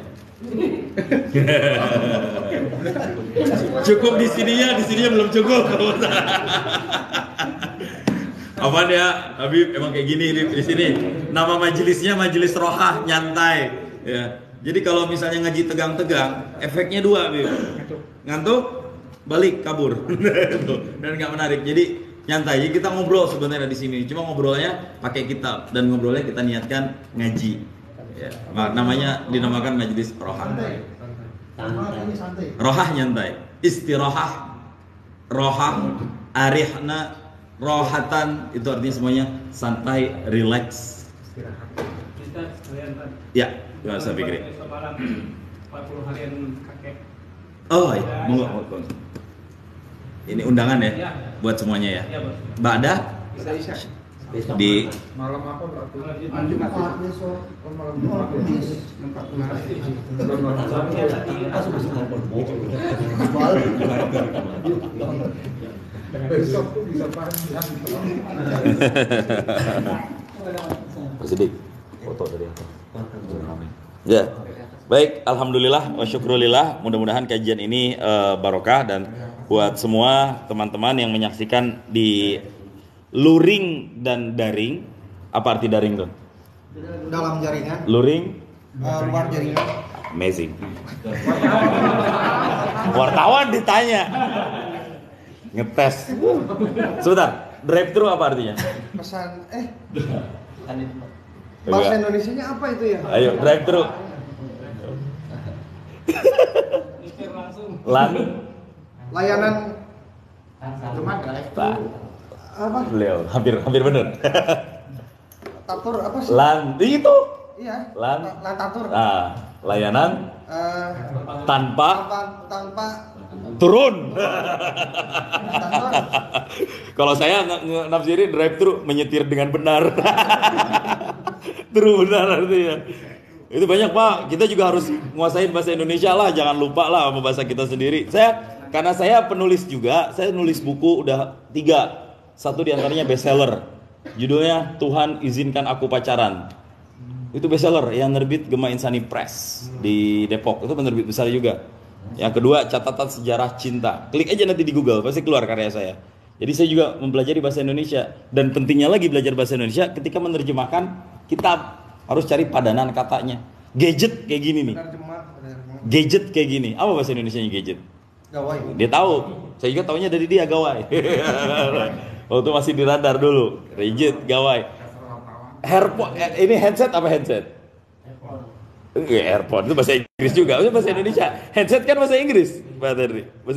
Cukup di sininya belum cukup. Apa dia, Habib emang kayak gini di sini. Nama majelisnya majelis rohah nyantai. Ya. Jadi kalau misalnya ngaji tegang-tegang, efeknya 2, Habib. Ngantuk, balik kabur. Dan nggak menarik. Jadi nyantai. Jadi kita ngobrol sebenarnya di sini. Cuma ngobrolnya pakai kitab dan ngobrolnya kita niatkan ngaji. Ya, namanya dinamakan majelis rohah. Rohah nyantai. Istirahah, rohah, arihna, rohatan, itu artinya semuanya santai, relax. Ya, gak usah pikirin. 40 harian kakek. Oh iya, monggo. Ini undangan ya, buat semuanya ya. Ba'da di malam apa berarti? Jumat besok. Malam Jumat. Besok tuh bisa panjang. Presiden, foto dari apa? Ya. Baik, alhamdulillah wa syukrulillah. Mudah-mudahan kajian ini barokah dan buat semua teman-teman yang menyaksikan di luring dan daring. Apa arti daring tuh? Dalam jaringan. Luring, Luar jaringan. amazing. Wartawan ditanya, ngetes. Sebentar, drive thru apa artinya? Pesan bahasa Indonesianya apa itu ya? Ayo, drive thru. Layanan apa? Beliau hampir benar. Tatur apa sih? Itu. Iya. Tatur. Layanan tanpa turun. Kalau saya nafsirin drive thru menyetir dengan benar. True benar artinya. Itu banyak Pak. Kita juga harus nguasain bahasa Indonesia lah. Jangan lupa lah sama bahasa kita sendiri. Karena saya penulis juga, saya nulis buku udah 3. Satu diantaranya bestseller. Judulnya Tuhan Izinkan Aku Pacaran. Itu bestseller yang nerbit Gema Insani Press di Depok. Itu penerbit besar juga. Yang kedua, Catatan Sejarah Cinta. Klik aja nanti di Google, pasti keluar karya saya. Jadi saya juga mempelajari bahasa Indonesia. Dan pentingnya lagi belajar bahasa Indonesia ketika menerjemahkan kitab. Harus cari padanan katanya. Gadget kayak gini nih. Gadget kayak gini. Apa bahasa Indonesianya gadget? Gawai. Dia tahu. Saya juga taunya dari dia gawai. Waktu masih di radar dulu. Gadget, gawai. Airpod, ini headset apa headset? Airpod itu bahasa Inggris juga. Itu bahasa Indonesia. Headset kan bahasa Inggris. Bahasa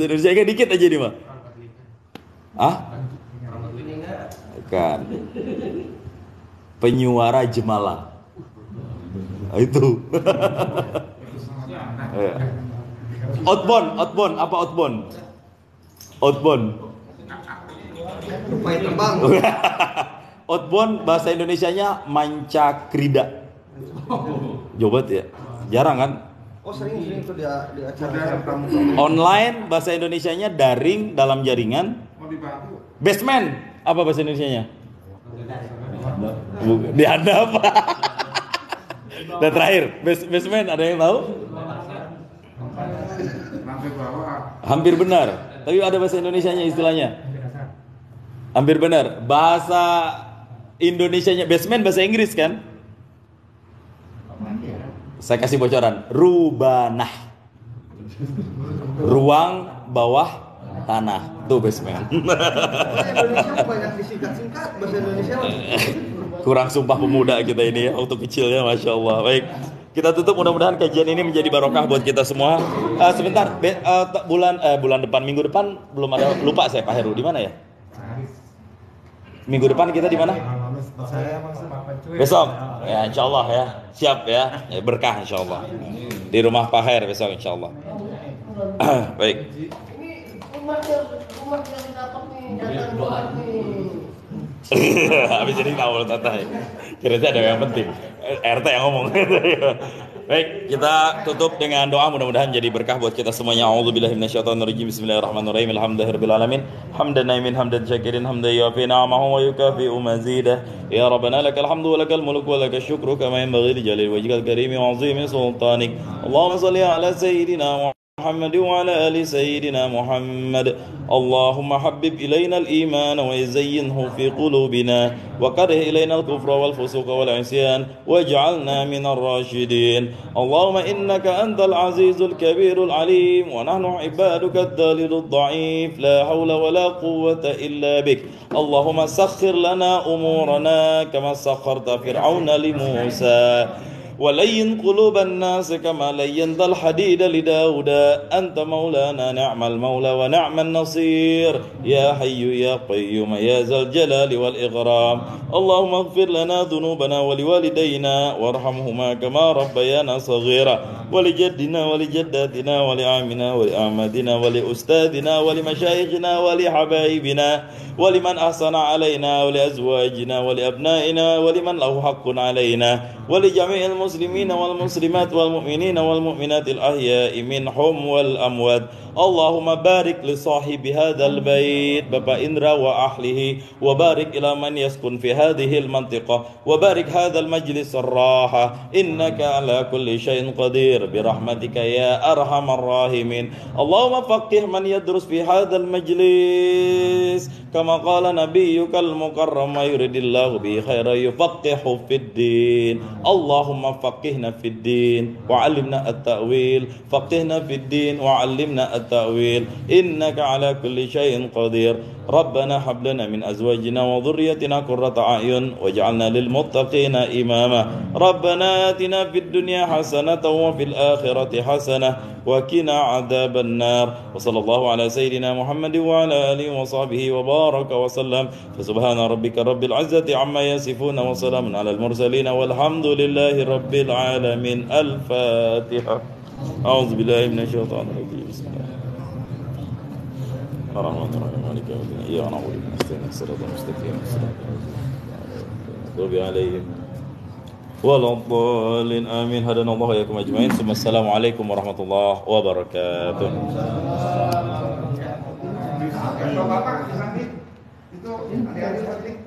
Indonesia kan dikit aja nih mah. Bukan. Penyuara Jemala. Itu. Outbound, apa outbound? Outbound. Lupa terbang. Outbound bahasa Indonesianya mancakrida. Jobat ya. Jarang kan? Oh sering tuh di acara. Online bahasa Indonesianya daring dalam jaringan. Basement apa bahasa Indonesianya? Dihadap. Dan terakhir, basement ada yang tahu? Hampir benar. Tapi ada bahasa Indonesianya istilahnya. Hampir benar. Bahasa Indonesianya basement bahasa Inggris kan? Saya kasih bocoran. Rubanah. Ruang bawah tanah. Itu basement. Indonesia banyak disingkat-singkat bahasa Indonesia. Kurang sumpah pemuda kita ini ya, waktu kecilnya, Masya Allah. Baik, kita tutup, mudah-mudahan kajian ini menjadi barokah buat kita semua. Sebentar, bulan depan, minggu depan belum ada, lupa saya Pak Heru, di mana ya? Minggu depan kita di mana? Besok, ya Insya Allah ya, siap ya, berkah Insya Allah. Di rumah Pak Her besok Insya Allah. Baik. Ini rumah yang dapat nih, datang nih. Habis jadi tahu tata. Kira-kira ada yang penting. RT yang ngomong. Baik, kita tutup dengan doa, mudah-mudahan jadi berkah buat kita semuanya. A'udzubillahi minasyaitonirrajim. Bismillahirrahmanirrahim. Alhamdulillahirabbil alamin. Hamdan naimin hamdan syakirin hamdan yuafi ni'amahu wa yukafi'u mazidah. Ya Rabbana lakal hamdu wa lakal mulku wa lakal syukru kama yanbaghi li jalali wajhikal karimi wa 'azimi sultanik. Allahumma shalli ala sayyidina محمد وعلى آل سيدنا محمد اللهم حبب إلينا الإيمان ويزينه في قلوبنا وكره إلينا الكفر والفسوق والعصيان واجعلنا من الراشدين اللهم إنك أنت العزيز الكبير العليم ونحن عبادك الذليل الضعيف لا حول ولا قوة إلا بك اللهم سخر لنا أمورنا كما سخرت فرعون لموسى ولين قلوب الناس كما لينت الحديد لداود أنت مولانا نعم المولى ونعم النصير يا حي يا قيوم يا ذا الجلال والإكرام اللهم اغفر لنا ذنوبنا ولوالدينا وارحمهما كما ربيانا صغيرا ولجدنا ولجداتنا ولعامنا ولأعمادنا ولأستاذنا ولمشايخنا ولحبايبنا ولمن أحسن علينا ولأزواجنا ولأبنائنا ولمن له حق علينا ولجميع المسلمين والمسلمات والمؤمنين والمؤمنات الأحياء منهم والأموات اللهم بارك لصاحب هذا البيت بابا إندرا وأهله وبارك إلى من يسكن في هذه المنطقة وبارك هذا المجلس الراحة إنك على كل شيء قدير برحمتك يا أرحم الراحمين اللهم فقه من يدرس في هذا المجلس كما قال نبيك المكرم ما يريد الله به خيرا يفقهه في الدين اللهم فقهنا في الدين وعلمنا التأويل فقهنا في الدين وعلمنا التأويل إنك على كل شيء قدير ربنا هب لنا من أزواجنا وذريتنا قرة أعين واجعلنا للمتقين إماما ربنا آتنا في الدنيا حسنة وفي الآخرة حسنة وقنا عذاب النار وصلى الله على سيدنا محمد وعلى آله وصحبه وبارك وسلم فسبحان ربك رب العزة عما يصفون وسلام على المرسلين والحمد لله رب العالمين الفاتحة أعوذ بالله من الشيطان الرجيم بسم الله الرحمن الرحيم مالك يوم الدين إياك نعبد وإياك نستعين الصراط المستقيم صراط المغضوب عليهم ولا الضالين آمين هدانا الله وإياكم أجمعين ثم السلام عليكم ورحمة الله وبركاته. Bapak itu adik-adik